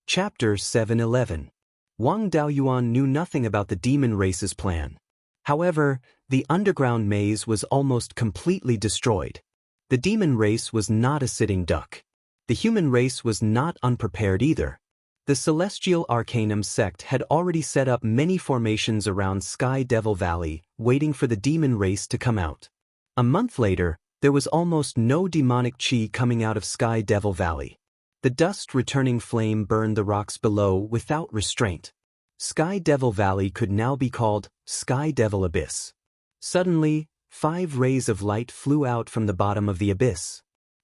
Speaker 1: Chapter 711. Wang Daoyuan knew nothing about the demon race's plan. However, the underground maze was almost completely destroyed. The demon race was not a sitting duck. The human race was not unprepared either. The Celestial Arcanum sect had already set up many formations around Sky Devil Valley, waiting for the demon race to come out. A month later, there was almost no demonic chi coming out of Sky Devil Valley. The dust-returning flame burned the rocks below without restraint. Sky Devil Valley could now be called Sky Devil Abyss. Suddenly, 5 rays of light flew out from the bottom of the abyss.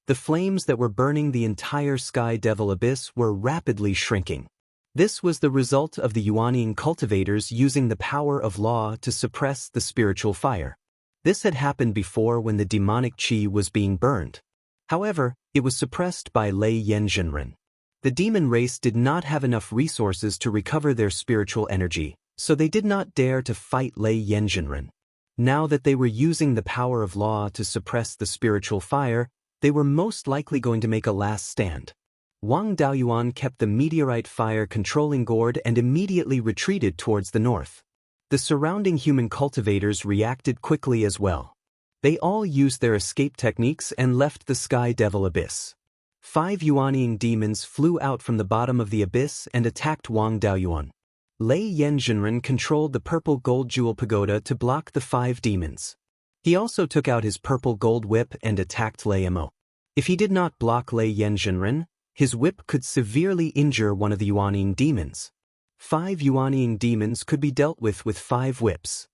Speaker 1: The flames that were burning the entire Sky Devil abyss were rapidly shrinking. This was the result of the Yuanian cultivators using the power of law to suppress the spiritual fire. This had happened before when the demonic qi was being burned. However, it was suppressed by Lei Yanzhenren. The demon race did not have enough resources to recover their spiritual energy, so they did not dare to fight Lei Yanzhenren. Now that they were using the power of law to suppress the spiritual fire, they were most likely going to make a last stand. Wang Daoyuan kept the meteorite fire controlling gourd and immediately retreated towards the north. The surrounding human cultivators reacted quickly as well. They all used their escape techniques and left the Sky Devil abyss. 5 Yuanian demons flew out from the bottom of the abyss and attacked Wang Daoyuan. Lei Yanzhenren controlled the purple gold jewel pagoda to block the 5 demons. He also took out his purple gold whip and attacked Lei Mo. If he did not block Lei Yanzhenren, his whip could severely injure one of the Yuanian demons. 5 Yuanian demons could be dealt with 5 whips.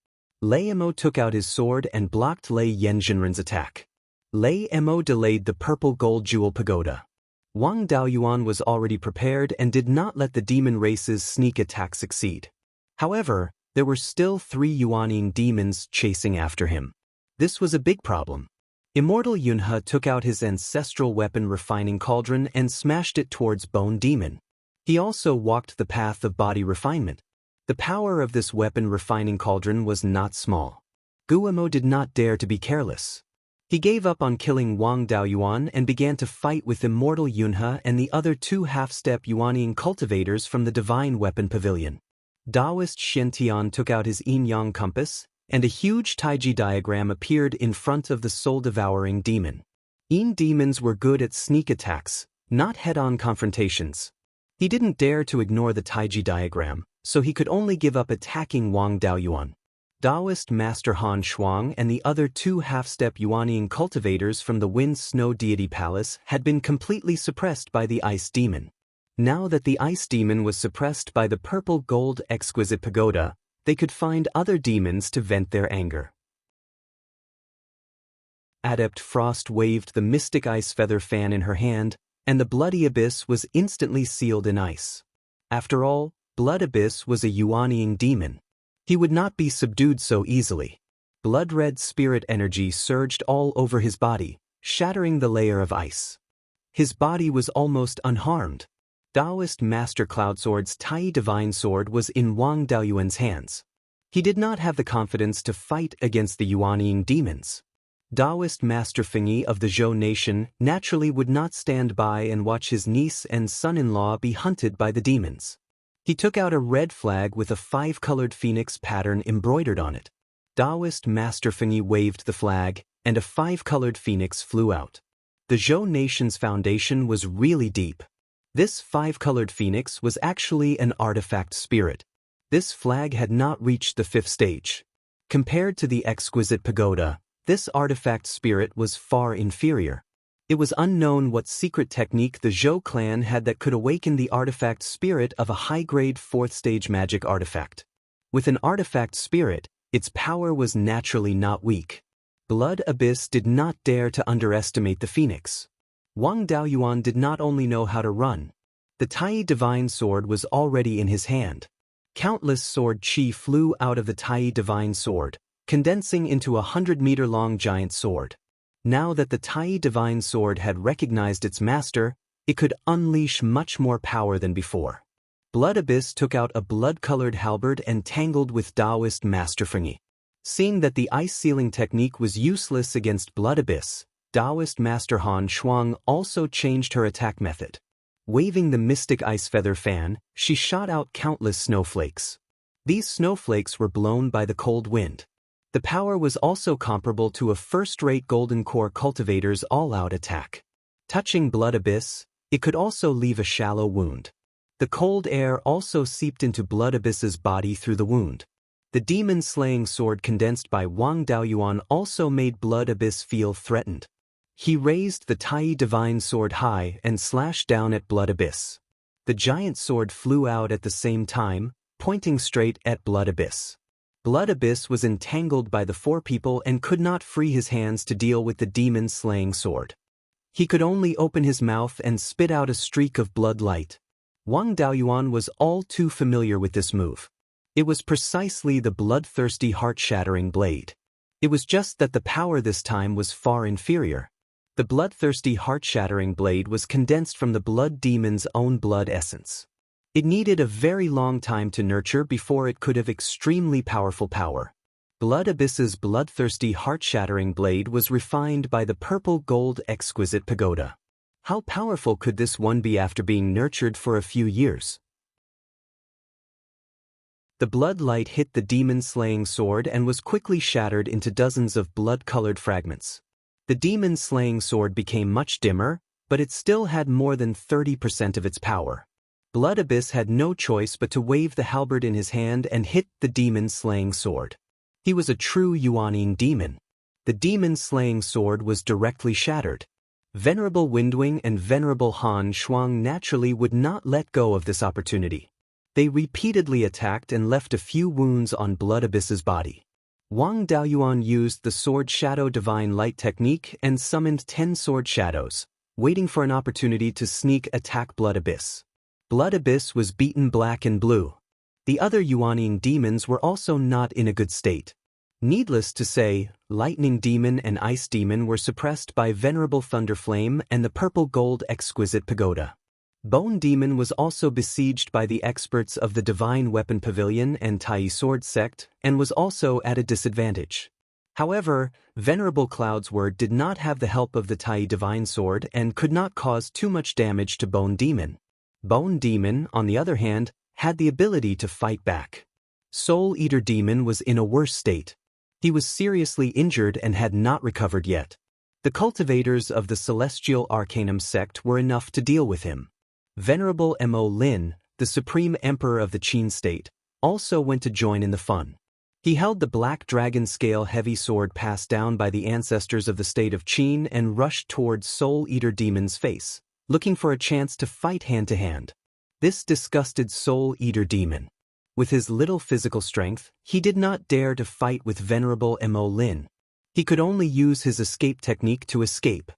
Speaker 1: Lei Mo took out his sword and blocked Lei Yanzhenren's attack. Lei Mo delayed the purple gold jewel pagoda. Wang Daoyuan was already prepared and did not let the demon race's sneak attack succeed. However, there were still 3 Yuanian demons chasing after him. This was a big problem. Immortal Yunhe took out his ancestral weapon refining cauldron and smashed it towards Bone Demon. He also walked the path of body refinement. The power of this weapon refining cauldron was not small. Guamo did not dare to be careless. He gave up on killing Wang Daoyuan and began to fight with Immortal Yunhe and the other 2 half-step Yuanian cultivators from the Divine Weapon Pavilion. Daoist Xiantian took out his yin-yang compass, and a huge Taiji diagram appeared in front of the soul-devouring demon. Yin demons were good at sneak attacks, not head-on confrontations. He didn't dare to ignore the Taiji diagram, so he could only give up attacking Wang Daoyuan. Daoist Master Han Shuang and the other 2 half-step Yuanian cultivators from the Wind Snow Deity Palace had been completely suppressed by the Ice Demon. Now that the Ice Demon was suppressed by the purple gold exquisite pagoda, they could find other demons to vent their anger. Adept Frost waved the mystic ice feather fan in her hand, and the bloody abyss was instantly sealed in ice. After all, Blood Abyss was a Yuanian demon. He would not be subdued so easily. Blood-red spirit energy surged all over his body, shattering the layer of ice. His body was almost unharmed. Daoist Master Cloudsword's Tai Divine Sword was in Wang Daoyuan's hands. He did not have the confidence to fight against the Yuanian demons. Daoist Master Fengyi of the Zhou Nation naturally would not stand by and watch his niece and son-in-law be hunted by the demons. He took out a red flag with a 5-colored phoenix pattern embroidered on it. Daoist Master Fengyi waved the flag, and a 5-colored phoenix flew out. The Zhou Nation's foundation was really deep. This 5-colored phoenix was actually an artifact spirit. This flag had not reached the 5th stage. Compared to the exquisite pagoda, this artifact spirit was far inferior. It was unknown what secret technique the Zhou clan had that could awaken the artifact spirit of a high-grade 4th-stage magic artifact. With an artifact spirit, its power was naturally not weak. Blood Abyss did not dare to underestimate the phoenix. Wang Daoyuan did not only know how to run. The Tai Divine Sword was already in his hand. Countless sword chi flew out of the Tai Divine Sword, condensing into a 100-meter-long giant sword. Now that the Tai Divine Sword had recognized its master, it could unleash much more power than before. Blood Abyss took out a blood-colored halberd and tangled with Daoist Master Fengyi. Seeing that the ice-sealing technique was useless against Blood Abyss, Daoist Master Han Shuang also changed her attack method. Waving the mystic ice feather fan, she shot out countless snowflakes. These snowflakes were blown by the cold wind. The power was also comparable to a first-rate Golden Core cultivator's all-out attack. Touching Blood Abyss, it could also leave a shallow wound. The cold air also seeped into Blood Abyss's body through the wound. The demon-slaying sword condensed by Wang Daoyuan also made Blood Abyss feel threatened. He raised the Tai Divine Sword high and slashed down at Blood Abyss. The giant sword flew out at the same time, pointing straight at Blood Abyss. Blood Abyss was entangled by the four people and could not free his hands to deal with the demon-slaying sword. He could only open his mouth and spit out a streak of blood light. Wang Daoyuan was all too familiar with this move. It was precisely the bloodthirsty heart-shattering blade. It was just that the power this time was far inferior. The bloodthirsty heart-shattering blade was condensed from the blood demon's own blood essence. It needed a very long time to nurture before it could have extremely powerful power. Blood Abyss's bloodthirsty heart-shattering blade was refined by the purple-gold exquisite pagoda. How powerful could this one be after being nurtured for a few years? The blood light hit the demon-slaying sword and was quickly shattered into dozens of blood-colored fragments. The demon-slaying sword became much dimmer, but it still had more than 30% of its power. Blood Abyss had no choice but to wave the halberd in his hand and hit the demon-slaying sword. He was a true Yuanning demon. The demon-slaying sword was directly shattered. Venerable Windwing and Venerable Han Shuang naturally would not let go of this opportunity. They repeatedly attacked and left a few wounds on Blood Abyss's body. Wang Daoyuan used the Sword Shadow Divine Light technique and summoned 10 sword shadows, waiting for an opportunity to sneak attack Blood Abyss. Blood Abyss was beaten black and blue. The other Yuanning demons were also not in a good state. Needless to say, Lightning Demon and Ice Demon were suppressed by Venerable Thunderflame and the purple-gold exquisite pagoda. Bone Demon was also besieged by the experts of the Divine Weapon Pavilion and Tai Sword Sect and was also at a disadvantage. However, Venerable Cloud's Word did not have the help of the Tai Divine Sword and could not cause too much damage to Bone Demon. Bone Demon, on the other hand, had the ability to fight back. Soul Eater Demon was in a worse state. He was seriously injured and had not recovered yet. The cultivators of the Celestial Arcanum sect were enough to deal with him. Venerable Mo Lin, the Supreme Emperor of the Qin state, also went to join in the fun. He held the Black Dragon Scale heavy sword passed down by the ancestors of the state of Qin and rushed towards Soul Eater Demon's face, looking for a chance to fight hand-to-hand. This disgusted Soul Eater Demon. With his little physical strength, he did not dare to fight with Venerable Mo Lin. He could only use his escape technique to escape.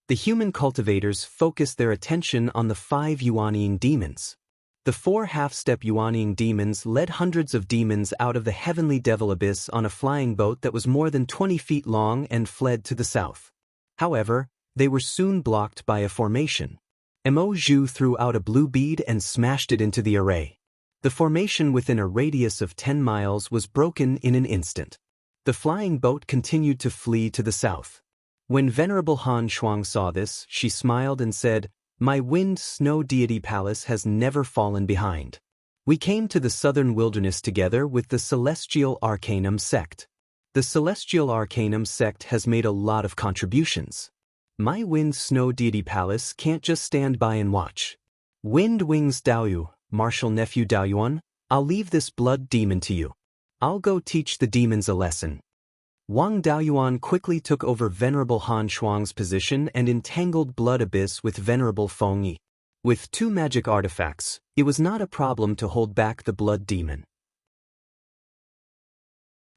Speaker 1: The human cultivators focused their attention on the 5 Yuanning demons. The 4 half-step Yuanning demons led hundreds of demons out of the heavenly devil abyss on a flying boat that was more than 20 feet long and fled to the south. However, they were soon blocked by a formation. Mo Zhu threw out a blue bead and smashed it into the array. The formation within a radius of 10 miles was broken in an instant. The flying boat continued to flee to the south. When Venerable Han Shuang saw this, she smiled and said, "My wind snow deity palace has never fallen behind. We came to the southern wilderness together with the Celestial Arcanum sect. The Celestial Arcanum sect has made a lot of contributions. My wind snow deity palace can't just stand by and watch. Wind Wings Daoyu, Martial Nephew Daoyuan, I'll leave this blood demon to you. I'll go teach the demons a lesson." Wang Daoyuan quickly took over Venerable Han Shuang's position and entangled Blood Abyss with Venerable Feng Yi. With 2 magic artifacts, it was not a problem to hold back the blood demon.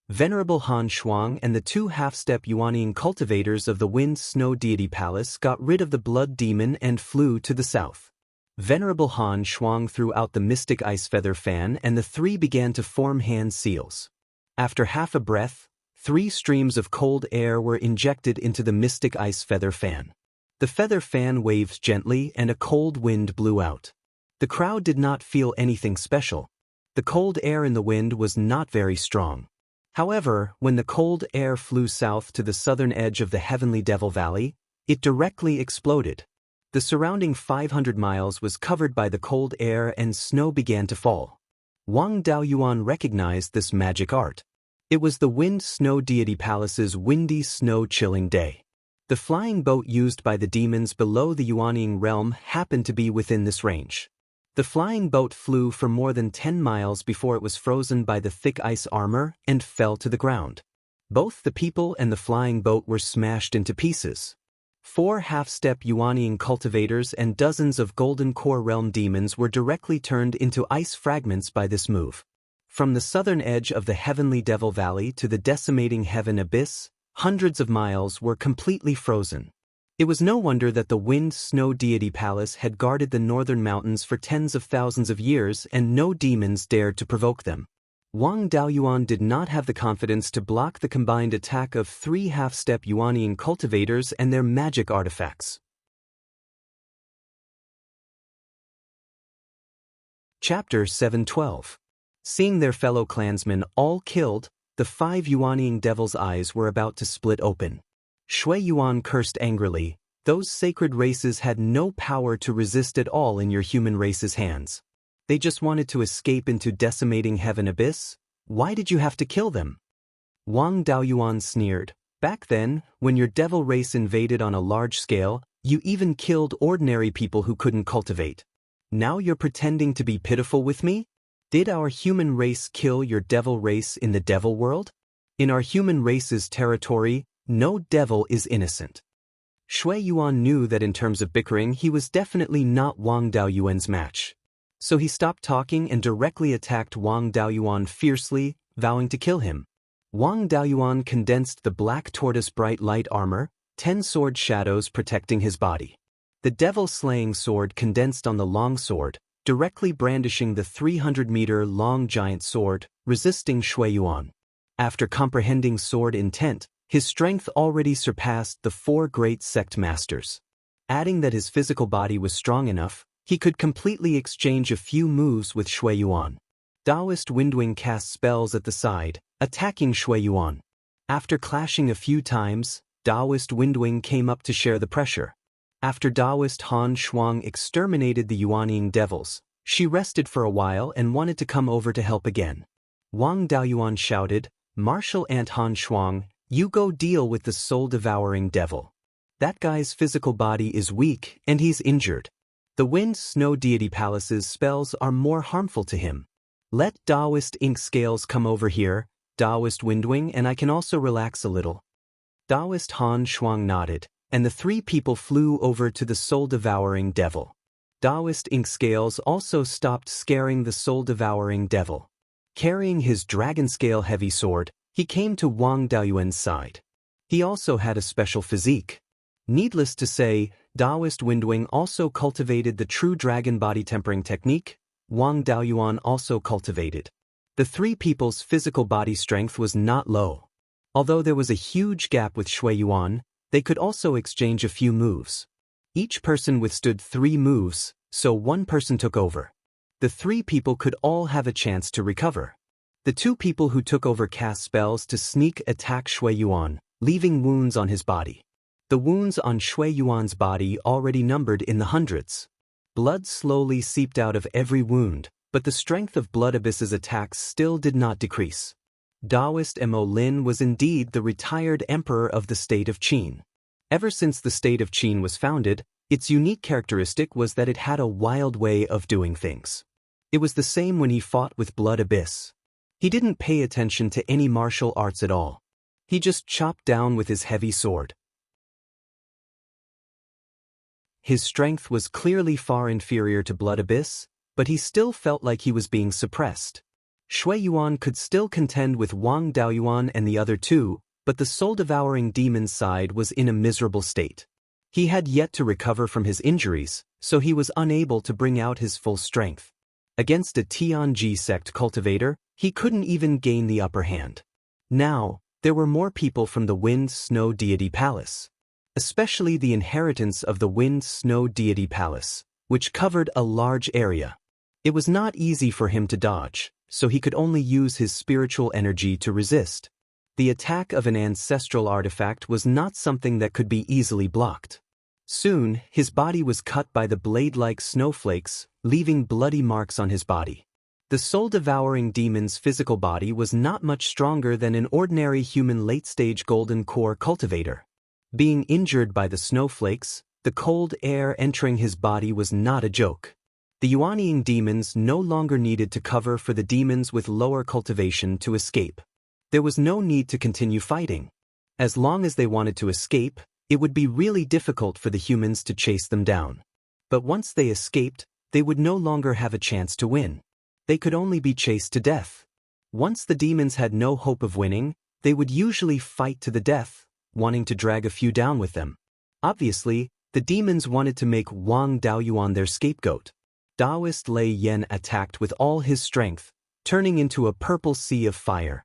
Speaker 1: Venerable Han Shuang and the 2 half-step Yuanning cultivators of the Wind Snow Deity Palace got rid of the blood demon and flew to the south. Venerable Han Shuang threw out the mystic ice feather fan and the 3 began to form hand seals. After half a breath, 3 streams of cold air were injected into the mystic ice feather fan. The feather fan waved gently and a cold wind blew out. The crowd did not feel anything special. The cold air in the wind was not very strong. However, when the cold air flew south to the southern edge of the Heavenly Devil Valley, it directly exploded. The surrounding 500 miles was covered by the cold air and snow began to fall. Wang Daoyuan recognized this magic art. It was the Wind Snow Deity Palace's windy snow-chilling day. The flying boat used by the demons below the Yuanning realm happened to be within this range. The flying boat flew for more than 10 miles before it was frozen by the thick ice armor and fell to the ground. Both the people and the flying boat were smashed into pieces. 4 half-step Yuanning cultivators and dozens of Golden Core Realm demons were directly turned into ice fragments by this move. From the southern edge of the heavenly Devil Valley to the decimating heaven abyss, hundreds of miles were completely frozen. It was no wonder that the wind snow deity palace had guarded the northern mountains for tens of thousands of years and no demons dared to provoke them. Wang Daoyuan did not have the confidence to block the combined attack of 3 half-step Yuanian cultivators and their magic artifacts. Chapter 712. Seeing their fellow clansmen all killed, the 5 Yuanian devils' eyes were about to split open. Shui Yuan cursed angrily. Those sacred races had no power to resist at all in your human race's hands. They just wanted to escape into decimating heaven abyss. Why did you have to kill them? Wang Daoyuan sneered. Back then, when your devil race invaded on a large scale, you even killed ordinary people who couldn't cultivate. Now you're pretending to be pitiful with me? Did our human race kill your devil race in the devil world? In our human race's territory, no devil is innocent. Shui Yuan knew that in terms of bickering he was definitely not Wang Daoyuan's match. So he stopped talking and directly attacked Wang Daoyuan fiercely, vowing to kill him. Wang Daoyuan condensed the black tortoise bright light armor, 10 sword shadows protecting his body. The devil-slaying sword condensed on the long sword, directly brandishing the 300-meter-long giant sword, resisting Shui Yuan. After comprehending sword intent, his strength already surpassed the 4 great sect masters. Adding that his physical body was strong enough, he could completely exchange a few moves with Shui Yuan. Daoist Windwing cast spells at the side, attacking Shui Yuan. After clashing a few times, Daoist Windwing came up to share the pressure. After Daoist Han Shuang exterminated the Yuanian devils, she rested for a while and wanted to come over to help again. Wang Daoyuan shouted, "Martial Ant Han Shuang, you go deal with the soul-devouring devil. That guy's physical body is weak and he's injured. The wind snow deity palace's spells are more harmful to him. Let Daoist ink scales come over here, Daoist Windwing, and I can also relax a little." Daoist Han Shuang nodded, and the 3 people flew over to the soul-devouring devil. Daoist ink scales also stopped scaring the soul-devouring devil. Carrying his dragon-scale heavy sword, he came to Wang Daoyuan's side. He also had a special physique. Needless to say, Daoist Windwing also cultivated the true dragon body tempering technique. Wang Daoyuan also cultivated. The 3 people's physical body strength was not low. Although there was a huge gap with Shui Yuan, they could also exchange a few moves. Each person withstood 3 moves, so one person took over. The 3 people could all have a chance to recover. The 2 people who took over cast spells to sneak attack Shui Yuan, leaving wounds on his body. The wounds on Shui Yuan's body already numbered in the hundreds. Blood slowly seeped out of every wound, but the strength of Blood Abyss's attacks still did not decrease. Daoist Mo Lin was indeed the retired emperor of the state of Qin. Ever since the state of Qin was founded, its unique characteristic was that it had a wild way of doing things. It was the same when he fought with Blood Abyss. He didn't pay attention to any martial arts at all. He just chopped down with his heavy sword. His strength was clearly far inferior to Blood Abyss, but he still felt like he was being suppressed. Shui Yuan could still contend with Wang Daoyuan and the other 2, but the soul-devouring demon's side was in a miserable state. He had yet to recover from his injuries, so he was unable to bring out his full strength. Against a Tianji sect cultivator, he couldn't even gain the upper hand. Now, there were more people from the Wind Snow Deity Palace. Especially the inheritance of the Wind Snow Deity Palace, which covered a large area. It was not easy for him to dodge, so he could only use his spiritual energy to resist. The attack of an ancestral artifact was not something that could be easily blocked. Soon, his body was cut by the blade-like snowflakes, leaving bloody marks on his body. The soul-devouring demon's physical body was not much stronger than an ordinary human late-stage golden core cultivator. Being injured by the snowflakes, the cold air entering his body was not a joke. The Yuanian demons no longer needed to cover for the demons with lower cultivation to escape. There was no need to continue fighting. As long as they wanted to escape, it would be really difficult for the humans to chase them down. But once they escaped, they would no longer have a chance to win. They could only be chased to death. Once the demons had no hope of winning, they would usually fight to the death, wanting to drag a few down with them. Obviously, the demons wanted to make Wang Daoyuan their scapegoat. Daoist Lei Yan attacked with all his strength, turning into a purple sea of fire.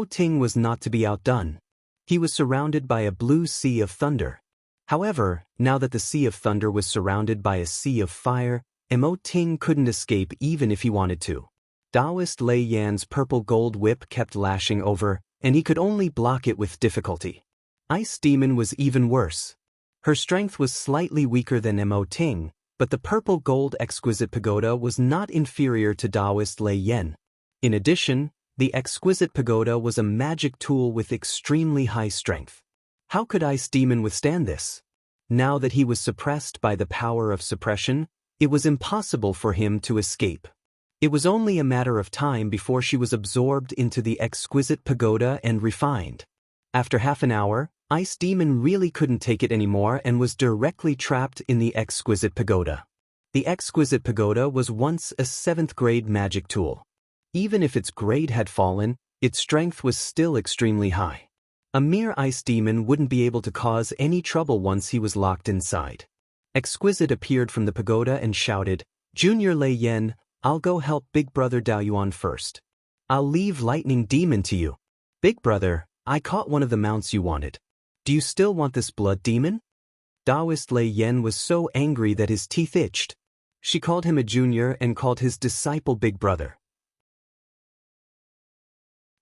Speaker 1: Ting was not to be outdone. He was surrounded by a blue sea of thunder. However, now that the sea of thunder was surrounded by a sea of fire, Ting couldn't escape even if he wanted to. Daoist Lei Yan's purple gold whip kept lashing over, and he could only block it with difficulty. Ice Demon was even worse. Her strength was slightly weaker than Ting, but the purple gold exquisite pagoda was not inferior to Daoist Lei Yan. In addition, the exquisite pagoda was a magic tool with extremely high strength. How could Ice Demon withstand this? Now that he was suppressed by the power of suppression, it was impossible for him to escape. It was only a matter of time before she was absorbed into the exquisite pagoda and refined. After half an hour, Ice Demon really couldn't take it anymore and was directly trapped in the exquisite pagoda. The exquisite pagoda was once a 7th grade magic tool. Even if its grade had fallen, its strength was still extremely high. A mere Ice Demon wouldn't be able to cause any trouble once he was locked inside. Exquisite appeared from the pagoda and shouted, "Junior Lei Yan, I'll go help Big Brother Daoyuan first. I'll leave Lightning Demon to you. Big Brother, I caught one of the mounts you wanted. Do you still want this blood demon?" Daoist Lei Yan was so angry that his teeth itched. She called him a junior and called his disciple Big Brother.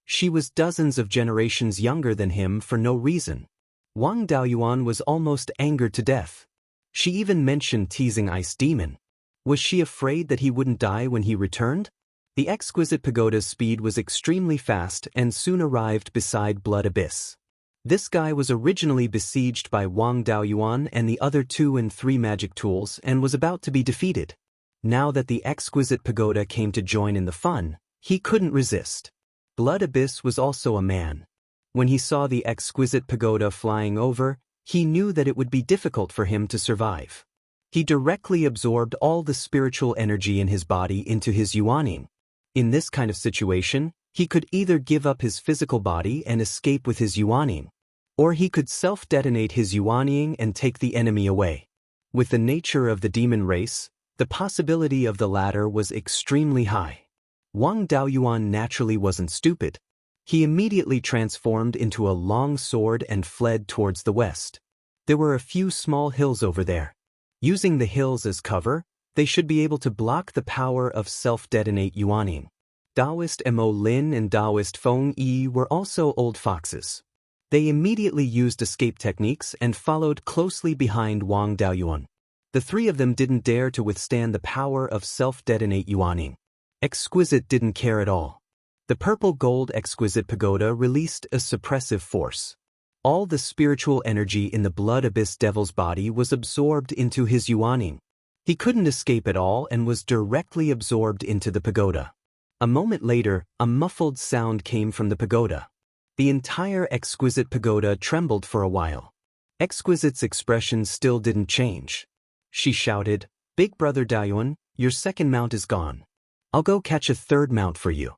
Speaker 1: She was dozens of generations younger than him for no reason. Wang Daoyuan was almost angered to death. She even mentioned teasing Ice Demon. Was she afraid that he wouldn't die when he returned? The exquisite pagoda's speed was extremely fast and soon arrived beside Blood Abyss. This guy was originally besieged by Wang Daoyuan and the other 2 and 3 magic tools and was about to be defeated. Now that the exquisite pagoda came to join in the fun, he couldn't resist. Blood Abyss was also a man. When he saw the exquisite pagoda flying over, he knew that it would be difficult for him to survive. He directly absorbed all the spiritual energy in his body into his yuaning. In this kind of situation, he could either give up his physical body and escape with his yuaning, or he could self-detonate his yuaning and take the enemy away. With the nature of the demon race, the possibility of the latter was extremely high. Wang Daoyuan naturally wasn't stupid. He immediately transformed into a long sword and fled towards the west. There were a few small hills over there. Using the hills as cover, they should be able to block the power of self-detonate yuaning. Daoist Mo Lin and Daoist Feng Yi were also old foxes. They immediately used escape techniques and followed closely behind Wang Daoyuan. The 3 of them didn't dare to withstand the power of self-detonate yuaning. Exquisite didn't care at all. The purple gold exquisite pagoda released a suppressive force. All the spiritual energy in the Blood Abyss Devil's body was absorbed into his yuaning. He couldn't escape at all and was directly absorbed into the pagoda. A moment later, a muffled sound came from the pagoda. The entire exquisite pagoda trembled for a while. Exquisite's expression still didn't change. She shouted, "Big Brother Daoyuan, your 2nd mount is gone. I'll go catch a 3rd mount for you."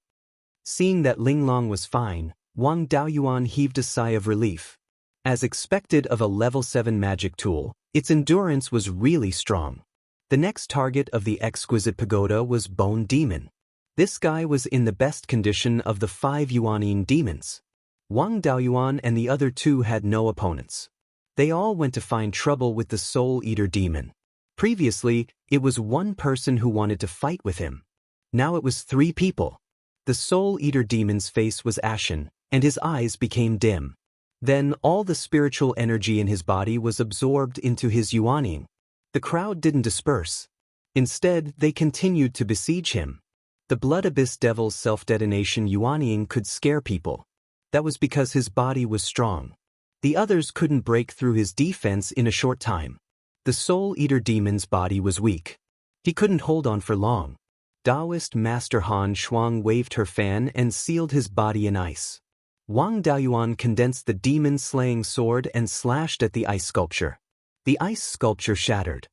Speaker 1: Seeing that Linglong was fine, Wang Daoyuan heaved a sigh of relief. As expected of a level 7 magic tool, its endurance was really strong. The next target of the exquisite pagoda was Bone Demon. This guy was in the best condition of the 5 yuaning demons. Wang Daoyuan and the other 2 had no opponents. They all went to find trouble with the Soul Eater Demon. Previously, it was 1 person who wanted to fight with him. Now it was 3 people. The Soul Eater Demon's face was ashen, and his eyes became dim. Then all the spiritual energy in his body was absorbed into his yuaning. The crowd didn't disperse. Instead, they continued to besiege him. The Blood Abyss Devil's self-detonation yuaning could scare people. That was because his body was strong. The others couldn't break through his defense in a short time. The Soul Eater Demon's body was weak. He couldn't hold on for long. Daoist Master Han Shuang waved her fan and sealed his body in ice. Wang Daoyuan condensed the demon-slaying sword and slashed at the ice sculpture. The ice sculpture shattered.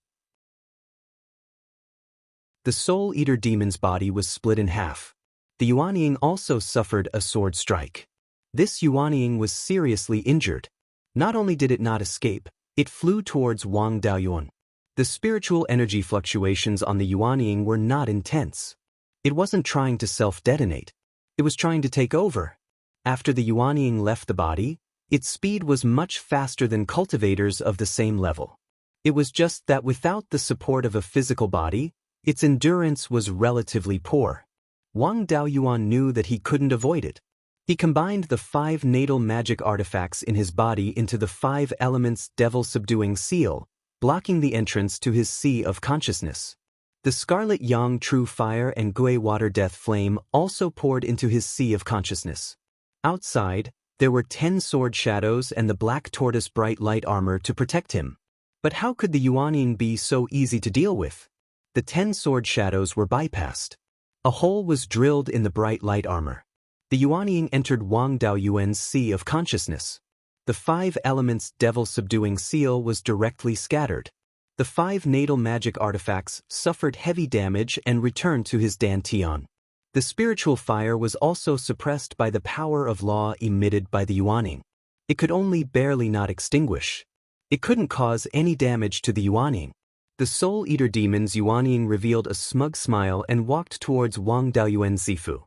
Speaker 1: The Soul Eater Demon's body was split in half. The Yuanying also suffered a sword strike. This Yuanying was seriously injured. Not only did it not escape, it flew towards Wang Daoyuan. The spiritual energy fluctuations on the Yuanying were not intense. It wasn't trying to self-detonate. It was trying to take over. After the Yuanying left the body, its speed was much faster than cultivators of the same level. It was just that without the support of a physical body, its endurance was relatively poor. Wang Daoyuan knew that he couldn't avoid it. He combined the 5 natal magic artifacts in his body into the 5 elements devil-subduing seal, blocking the entrance to his sea of consciousness. The scarlet yang true fire and gui water death flame also poured into his sea of consciousness. Outside, there were 10 sword shadows and the black tortoise bright light armor to protect him. But how could the Yuanying be so easy to deal with? The 10 sword shadows were bypassed. A hole was drilled in the bright light armor. The Yuanying entered Wang Daoyuan's sea of consciousness. The 5 elements devil-subduing seal was directly scattered. The 5 natal magic artifacts suffered heavy damage and returned to his dantian. The spiritual fire was also suppressed by the power of law emitted by the Yuanying. It could only barely not extinguish. It couldn't cause any damage to the Yuanying. The Soul Eater Demon's Yuanying revealed a smug smile and walked towards Wang Daoyuan's Zifu.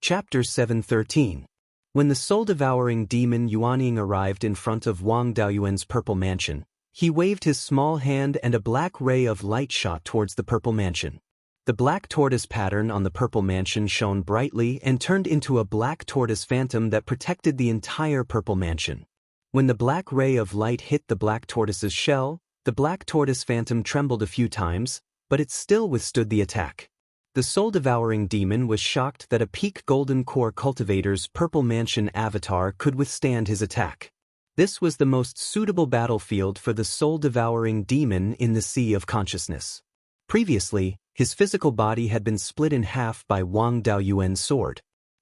Speaker 1: Chapter 713. When the soul-devouring demon Yuanying arrived in front of Wang Daoyuan's purple mansion, he waved his small hand and a black ray of light shot towards the purple mansion. The black tortoise pattern on the purple mansion shone brightly and turned into a black tortoise phantom that protected the entire purple mansion. When the black ray of light hit the black tortoise's shell, the black tortoise phantom trembled a few times, but it still withstood the attack. The soul-devouring demon was shocked that a peak golden core cultivator's purple mansion avatar could withstand his attack. This was the most suitable battlefield for the soul-devouring demon in the Sea of Consciousness. Previously, his physical body had been split in half by Wang Daoyuan's sword.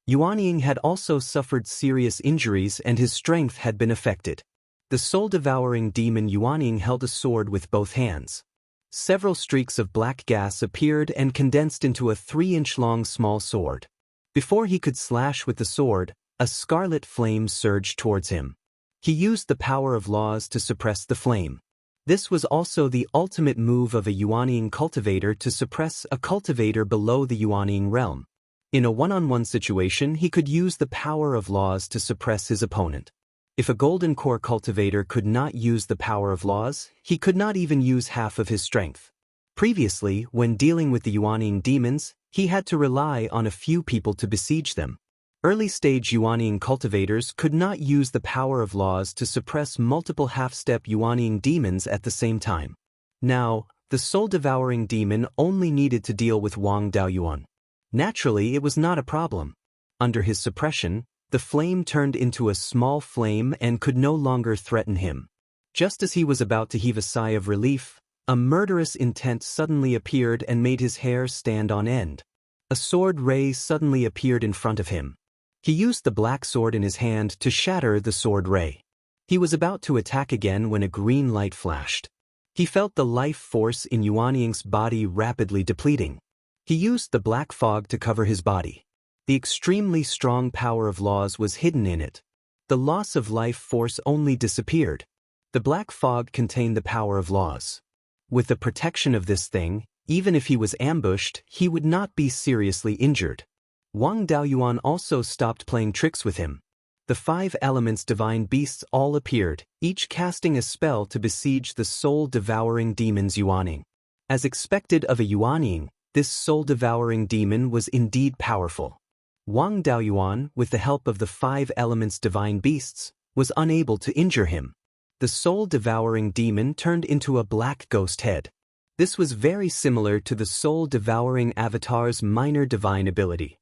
Speaker 1: Yuanying had also suffered serious injuries and his strength had been affected. The soul-devouring demon Yuanying held a sword with both hands. Several streaks of black gas appeared and condensed into a 3-inch-long small sword. Before he could slash with the sword, a scarlet flame surged towards him. He used the power of laws to suppress the flame. This was also the ultimate move of a Yuanying cultivator to suppress a cultivator below the Yuanying realm. In a one-on-one situation, he could use the power of laws to suppress his opponent. If a golden core cultivator could not use the power of laws, he could not even use half of his strength. Previously, when dealing with the Yuanying demons, he had to rely on a few people to besiege them. Early-stage Yuanying cultivators could not use the power of laws to suppress multiple half-step Yuanying demons at the same time. Now, the soul-devouring demon only needed to deal with Wang Daoyuan. Naturally, it was not a problem. Under his suppression, the flame turned into a small flame and could no longer threaten him. Just as he was about to heave a sigh of relief, a murderous intent suddenly appeared and made his hair stand on end. A sword ray suddenly appeared in front of him. He used the black sword in his hand to shatter the sword ray. He was about to attack again when a green light flashed. He felt the life force in Yuanying's body rapidly depleting. He used the black fog to cover his body. The extremely strong power of laws was hidden in it. The loss of life force only disappeared. The black fog contained the power of laws. With the protection of this thing, even if he was ambushed, he would not be seriously injured. Wang Daoyuan also stopped playing tricks with him. The 5 elements divine beasts all appeared, each casting a spell to besiege the soul-devouring demon's Yuanying. As expected of a Yuanying, this soul-devouring demon was indeed powerful. Wang Daoyuan, with the help of the 5 elements divine beasts, was unable to injure him. The soul-devouring demon turned into a black ghost head. This was very similar to the soul-devouring avatar's minor divine ability.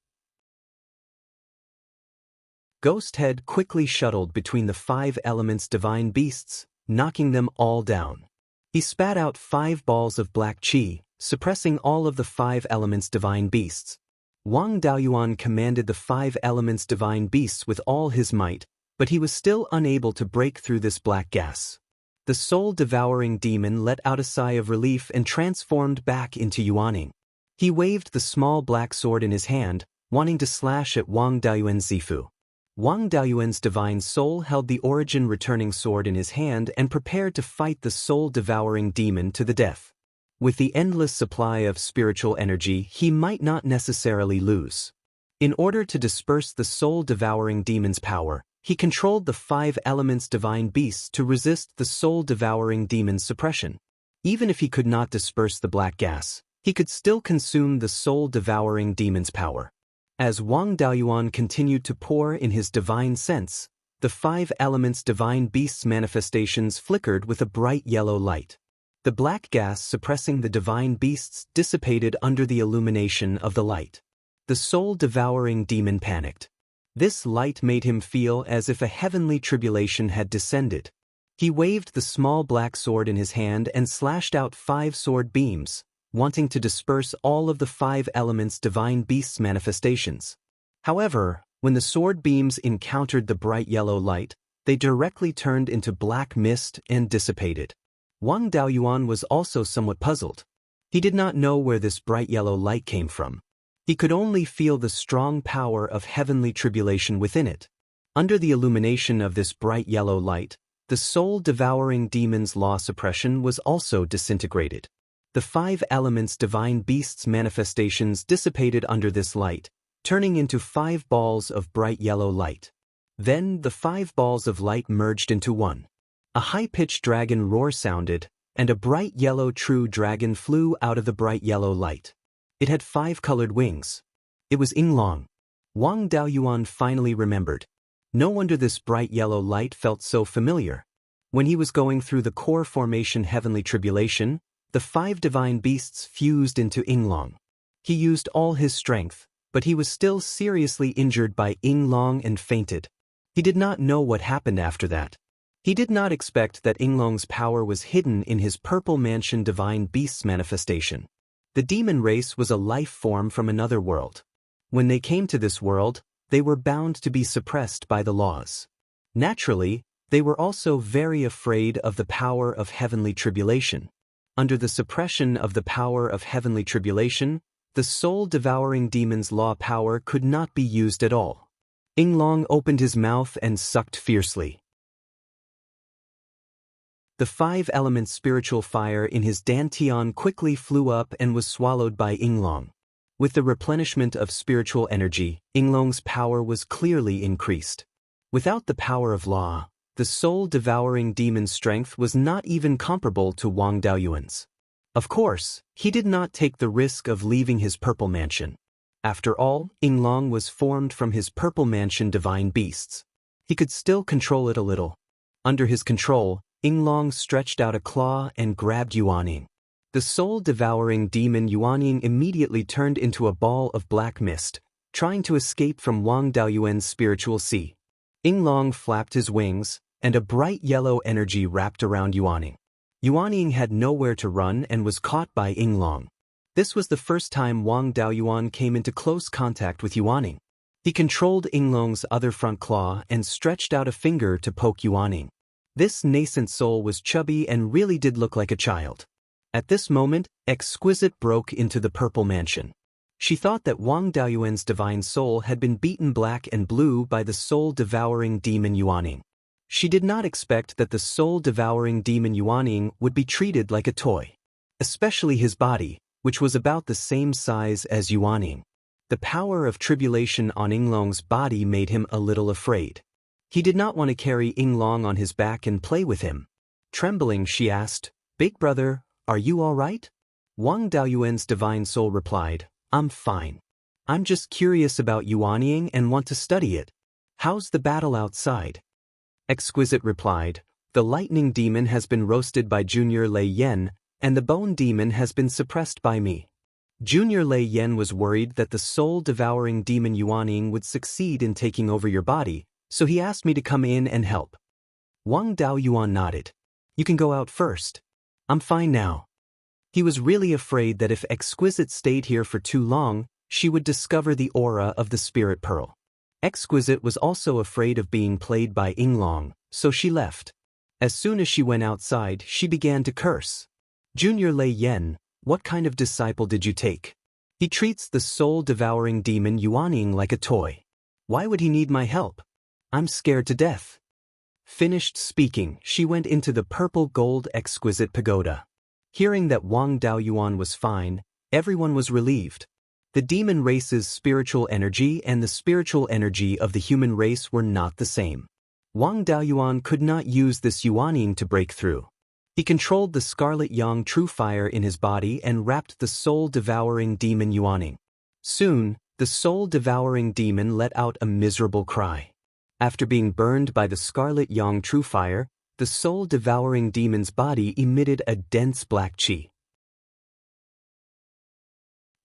Speaker 1: Ghost Head quickly shuttled between the 5 elements divine beasts, knocking them all down. He spat out 5 balls of black chi, suppressing all of the 5 elements divine beasts. Wang Daoyuan commanded the 5 elements divine beasts with all his might, but he was still unable to break through this black gas. The soul-devouring demon let out a sigh of relief and transformed back into Yuaning. He waved the small black sword in his hand, wanting to slash at Wang Daoyuan's Zifu. Wang Daoyuan's divine soul held the origin-returning sword in his hand and prepared to fight the soul-devouring demon to the death. With the endless supply of spiritual energy, he might not necessarily lose. In order to disperse the soul-devouring demon's power, he controlled the 5 elements divine beasts to resist the soul-devouring demon's suppression. Even if he could not disperse the black gas, he could still consume the soul-devouring demon's power. As Wang Daoyuan continued to pour in his divine sense, the 5 elements divine beasts' manifestations flickered with a bright yellow light. The black gas suppressing the divine beasts dissipated under the illumination of the light. The soul-devouring demon panicked. This light made him feel as if a heavenly tribulation had descended. He waved the small black sword in his hand and slashed out 5 sword beams, wanting to disperse all of the 5 elements divine beasts' manifestations. However, when the sword beams encountered the bright yellow light, they directly turned into black mist and dissipated. Wang Daoyuan was also somewhat puzzled. He did not know where this bright yellow light came from. He could only feel the strong power of heavenly tribulation within it. Under the illumination of this bright yellow light, the soul-devouring demon's law suppression was also disintegrated. The 5 elements divine beasts' manifestations dissipated under this light, turning into 5 balls of bright yellow light. Then the 5 balls of light merged into one. A high-pitched dragon roar sounded, and a bright yellow true dragon flew out of the bright yellow light. It had 5 colored wings. It was Yinglong. Wang Daoyuan finally remembered. No wonder this bright yellow light felt so familiar. When he was going through the core formation heavenly tribulation, the 5 divine beasts fused into Yinglong. He used all his strength, but he was still seriously injured by Yinglong and fainted. He did not know what happened after that. He did not expect that Yinglong's power was hidden in his Purple Mansion divine beast's manifestation. The demon race was a life form from another world. When they came to this world, they were bound to be suppressed by the laws. Naturally, they were also very afraid of the power of heavenly tribulation. Under the suppression of the power of heavenly tribulation, the soul-devouring demon's law power could not be used at all. Yinglong opened his mouth and sucked fiercely. The 5 elements spiritual fire in his dantian quickly flew up and was swallowed by Yinglong. With the replenishment of spiritual energy, Yinglong's power was clearly increased. Without the power of law, the soul-devouring demon's strength was not even comparable to Wang Daoyuan's. Of course, he did not take the risk of leaving his Purple Mansion. After all, Yinglong was formed from his Purple Mansion divine beasts. He could still control it a little. Under his control, Yinglong stretched out a claw and grabbed Yuaning. The soul-devouring demon Yuaning immediately turned into a ball of black mist, trying to escape from Wang Daoyuan's spiritual sea. Yinglong flapped his wings, and a bright yellow energy wrapped around Yuaning. Yuaning had nowhere to run and was caught by Yinglong. This was the first time Wang Daoyuan came into close contact with Yuaning. He controlled Yinglong's other front claw and stretched out a finger to poke Yuaning. This nascent soul was chubby and really did look like a child. At this moment, Exquisite broke into the Purple Mansion. She thought that Wang Daoyuan's divine soul had been beaten black and blue by the soul-devouring demon Yuaning. She did not expect that the soul-devouring demon Yuaning would be treated like a toy. Especially his body, which was about the same size as Yuaning. The power of tribulation on Yinglong's body made him a little afraid. He did not want to carry Yinglong on his back and play with him. Trembling, she asked, "Big brother, are you all right?" Wang Daoyuan's divine soul replied, "I'm fine. I'm just curious about Yuaning and want to study it. How's the battle outside?" Exquisite replied, "The lightning demon has been roasted by Junior Lei Yen, and the bone demon has been suppressed by me." Junior Lei Yen was worried that the soul-devouring demon Yuaning would succeed in taking over your body, so he asked me to come in and help. Wang Daoyuan nodded. "You can go out first. I'm fine now." He was really afraid that if Exquisite stayed here for too long, she would discover the aura of the Spirit Pearl. Exquisite was also afraid of being played by Yinglong, so she left. As soon as she went outside, she began to curse. Junior Lei Yen, what kind of disciple did you take? He treats the soul-devouring demon Yuanying like a toy. Why would he need my help? I'm scared to death. Finished speaking, she went into the purple gold exquisite pagoda. Hearing that Wang Daoyuan was fine, everyone was relieved. The demon race's spiritual energy and the spiritual energy of the human race were not the same. Wang Daoyuan could not use this Yuanying to break through. He controlled the scarlet yang true fire in his body and wrapped the soul-devouring demon Yuanying. Soon, the soul-devouring demon let out a miserable cry. After being burned by the scarlet yang true fire, the soul-devouring demon's body emitted a dense black qi.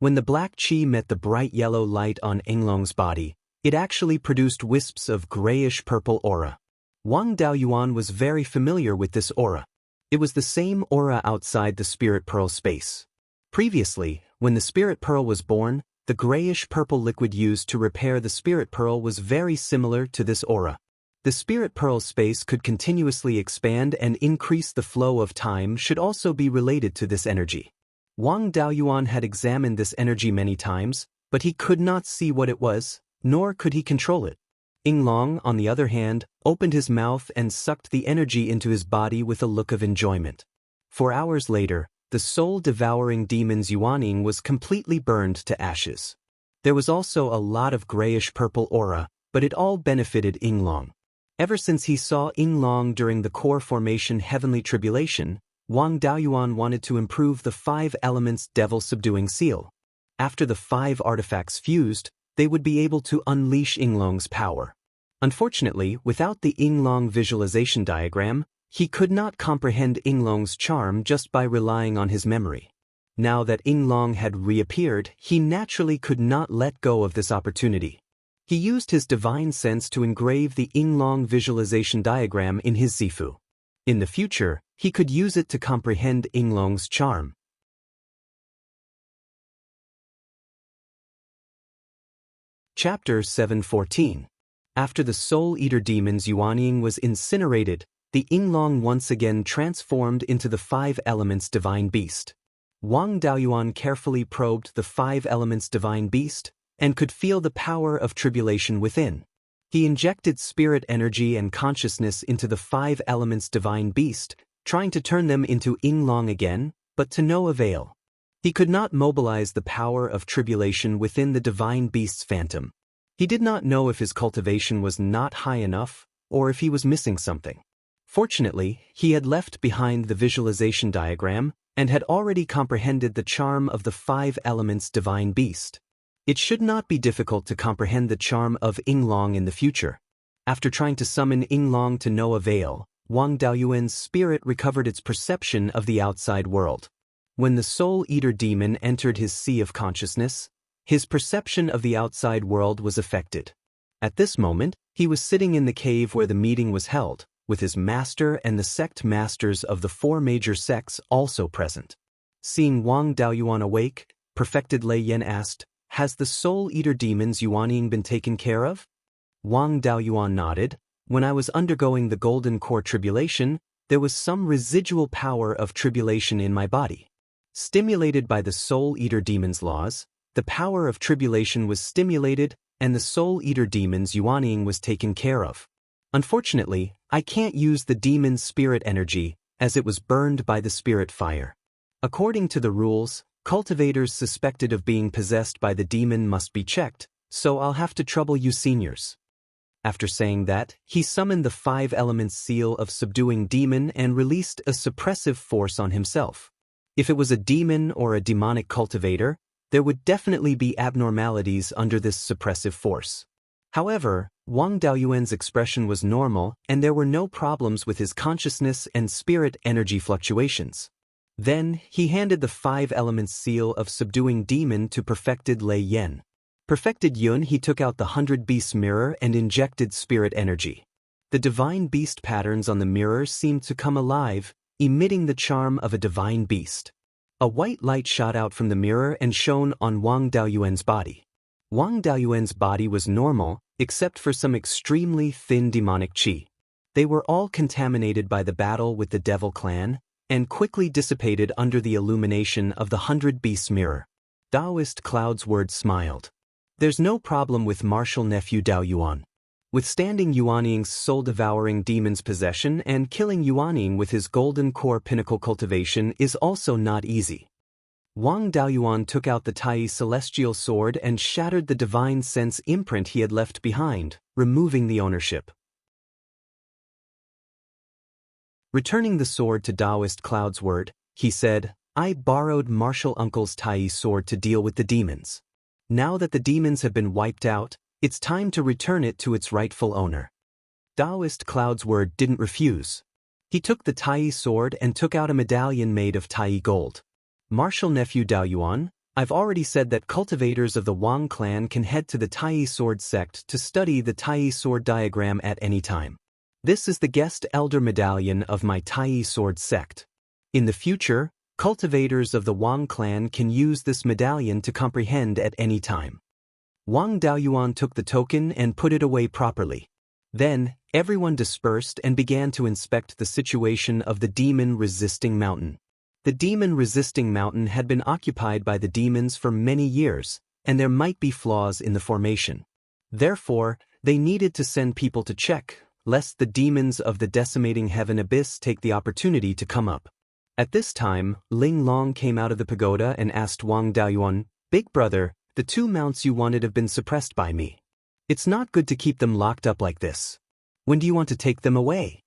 Speaker 1: When the black qi met the bright yellow light on Englong's body, it actually produced wisps of grayish-purple aura. Wang Daoyuan was very familiar with this aura. It was the same aura outside the spirit pearl space. Previously, when the spirit pearl was born, the grayish-purple liquid used to repair the spirit pearl was very similar to this aura. The spirit pearl space could continuously expand and increase the flow of time should also be related to this energy. Wang Daoyuan had examined this energy many times, but he could not see what it was, nor could he control it. Yinglong, on the other hand, opened his mouth and sucked the energy into his body with a look of enjoyment. 4 hours later, the soul-devouring demon's Yuanying was completely burned to ashes. There was also a lot of grayish-purple aura, but it all benefited Yinglong. Ever since he saw Yinglong during the core formation heavenly tribulation, Wang Daoyuan wanted to improve the 5 elements devil-subduing seal. After the 5 artifacts fused, they would be able to unleash Yinglong's power. Unfortunately, without the Yinglong visualization diagram, he could not comprehend Yinglong's charm just by relying on his memory. Now that Yinglong had reappeared, he naturally could not let go of this opportunity. He used his divine sense to engrave the Yinglong visualization diagram in his Zifu. In the future, he could use it to comprehend Yinglong's charm. Chapter 714. After the Soul-Eater demon's Yuanying was incinerated, the Yinglong once again transformed into the 5 elements divine beast. Wang Daoyuan carefully probed the 5 elements divine beast and could feel the power of tribulation within. He injected spirit energy and consciousness into the 5 elements divine beast, trying to turn them into Yinglong again, but to no avail. He could not mobilize the power of tribulation within the divine beast's phantom. He did not know if his cultivation was not high enough, or if he was missing something. Fortunately, he had left behind the visualization diagram and had already comprehended the charm of the 5 elements divine beast. It should not be difficult to comprehend the charm of Yinglong in the future. After trying to summon Yinglong to no avail, Wang Daoyuan's spirit recovered its perception of the outside world. When the Soul-Eater demon entered his sea of consciousness, his perception of the outside world was affected. At this moment, he was sitting in the cave where the meeting was held, with his master and the sect masters of the 4 major sects also present. Seeing Wang Daoyuan awake, Perfected Lei Yen asked, "Has the Soul-Eater demon's Yuanying been taken care of?" Wang Daoyuan nodded. "When I was undergoing the Golden Core tribulation, there was some residual power of tribulation in my body. Stimulated by the Soul-Eater demon's laws, the power of tribulation was stimulated and the Soul-Eater demon's Yuanying was taken care of. Unfortunately, I can't use the demon's spirit energy as it was burned by the spirit fire. According to the rules, cultivators suspected of being possessed by the demon must be checked, so I'll have to trouble you seniors." After saying that, he summoned the 5 elements seal of subduing demon and released a suppressive force on himself. If it was a demon or a demonic cultivator, there would definitely be abnormalities under this suppressive force. However, Wang Daoyuan's expression was normal and there were no problems with his consciousness and spirit energy fluctuations. Then, he handed the 5 elements seal of subduing demon to Perfected Lei Yen. Perfected Yun he took out the 100 Beasts mirror and injected spirit energy. The divine beast patterns on the mirror seemed to come alive, emitting the charm of a divine beast. A white light shot out from the mirror and shone on Wang Daoyuan's body. Wang Daoyuan's body was normal, except for some extremely thin demonic qi. They were all contaminated by the battle with the Devil Clan, and quickly dissipated under the illumination of the 100 Beasts mirror. Daoist Cloud's word smiled. There's no problem with martial nephew Dao Yuan. Withstanding Yuanying's soul-devouring demon's possession and killing Yuanying with his golden core pinnacle cultivation is also not easy. Wang Daoyuan took out the Tai celestial sword and shattered the divine sense imprint he had left behind, removing the ownership. Returning the sword to Daoist Cloud's word, he said, I borrowed Martial Uncle's Tai sword to deal with the demons. Now that the demons have been wiped out, it's time to return it to its rightful owner. Daoist Cloud's word didn't refuse. He took the Tai sword and took out a medallion made of Tai gold. Martial nephew Dao Yuan, I've already said that cultivators of the Wang clan can head to the Tai sword sect to study the Tai sword diagram at any time. This is the guest elder medallion of my Tai sword sect. In the future, cultivators of the Wang clan can use this medallion to comprehend at any time. Wang Daoyuan took the token and put it away properly. Then, everyone dispersed and began to inspect the situation of the demon-resisting mountain. The demon-resisting mountain had been occupied by the demons for many years, and there might be flaws in the formation. Therefore, they needed to send people to check, lest the demons of the decimating heaven abyss take the opportunity to come up. At this time, Ling Long came out of the pagoda and asked Wang Daoyuan, Big brother, the 2 mounts you wanted have been suppressed by me. It's not good to keep them locked up like this. When do you want to take them away?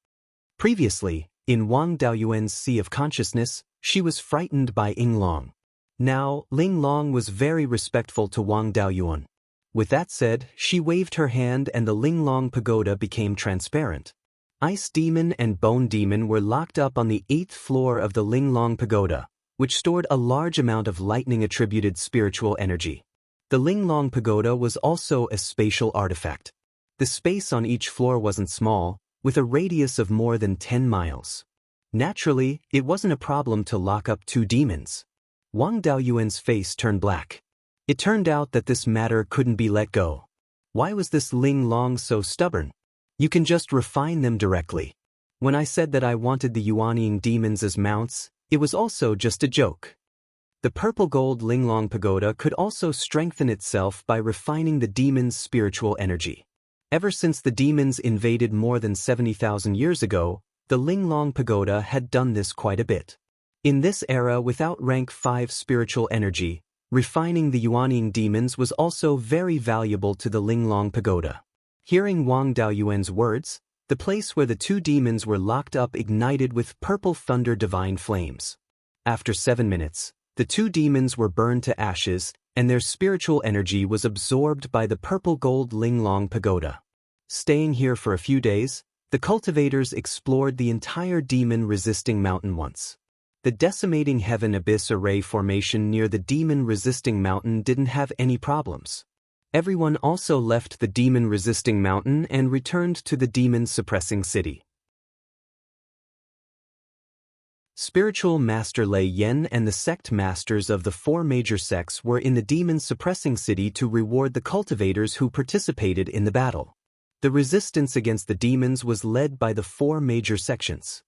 Speaker 1: Previously, in Wang Daoyuan's sea of consciousness, she was frightened by Ling Long. Now, Ling Long was very respectful to Wang Daoyuan. With that said, she waved her hand and the Ling Long pagoda became transparent. Ice Demon and Bone Demon were locked up on the 8th floor of the Ling Long pagoda, which stored a large amount of lightning-attributed spiritual energy. The Ling Long pagoda was also a spatial artifact. The space on each floor wasn't small, with a radius of more than 10 miles. Naturally, it wasn't a problem to lock up 2 demons. Wang Daoyuan's face turned black. It turned out that this matter couldn't be let go. Why was this Ling Long so stubborn? You can just refine them directly. When I said that I wanted the Yuanying demons as mounts, it was also just a joke. The purple gold Ling Long pagoda could also strengthen itself by refining the demon's spiritual energy. Ever since the demons invaded more than 70,000 years ago, the Ling Long pagoda had done this quite a bit. In this era without rank 5 spiritual energy, refining the Yuanying demons was also very valuable to the Ling Long pagoda. Hearing Wang Daoyuan's words, the place where the 2 demons were locked up ignited with purple thunder divine flames. After 7 minutes, the 2 demons were burned to ashes, and their spiritual energy was absorbed by the purple gold Ling Long pagoda. Staying here for a few days, the cultivators explored the entire demon-resisting mountain once. The decimating heaven abyss array formation near the demon-resisting mountain didn't have any problems. Everyone also left the demon-resisting mountain and returned to the demon-suppressing city. Spiritual Master Lei Yen and the sect masters of the 4 major sects were in the demon-suppressing city to reward the cultivators who participated in the battle. The resistance against the demons was led by the 4 major sections.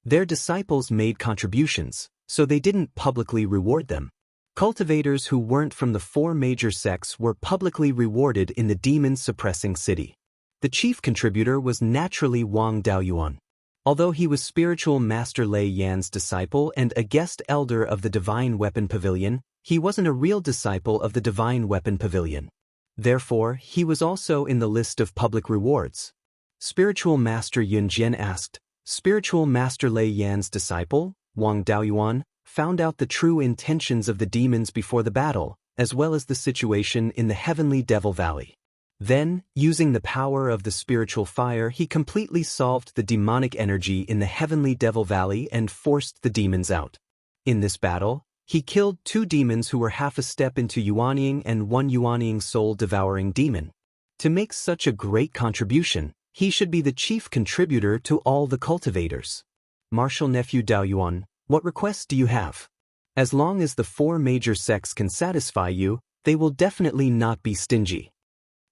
Speaker 1: Their disciples made contributions, so they didn't publicly reward them. Cultivators who weren't from the 4 major sects were publicly rewarded in the demon-suppressing city. The chief contributor was naturally Wang Daoyuan. Although he was spiritual Master Lei Yan's disciple and a guest elder of the Divine Weapon Pavilion, he wasn't a real disciple of the Divine Weapon Pavilion. Therefore, he was also in the list of public rewards. Spiritual Master Yun Jian asked, Spiritual Master Lei Yan's disciple, Wang Daoyuan, found out the true intentions of the demons before the battle, as well as the situation in the Heavenly Devil Valley. Then, using the power of the spiritual fire, he completely solved the demonic energy in the Heavenly Devil Valley and forced the demons out. In this battle, he killed 2 demons who were half a step into Yuanying and 1 Yuanying soul-devouring demon. To make such a great contribution, he should be the chief contributor to all the cultivators. Martial nephew Daoyuan, what requests do you have? As long as the 4 major sects can satisfy you, they will definitely not be stingy.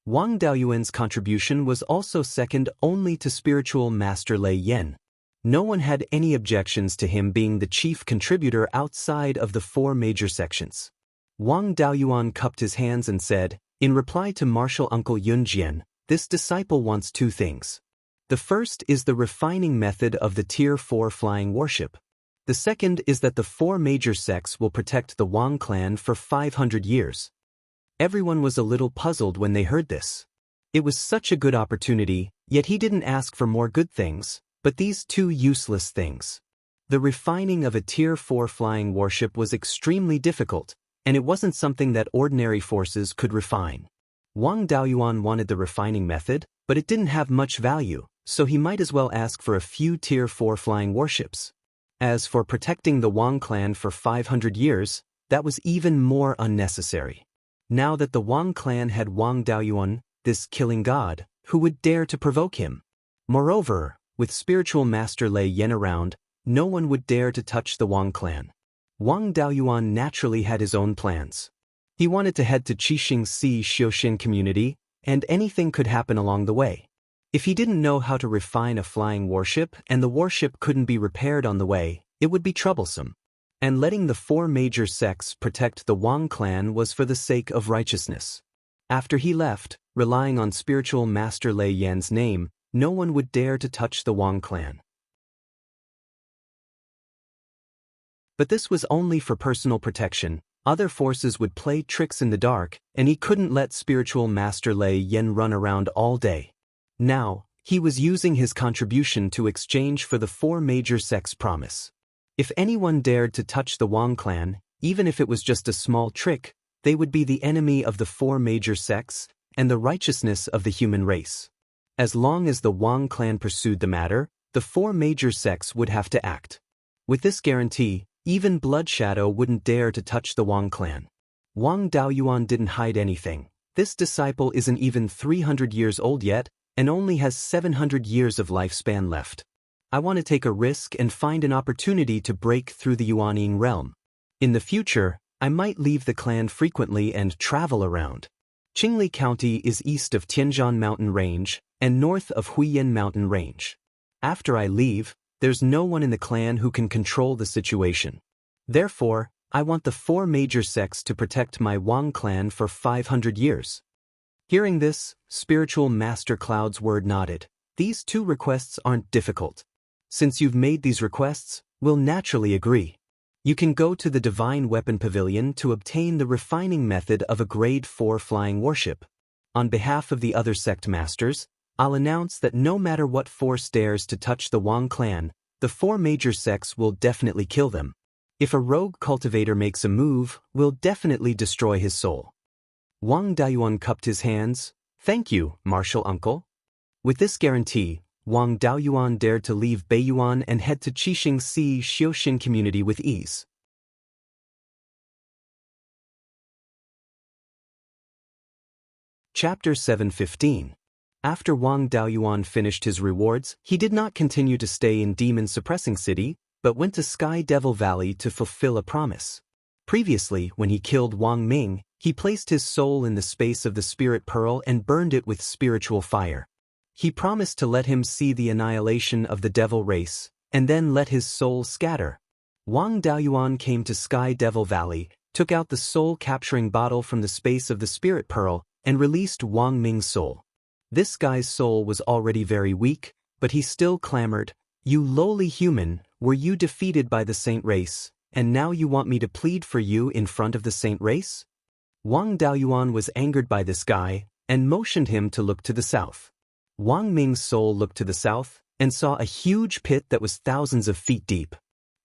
Speaker 1: Wang Daoyuan's contribution was also second only to spiritual master Lei Yan. No one had any objections to him being the chief contributor outside of the four major sections. Wang Daoyuan cupped his hands and said, in reply to martial uncle Yunjian, this disciple wants two things. The first is the refining method of the Tier 4 flying worship. The second is that the four major sects will protect the Wang clan for 500 years. Everyone was a little puzzled when they heard this. It was such a good opportunity, yet he didn't ask for more good things, but these two useless things. The refining of a Tier 4 flying warship was extremely difficult, and it wasn't something that ordinary forces could refine. Wang Daoyuan wanted the refining method, but it didn't have much value, so he might as well ask for a few Tier 4 flying warships. As for protecting the Wang clan for 500 years, that was even more unnecessary. Now that the Wang clan had Wang Daoyuan, this killing god, who would dare to provoke him? Moreover, with spiritual master Lei Yan around, no one would dare to touch the Wang clan. Wang Daoyuan naturally had his own plans. He wanted to head to Qixing Si Xiuxin community, and anything could happen along the way. If he didn't know how to refine a flying warship and the warship couldn't be repaired on the way, it would be troublesome. And letting the four major sects protect the Wang clan was for the sake of righteousness. After he left, relying on spiritual master Lei Yan's name, no one would dare to touch the Wang clan. But this was only for personal protection. Other forces would play tricks in the dark, and he couldn't let spiritual master Lei Yan run around all day. Now, he was using his contribution to exchange for the four major sects' promise. If anyone dared to touch the Wang clan, even if it was just a small trick, they would be the enemy of the four major sects and the righteousness of the human race. As long as the Wang clan pursued the matter, the four major sects would have to act. With this guarantee, even Blood Shadow wouldn't dare to touch the Wang clan. Wang Daoyuan didn't hide anything. This disciple isn't even 300 years old yet, and only has 700 years of lifespan left. I want to take a risk and find an opportunity to break through the Yuanying realm. In the future, I might leave the clan frequently and travel around. Qingli County is east of Tianzhan Mountain Range and north of Huiyin Mountain Range. After I leave, there's no one in the clan who can control the situation. Therefore, I want the four major sects to protect my Wang clan for 500 years. Hearing this, spiritual master Cloud's word nodded. These two requests aren't difficult. Since you've made these requests, we'll naturally agree. You can go to the Divine Weapon Pavilion to obtain the refining method of a Grade 4 flying warship. On behalf of the other sect masters, I'll announce that no matter what force dares to touch the Wang clan, the four major sects will definitely kill them. If a rogue cultivator makes a move, we'll definitely destroy his soul. Wang Daoyuan cupped his hands. Thank you, martial uncle. With this guarantee, Wang Daoyuan dared to leave Beiyuan and head to Qixing Si Xiuxin community with ease. Chapter 7:15. After Wang Daoyuan finished his rewards, he did not continue to stay in Demon Suppressing City, but went to Sky Devil Valley to fulfill a promise. Previously, when he killed Wang Ming, he placed his soul in the space of the Spirit Pearl and burned it with spiritual fire. He promised to let him see the annihilation of the devil race, and then let his soul scatter. Wang Daoyuan came to Sky Devil Valley, took out the soul-capturing bottle from the space of the Spirit Pearl, and released Wang Ming's soul. This guy's soul was already very weak, but he still clamored, "You lowly human, were you defeated by the saint race, and now you want me to plead for you in front of the saint race?" Wang Daoyuan was angered by this guy, and motioned him to look to the south. Wang Ming's soul looked to the south, and saw a huge pit that was thousands of feet deep.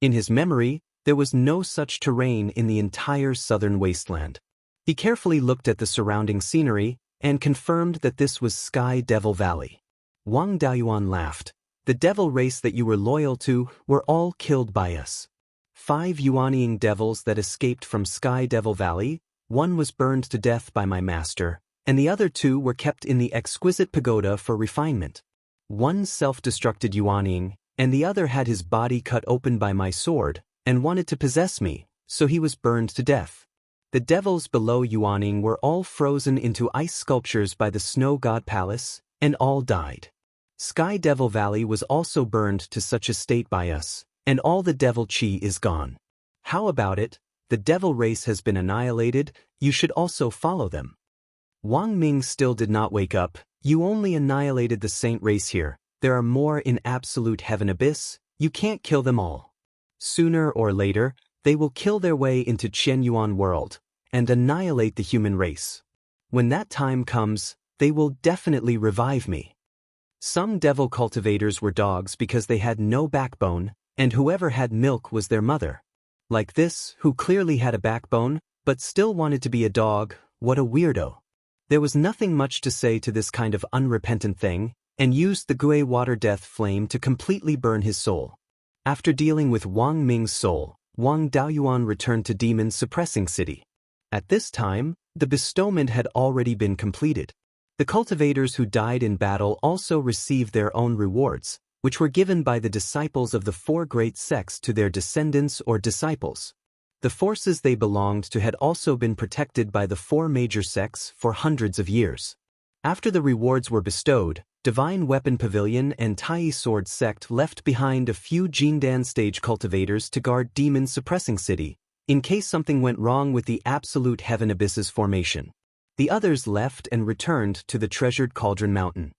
Speaker 1: In his memory, there was no such terrain in the entire southern wasteland. He carefully looked at the surrounding scenery, and confirmed that this was Sky Devil Valley. Wang Daoyuan laughed. "The devil race that you were loyal to were all killed by us. 5 Yuanying devils that escaped from Sky Devil Valley, one was burned to death by my master, and the other 2 were kept in the exquisite pagoda for refinement. One self-destructed Yuanying, and the other had his body cut open by my sword, and wanted to possess me, so he was burned to death. The devils below Yuaning were all frozen into ice sculptures by the Snow God Palace, and all died. Sky Devil Valley was also burned to such a state by us, and all the devil chi is gone. How about it? The devil race has been annihilated, you should also follow them. Wang Ming still did not wake up. You only annihilated the saint race here. There are more in absolute heaven abyss, you can't kill them all. Sooner or later, they will kill their way into Qianyuan world, and annihilate the human race. When that time comes, they will definitely revive me. Some devil cultivators were dogs because they had no backbone, and whoever had milk was their mother. Like this, who clearly had a backbone, but still wanted to be a dog, what a weirdo. There was nothing much to say to this kind of unrepentant thing, and used the Gui water death flame to completely burn his soul. After dealing with Wang Ming's soul, Wang Daoyuan returned to Demon Suppressing City. At this time, the bestowment had already been completed. The cultivators who died in battle also received their own rewards, which were given by the disciples of the four great sects to their descendants or disciples. The forces they belonged to had also been protected by the four major sects for hundreds of years. After the rewards were bestowed, Divine Weapon Pavilion and Tai Sword Sect left behind a few Jindan stage cultivators to guard Demon Suppressing City, in case something went wrong with the Absolute Heaven Abyss's formation. The others left and returned to the Treasured Cauldron Mountain.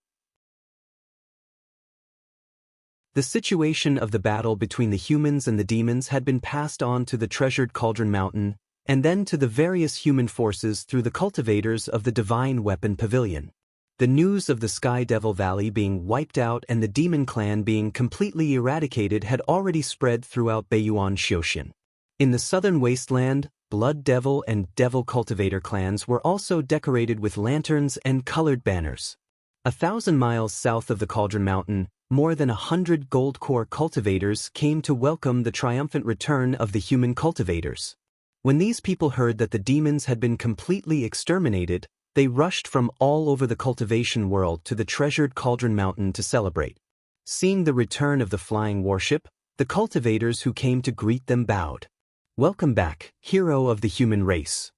Speaker 1: The situation of the battle between the humans and the demons had been passed on to the Treasured Cauldron Mountain, and then to the various human forces through the cultivators of the Divine Weapon Pavilion. The news of the Sky Devil Valley being wiped out and the demon clan being completely eradicated had already spread throughout Beiyuan Xiaoxian. In the southern wasteland, Blood Devil and Devil Cultivator clans were also decorated with lanterns and colored banners. 1,000 miles south of the Cauldron Mountain, more than 100 gold core cultivators came to welcome the triumphant return of the human cultivators. When these people heard that the demons had been completely exterminated, they rushed from all over the cultivation world to the Treasured Cauldron Mountain to celebrate. Seeing the return of the flying warship, the cultivators who came to greet them bowed. Welcome back, hero of the human race.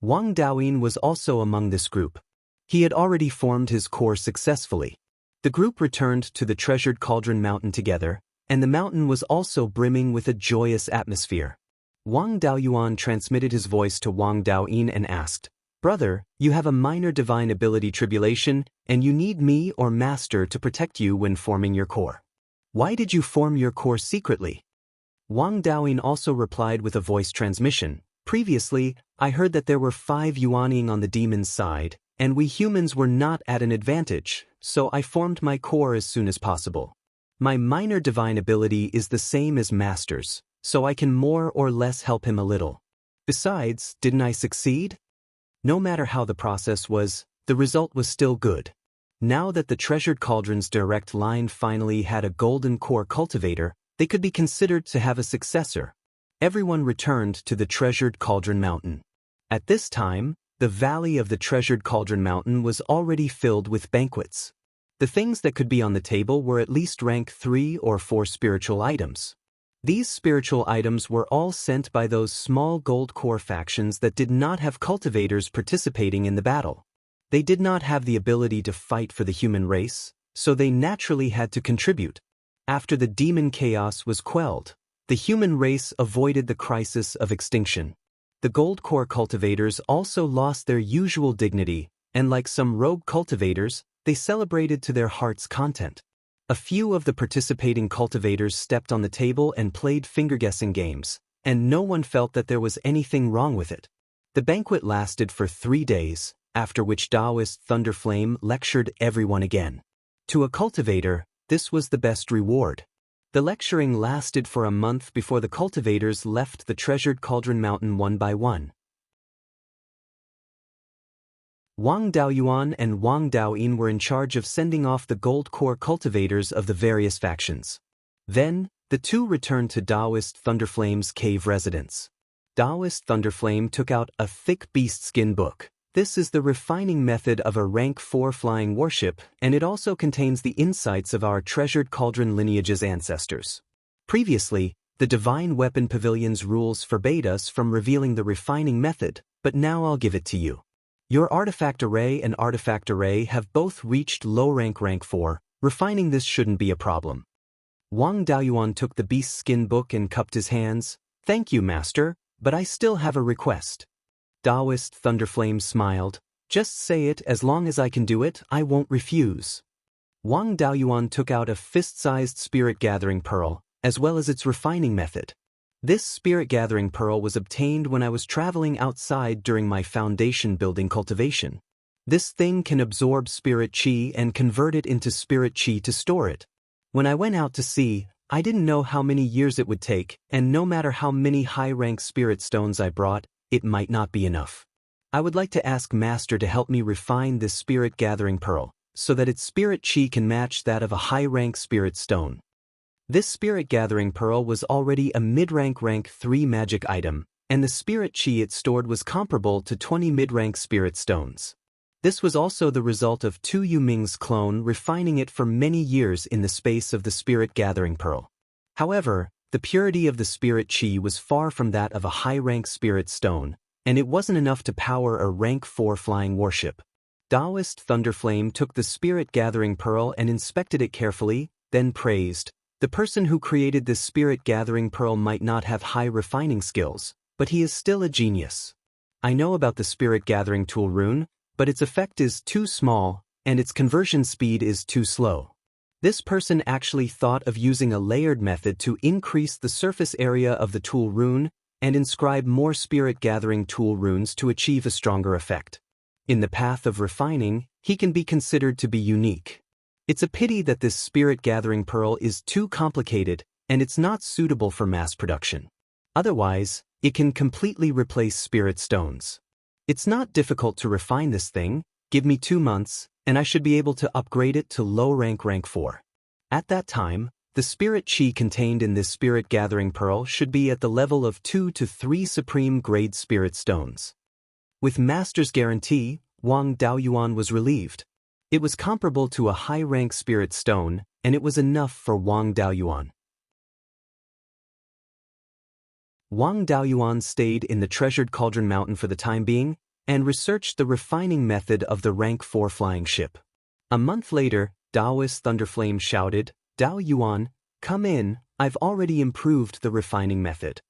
Speaker 1: Wang Daoyin was also among this group. He had already formed his core successfully. The group returned to the Treasured Cauldron Mountain together, and the mountain was also brimming with a joyous atmosphere. Wang Daoyuan transmitted his voice to Wang Daoyin and asked, "Brother, you have a minor divine ability tribulation, and you need me or master to protect you when forming your core. Why did you form your core secretly?" Wang Daoyin also replied with a voice transmission, "Previously, I heard that there were 5 Yuaning on the demon's side, and we humans were not at an advantage, so I formed my core as soon as possible. My minor divine ability is the same as master's, so I can more or less help him a little. Besides, didn't I succeed? No matter how the process was, the result was still good. Now that the Treasured Cauldron's direct line finally had a golden core cultivator, they could be considered to have a successor. Everyone returned to the Treasured Cauldron Mountain. At this time, the valley of the Treasured Cauldron Mountain was already filled with banquets. The things that could be on the table were at least rank 3 or 4 spiritual items. These spiritual items were all sent by those small gold core factions that did not have cultivators participating in the battle. They did not have the ability to fight for the human race, so they naturally had to contribute. After the demon chaos was quelled, the human race avoided the crisis of extinction. The gold core cultivators also lost their usual dignity, and like some rogue cultivators, they celebrated to their heart's content. A few of the participating cultivators stepped on the table and played finger-guessing games, and no one felt that there was anything wrong with it. The banquet lasted for 3 days, after which Daoist Thunderflame lectured everyone again. To a cultivator, this was the best reward. The lecturing lasted for a month before the cultivators left the Treasured Cauldron Mountain one by one. Wang Daoyuan and Wang Daoyin were in charge of sending off the gold core cultivators of the various factions. Then, the two returned to Daoist Thunderflame's cave residence. Daoist Thunderflame took out a thick beast skin book. This is the refining method of a rank 4 flying warship, and it also contains the insights of our Treasured Cauldron lineage's ancestors. Previously, the Divine Weapon Pavilion's rules forbade us from revealing the refining method, but now I'll give it to you. Your artifact array and artifact array have both reached low rank 4, refining this shouldn't be a problem. Wang Daoyuan took the beast's skin book and cupped his hands. Thank you, master, but I still have a request. Daoist Thunderflame smiled. Just say it, as long as I can do it, I won't refuse. Wang Daoyuan took out a fist-sized spirit-gathering pearl, as well as its refining method. This spirit-gathering pearl was obtained when I was traveling outside during my foundation building cultivation. This thing can absorb spirit chi and convert it into spirit chi to store it. When I went out to sea, I didn't know how many years it would take, and no matter how many high-rank spirit stones I brought, it might not be enough. I would like to ask Master to help me refine this spirit-gathering pearl, so that its spirit chi can match that of a high-rank spirit stone. This spirit-gathering pearl was already a mid-rank rank 3 magic item, and the spirit chi it stored was comparable to 20 mid-rank spirit stones. This was also the result of Tu Yuming's clone refining it for many years in the space of the spirit-gathering pearl. However, the purity of the spirit chi was far from that of a high-rank spirit stone, and it wasn't enough to power a rank 4 flying warship. Daoist Thunderflame took the spirit-gathering pearl and inspected it carefully, then praised. The person who created this spirit-gathering pearl might not have high refining skills, but he is still a genius. I know about the spirit-gathering tool rune, but its effect is too small, and its conversion speed is too slow. This person actually thought of using a layered method to increase the surface area of the tool rune and inscribe more spirit-gathering tool runes to achieve a stronger effect. In the path of refining, he can be considered to be unique. It's a pity that this spirit-gathering pearl is too complicated and it's not suitable for mass production. Otherwise, it can completely replace spirit stones. It's not difficult to refine this thing. Give me 2 months, and I should be able to upgrade it to low rank 4. At that time, the spirit chi contained in this spirit-gathering pearl should be at the level of 2 to 3 supreme-grade spirit stones. With Master's guarantee, Wang Daoyuan was relieved. It was comparable to a high-rank spirit stone, and it was enough for Wang Daoyuan. Wang Daoyuan stayed in the treasured Cauldron Mountain for the time being, and researched the refining method of the rank 4 flying ship. A month later, Daoist Thunderflame shouted, Daoyuan, come in, I've already improved the refining method.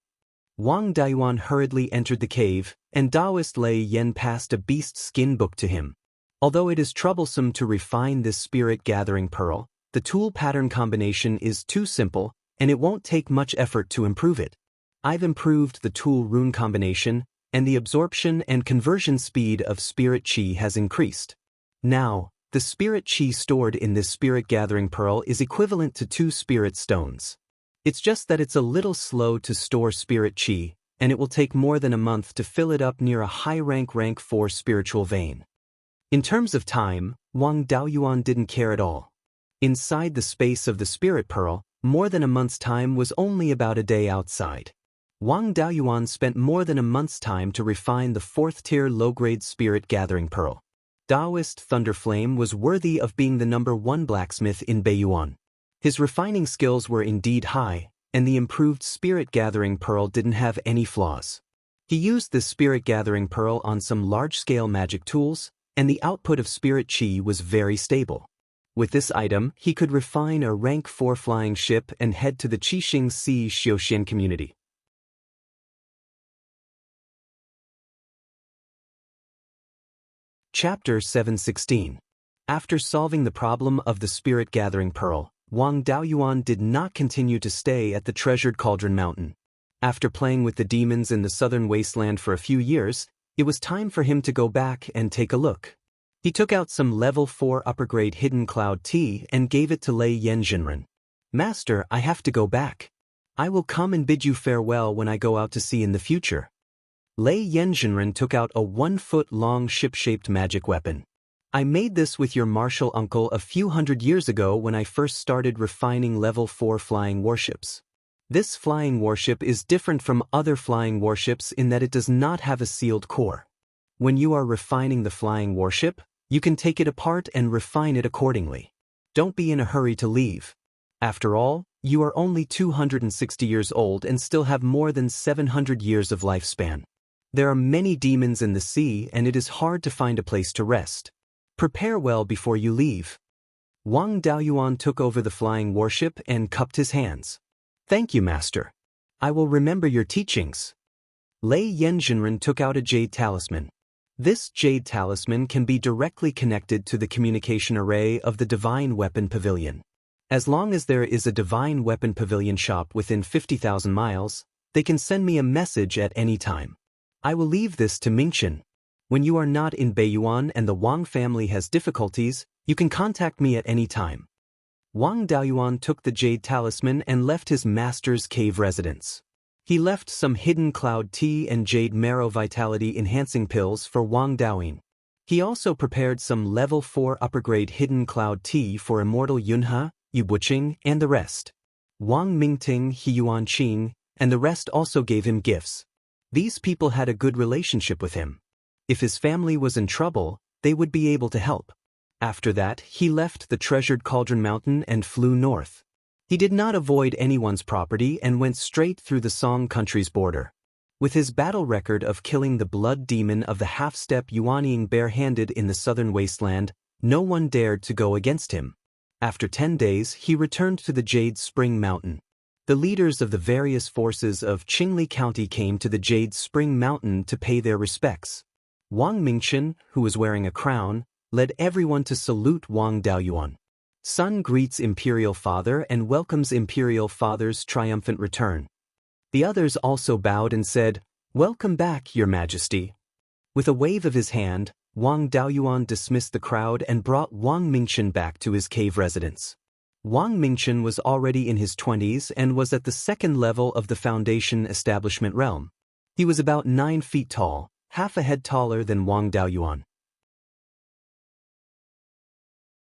Speaker 1: Wang Daoyuan hurriedly entered the cave, and Daoist Lei Yen passed a beast skin book to him. Although it is troublesome to refine this spirit-gathering pearl, the tool pattern combination is too simple, and it won't take much effort to improve it. I've improved the tool rune combination, and the absorption and conversion speed of spirit chi has increased. Now, the spirit chi stored in this spirit-gathering pearl is equivalent to 2 spirit stones. It's just that it's a little slow to store spirit chi, and it will take more than a month to fill it up near a high-rank rank 4 spiritual vein. In terms of time, Wang Daoyuan didn't care at all. Inside the space of the spirit pearl, more than a month's time was only about a day outside. Wang Daoyuan spent more than a month's time to refine the 4th-tier low-grade spirit-gathering pearl. Daoist Thunderflame was worthy of being the #1 blacksmith in Beiyuan. His refining skills were indeed high, and the improved spirit-gathering pearl didn't have any flaws. He used this spirit-gathering pearl on some large-scale magic tools, and the output of spirit chi was very stable. With this item, he could refine a rank 4 flying ship and head to the Qixing Sea Xiaoxian community. Chapter 716. After solving the problem of the spirit-gathering pearl, Wang Daoyuan did not continue to stay at the treasured Cauldron Mountain. After playing with the demons in the southern wasteland for a few years, it was time for him to go back and take a look. He took out some level 4 upper-grade hidden cloud tea and gave it to Lei Yanjinren. Master, I have to go back. I will come and bid you farewell when I go out to sea in the future. Lei Yanjinren took out a 1-foot-long ship-shaped magic weapon. I made this with your martial uncle a few hundred years ago when I first started refining level 4 flying warships. This flying warship is different from other flying warships in that it does not have a sealed core. When you are refining the flying warship, you can take it apart and refine it accordingly. Don't be in a hurry to leave. After all, you are only 260 years old and still have more than 700 years of lifespan. There are many demons in the sea and it is hard to find a place to rest. Prepare well before you leave. Wang Daoyuan took over the flying warship and cupped his hands. Thank you, Master. I will remember your teachings. Lei Yanjinren took out a jade talisman. This jade talisman can be directly connected to the communication array of the Divine Weapon Pavilion. As long as there is a Divine Weapon Pavilion shop within 50,000 miles, they can send me a message at any time. I will leave this to Mingchen. When you are not in Beiyuan and the Wang family has difficulties, you can contact me at any time. Wang Daoyuan took the jade talisman and left his master's cave residence. He left some hidden cloud tea and jade marrow vitality enhancing pills for Wang Daoyin. He also prepared some level 4 upper grade hidden cloud tea for Immortal Yunhe, Yu Buqing, and the rest. Wang Mingting, He Yuan Qing, and the rest also gave him gifts. These people had a good relationship with him. If his family was in trouble, they would be able to help. After that, he left the treasured Cauldron Mountain and flew north. He did not avoid anyone's property and went straight through the Song country's border. With his battle record of killing the blood demon of the half-step Yuanying barehanded in the southern wasteland, no one dared to go against him. After 10 days, he returned to the Jade Spring Mountain. The leaders of the various forces of Qingli County came to the Jade Spring Mountain to pay their respects. Wang Mingchen, who was wearing a crown, led everyone to salute Wang Daoyuan. Son greets Imperial Father and welcomes Imperial Father's triumphant return. The others also bowed and said, "Welcome back, Your Majesty." With a wave of his hand, Wang Daoyuan dismissed the crowd and brought Wang Mingchen back to his cave residence. Wang Mingchen was already in his 20s and was at the second level of the Foundation Establishment realm. He was about 9 feet tall, half a head taller than Wang Daoyuan.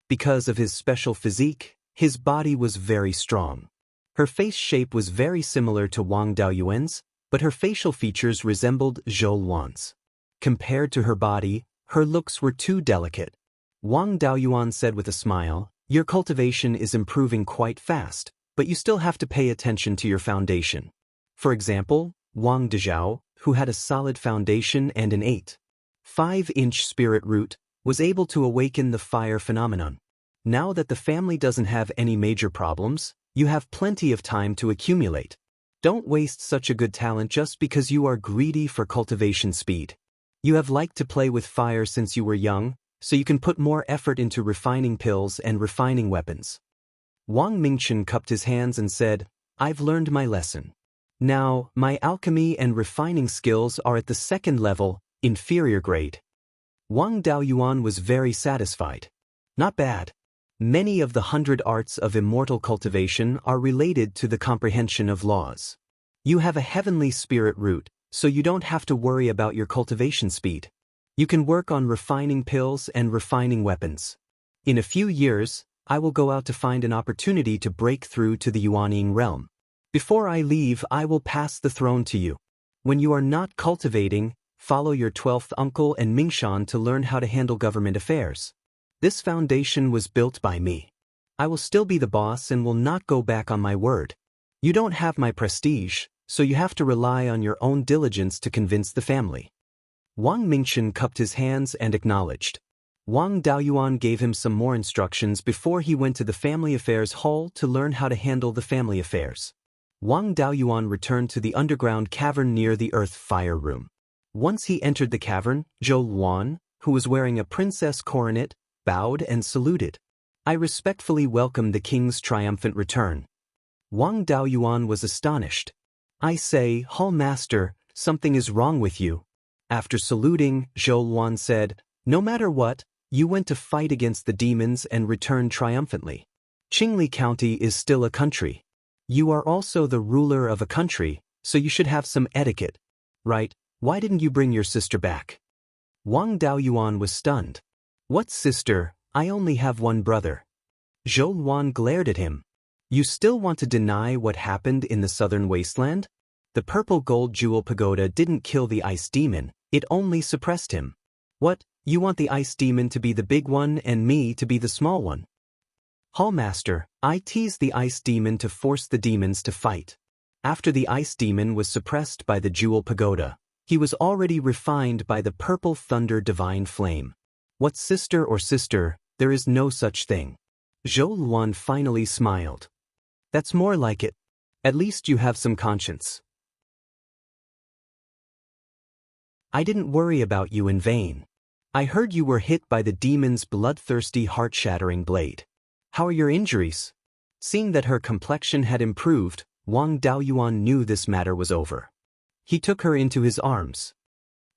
Speaker 1: Because of his special physique, his body was very strong. Her face shape was very similar to Wang Daoyuan's, but her facial features resembled Zhou Luan's. Compared to her body, her looks were too delicate. Wang Daoyuan said with a smile, "Your cultivation is improving quite fast, but you still have to pay attention to your foundation." For example, Wang Dezhao, who had a solid foundation and an 8.5-inch spirit root, was able to awaken the fire phenomenon. Now that the family doesn't have any major problems, you have plenty of time to accumulate. Don't waste such a good talent just because you are greedy for cultivation speed. You have liked to play with fire since you were young, so you can put more effort into refining pills and refining weapons. Wang Mingchen cupped his hands and said, "I've learned my lesson. Now, my alchemy and refining skills are at the second level, inferior grade." Wang Daoyuan was very satisfied. Not bad. Many of the 100 arts of immortal cultivation are related to the comprehension of laws. You have a heavenly spirit root, so you don't have to worry about your cultivation speed. You can work on refining pills and refining weapons. In a few years, I will go out to find an opportunity to break through to the Yuanying realm. Before I leave, I will pass the throne to you. When you are not cultivating, follow your 12th uncle and Mingshan to learn how to handle government affairs. This foundation was built by me. I will still be the boss and will not go back on my word. You don't have my prestige, so you have to rely on your own diligence to convince the family. Wang Mingchen cupped his hands and acknowledged. Wang Daoyuan gave him some more instructions before he went to the family affairs hall to learn how to handle the family affairs. Wang Daoyuan returned to the underground cavern near the earth fire room. Once he entered the cavern, Zhou Luan, who was wearing a princess coronet, bowed and saluted. "I respectfully welcome the king's triumphant return." Wang Daoyuan was astonished. "I say, Hall Master, something is wrong with you." After saluting, Zhou Luan said, "No matter what, you went to fight against the demons and returned triumphantly. Qingli County is still a country. You are also the ruler of a country, so you should have some etiquette. Right? Why didn't you bring your sister back?" Wang Daoyuan was stunned. "What sister? I only have one brother." Zhou Luan glared at him. "You still want to deny what happened in the southern wasteland? The purple gold jewel pagoda didn't kill the ice demon, it only suppressed him. What, you want the ice demon to be the big one and me to be the small one?" "Hallmaster, I teased the ice demon to force the demons to fight. After the ice demon was suppressed by the jewel pagoda, He was already refined by the purple thunder divine flame. What sister or sister, there is no such thing. Zhou Luan finally smiled. That's more like it. At least you have some conscience. I didn't worry about you in vain. I heard you were hit by the demon's bloodthirsty heart-shattering blade. How are your injuries? Seeing that her complexion had improved, Wang Daoyuan knew this matter was over. He took her into his arms.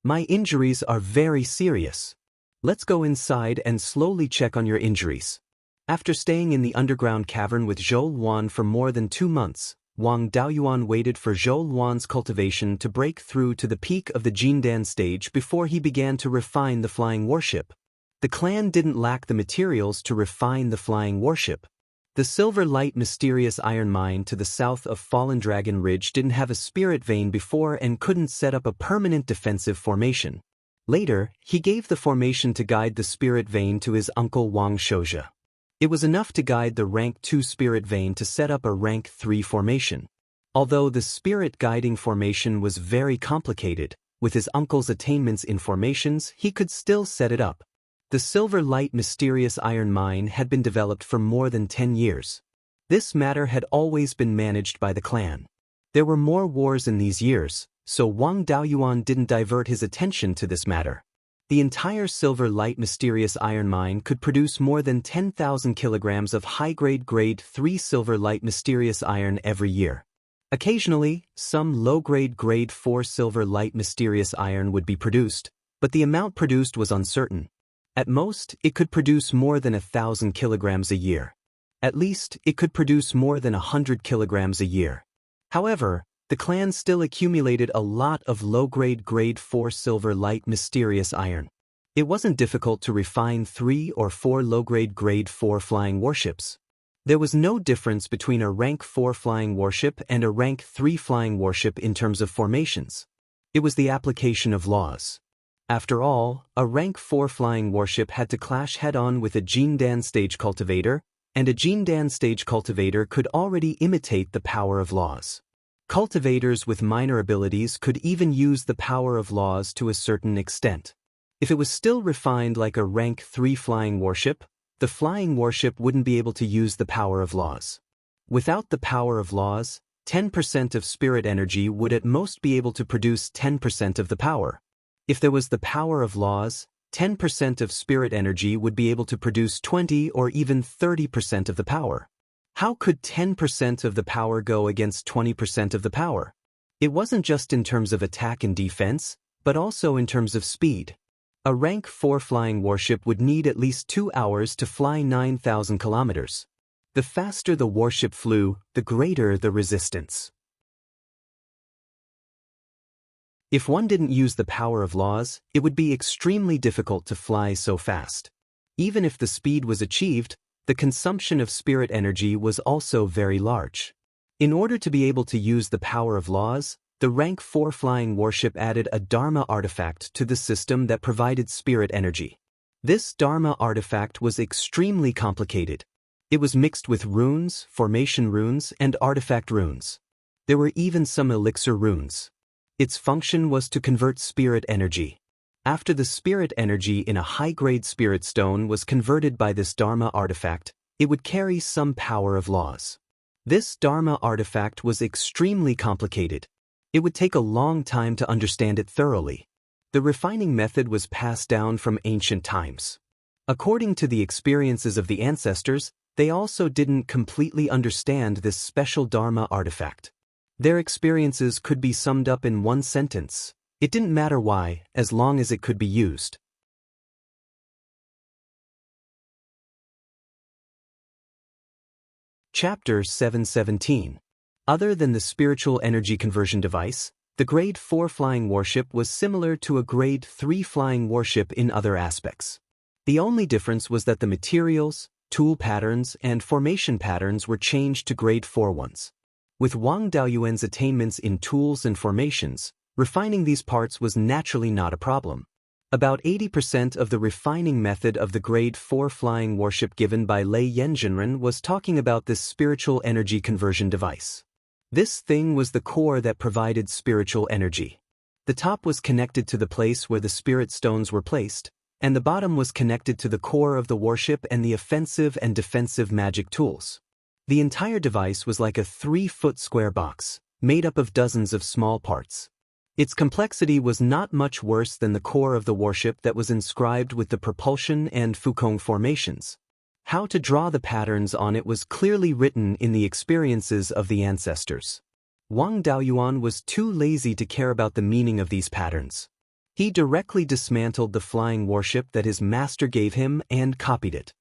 Speaker 1: My injuries are very serious. Let's go inside and slowly check on your injuries. After staying in the underground cavern with Zhou Luan for more than 2 months, Wang Daoyuan waited for Zhou Luan's cultivation to break through to the peak of the Jindan stage before he began to refine the flying warship. The clan didn't lack the materials to refine the flying warship. The Silver Light mysterious iron mine to the south of Fallen Dragon Ridge didn't have a spirit vein before and couldn't set up a permanent defensive formation. Later, he gave the formation to guide the spirit vein to his uncle Wang Shouzhe. It was enough to guide the rank 2 spirit vein to set up a rank 3 formation. Although the spirit guiding formation was very complicated, with his uncle's attainments in formations, he could still set it up. The Silver Light mysterious iron mine had been developed for more than 10 years. This matter had always been managed by the clan. There were more wars in these years, so Wang Daoyuan didn't divert his attention to this matter. The entire Silver Light mysterious iron mine could produce more than 10,000 kilograms of high-grade grade 3 Silver Light mysterious iron every year. Occasionally, some low-grade grade 4 Silver Light mysterious iron would be produced, but the amount produced was uncertain. At most, it could produce more than 1,000 kilograms a year. At least, it could produce more than 100 kilograms a year. However, the clan still accumulated a lot of low-grade grade 4 Silver Light mysterious iron. It wasn't difficult to refine 3 or 4 low-grade grade 4 flying warships. There was no difference between a rank 4 flying warship and a rank 3 flying warship in terms of formations. It was the application of laws. After all, a rank 4 flying warship had to clash head-on with a Jindan stage cultivator, and a Jindan stage cultivator could already imitate the power of laws. Cultivators with minor abilities could even use the power of laws to a certain extent. If it was still refined like a rank 3 flying warship, the flying warship wouldn't be able to use the power of laws. Without the power of laws, 10% of spirit energy would at most be able to produce 10% of the power. If there was the power of laws, 10% of spirit energy would be able to produce 20 or even 30% of the power. How could 10% of the power go against 20% of the power? It wasn't just in terms of attack and defense, but also in terms of speed. A rank 4 flying warship would need at least 2 hours to fly 9,000 kilometers. The faster the warship flew, the greater the resistance. If one didn't use the power of laws, it would be extremely difficult to fly so fast. Even if the speed was achieved, the consumption of spirit energy was also very large. In order to be able to use the power of laws, the rank 4 flying warship added a Dharma artifact to the system that provided spirit energy. This Dharma artifact was extremely complicated. It was mixed with runes, formation runes, and artifact runes. There were even some elixir runes. Its function was to convert spirit energy. After the spirit energy in a high-grade spirit stone was converted by this Dharma artifact, it would carry some power of laws. This Dharma artifact was extremely complicated. It would take a long time to understand it thoroughly. The refining method was passed down from ancient times. According to the experiences of the ancestors, they also didn't completely understand this special Dharma artifact. Their experiences could be summed up in one sentence. It didn't matter why, as long as it could be used. Chapter 717. Other than the spiritual energy conversion device, the Grade 4 flying warship was similar to a Grade 3 flying warship in other aspects. The only difference was that the materials, tool patterns, and formation patterns were changed to Grade 4 ones. With Wang Daoyuan's attainments in tools and formations, refining these parts was naturally not a problem. About 80% of the refining method of the Grade 4 flying warship given by Lei Yanjinren was talking about this spiritual energy conversion device. This thing was the core that provided spiritual energy. The top was connected to the place where the spirit stones were placed, and the bottom was connected to the core of the warship and the offensive and defensive magic tools. The entire device was like a 3-foot square box, made up of dozens of small parts. Its complexity was not much worse than the core of the warship that was inscribed with the propulsion and Fukong formations. How to draw the patterns on it was clearly written in the experiences of the ancestors. Wang Daoyuan was too lazy to care about the meaning of these patterns. He directly dismantled the flying warship that his master gave him and copied it.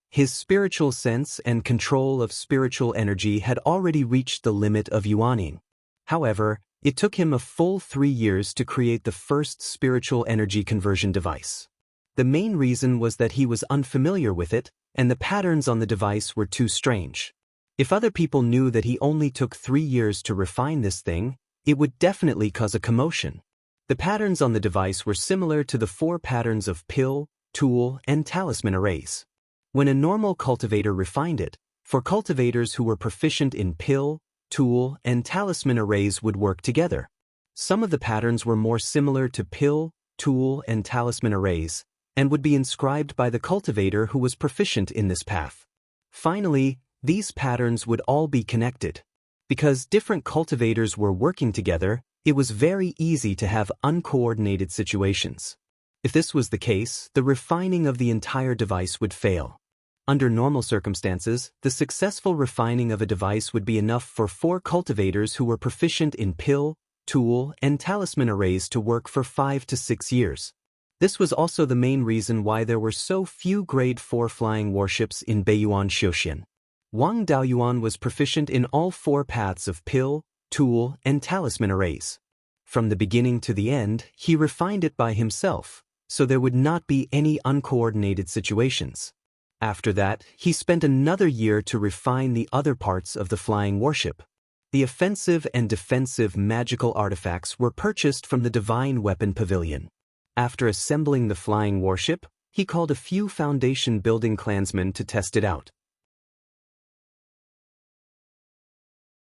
Speaker 1: His spiritual sense and control of spiritual energy had already reached the limit of yuaning. However, it took him a full 3 years to create the first spiritual energy conversion device. The main reason was that he was unfamiliar with it, and the patterns on the device were too strange. If other people knew that he only took 3 years to refine this thing, it would definitely cause a commotion. The patterns on the device were similar to the 4 patterns of pill, tool, and talisman arrays. When a normal cultivator refined it, for cultivators who were proficient in pill, tool, and talisman arrays would work together. Some of the patterns were more similar to pill, tool, and talisman arrays, and would be inscribed by the cultivator who was proficient in this path. Finally, these patterns would all be connected. Because different cultivators were working together, it was very easy to have uncoordinated situations. If this was the case, the refining of the entire device would fail. Under normal circumstances, the successful refining of a device would be enough for 4 cultivators who were proficient in pill, tool, and talisman arrays to work for 5 to 6 years. This was also the main reason why there were so few grade 4 flying warships in Beiyuan Xiuxian. Wang Daoyuan was proficient in all 4 paths of pill, tool, and talisman arrays. From the beginning to the end, he refined it by himself, so there would not be any uncoordinated situations. After that, he spent another year to refine the other parts of the flying warship. The offensive and defensive magical artifacts were purchased from the Divine Weapon Pavilion. After assembling the flying warship, he called a few foundation building clansmen to test it out.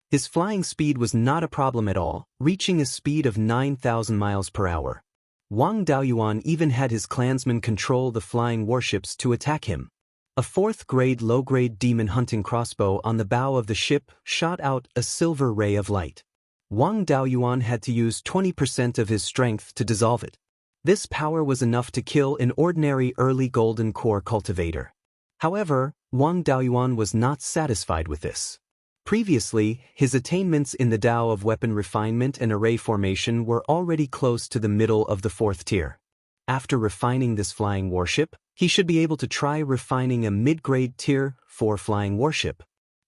Speaker 1: His flying speed was not a problem at all, reaching a speed of 9,000 miles per hour. Wang Daoyuan even had his clansmen control the flying warships to attack him. A 4th-grade low-grade demon hunting crossbow on the bow of the ship shot out a silver ray of light. Wang Daoyuan had to use 20% of his strength to dissolve it. This power was enough to kill an ordinary early golden core cultivator. However, Wang Daoyuan was not satisfied with this. Previously, his attainments in the Tao of weapon refinement and array formation were already close to the middle of the 4th tier. After refining this flying warship, he should be able to try refining a mid-grade Tier 4 flying warship.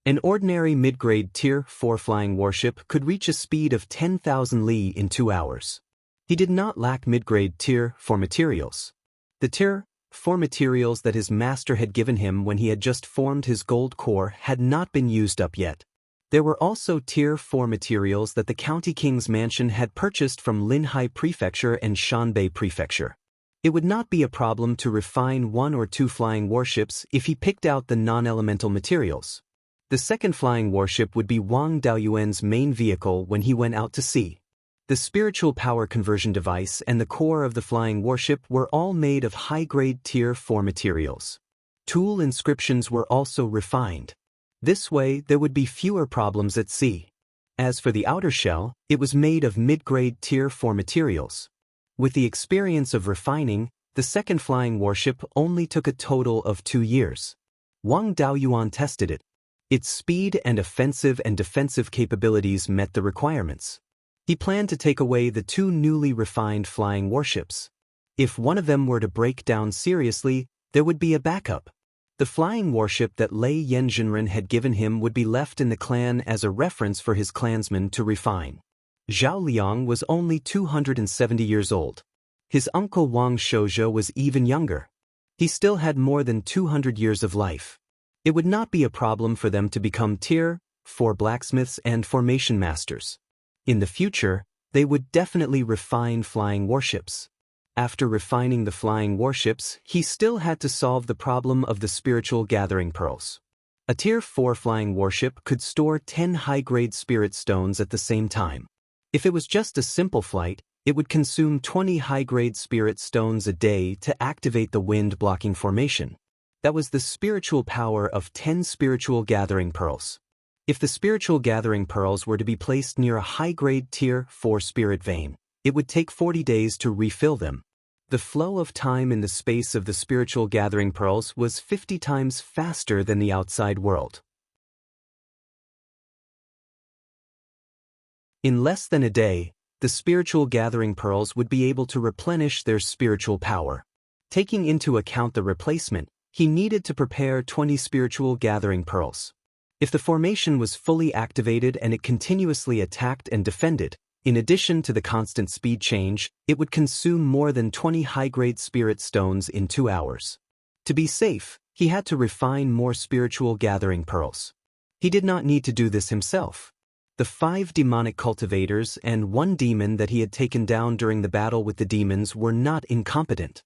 Speaker 1: An ordinary mid-grade Tier 4 flying warship could reach a speed of 10,000 li in 2 hours. He did not lack mid-grade Tier 4 materials. The Tier 4 materials that his master had given him when he had just formed his gold core had not been used up yet. There were also Tier 4 materials that the County King's Mansion had purchased from Linhai Prefecture and Shanbei Prefecture. It would not be a problem to refine 1 or 2 flying warships if he picked out the non-elemental materials. The second flying warship would be Wang Daoyuan's main vehicle when he went out to sea. The spiritual power conversion device and the core of the flying warship were all made of high-grade Tier 4 materials. Tool inscriptions were also refined. This way, there would be fewer problems at sea. As for the outer shell, it was made of mid-grade Tier 4 materials. With the experience of refining, the second flying warship only took a total of 2 years. Wang Daoyuan tested it. Its speed and offensive and defensive capabilities met the requirements. He planned to take away the 2 newly refined flying warships. If one of them were to break down seriously, there would be a backup. The flying warship that Lei Yanjinren had given him would be left in the clan as a reference for his clansmen to refine. Zhao Liang was only 270 years old. His uncle Wang Shoujo was even younger. He still had more than 200 years of life. It would not be a problem for them to become Tier 4 blacksmiths and formation masters. In the future, they would definitely refine flying warships. After refining the flying warships, he still had to solve the problem of the spiritual gathering pearls. A Tier 4 flying warship could store 10 high-grade spirit stones at the same time. If it was just a simple flight, it would consume 20 high-grade spirit stones a day to activate the wind-blocking formation. That was the spiritual power of 10 spiritual gathering pearls. If the spiritual gathering pearls were to be placed near a high-grade tier 4 spirit vein, it would take 40 days to refill them. The flow of time in the space of the spiritual gathering pearls was 50 times faster than the outside world. In less than a day, the spiritual gathering pearls would be able to replenish their spiritual power. Taking into account the replacement, he needed to prepare 20 spiritual gathering pearls. If the formation was fully activated and it continuously attacked and defended, in addition to the constant speed change, it would consume more than 20 high-grade spirit stones in 2 hours. To be safe, he had to refine more spiritual gathering pearls. He did not need to do this himself. The 5 demonic cultivators and 1 demon that he had taken down during the battle with the demons were not incompetent.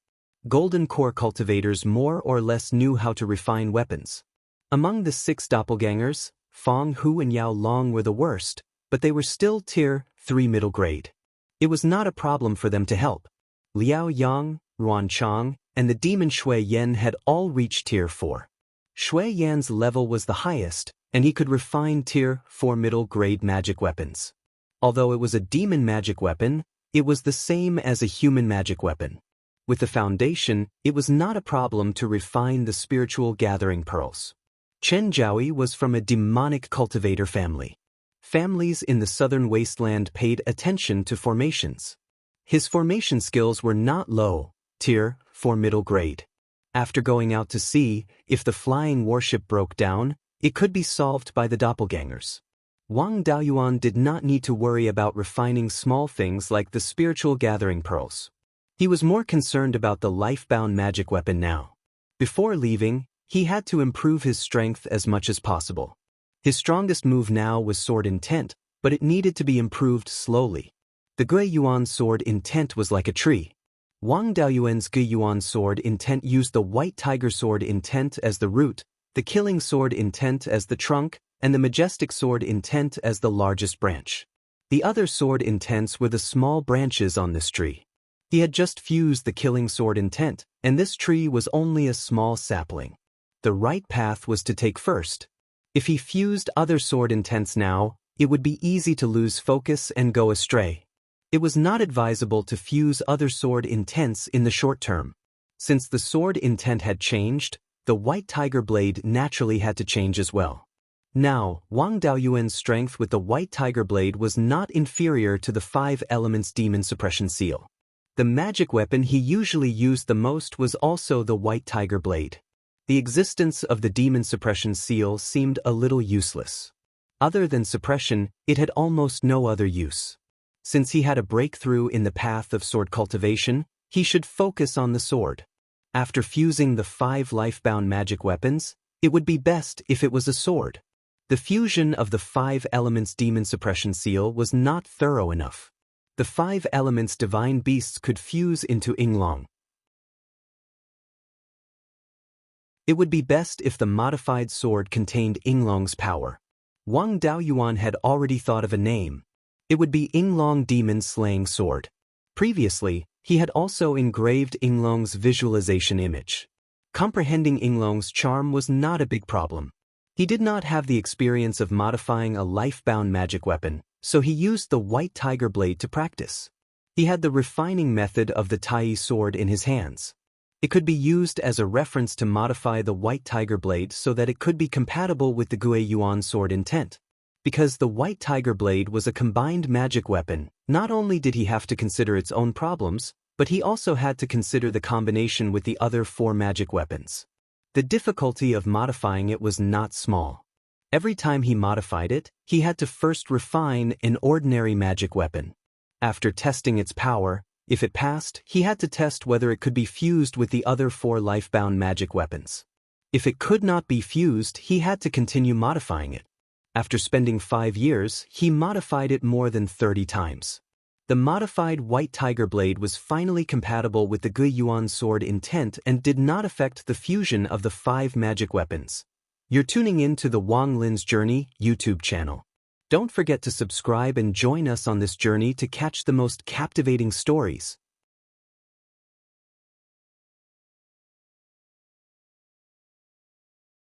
Speaker 1: Golden core cultivators more or less knew how to refine weapons. Among the 6 doppelgangers, Feng Hu and Yao Long were the worst, but they were still tier 3 middle grade. It was not a problem for them to help. Liao Yang, Ruan Chang, and the demon Shui Yan had all reached tier 4. Shui Yan's level was the highest, and he could refine tier 4 middle grade magic weapons. Although it was a demon magic weapon, it was the same as a human magic weapon. With the foundation, it was not a problem to refine the spiritual gathering pearls. Chen Jiaoyi was from a demonic cultivator family. Families in the southern wasteland paid attention to formations. His formation skills were not low, tier 4 middle grade. After going out to sea, if the flying warship broke down, it could be solved by the doppelgangers. Wang Daoyuan did not need to worry about refining small things like the spiritual gathering pearls. He was more concerned about the life-bound magic weapon now. Before leaving, he had to improve his strength as much as possible. His strongest move now was sword intent, but it needed to be improved slowly. The Guiyuan sword intent was like a tree. Wang Daoyuan's Guiyuan sword intent used the white tiger sword intent as the root, the killing sword intent as the trunk, and the majestic sword intent as the largest branch. The other sword intents were the small branches on this tree. He had just fused the killing sword intent, and this tree was only a small sapling. The right path was to take first. If he fused other sword intents now, it would be easy to lose focus and go astray. It was not advisable to fuse other sword intents in the short term. Since the sword intent had changed, the white tiger blade naturally had to change as well. Now, Wang Daoyuan's strength with the white tiger blade was not inferior to the 5 elements demon suppression seal. The magic weapon he usually used the most was also the white tiger blade. The existence of the demon suppression seal seemed a little useless. Other than suppression, it had almost no other use. Since he had a breakthrough in the path of sword cultivation, he should focus on the sword. After fusing the 5 life-bound magic weapons, it would be best if it was a sword. The fusion of the 5 elements demon suppression seal was not thorough enough. The 5 elements divine beasts could fuse into Yinglong. It would be best if the modified sword contained Yinglong's power. Wang Daoyuan had already thought of a name. It would be Yinglong Demon Slaying Sword. Previously, he had also engraved Yinglong's visualization image. Comprehending Yinglong's charm was not a big problem. He did not have the experience of modifying a life-bound magic weapon, so he used the white tiger blade to practice. He had the refining method of the Tai sword in his hands. It could be used as a reference to modify the white tiger blade so that it could be compatible with the Guiyuan sword intent. Because the white tiger blade was a combined magic weapon, not only did he have to consider its own problems, but he also had to consider the combination with the other 4 magic weapons. The difficulty of modifying it was not small. Every time he modified it, he had to first refine an ordinary magic weapon. After testing its power, if it passed, he had to test whether it could be fused with the other 4 life-bound magic weapons. If it could not be fused, he had to continue modifying it. After spending 5 years, he modified it more than 30 times. The modified white tiger blade was finally compatible with the Guiyuan sword intent and did not affect the fusion of the 5 magic weapons. You're tuning in to the Wang Lin's Journey YouTube channel. Don't forget to subscribe and join us on this journey to catch the most captivating stories.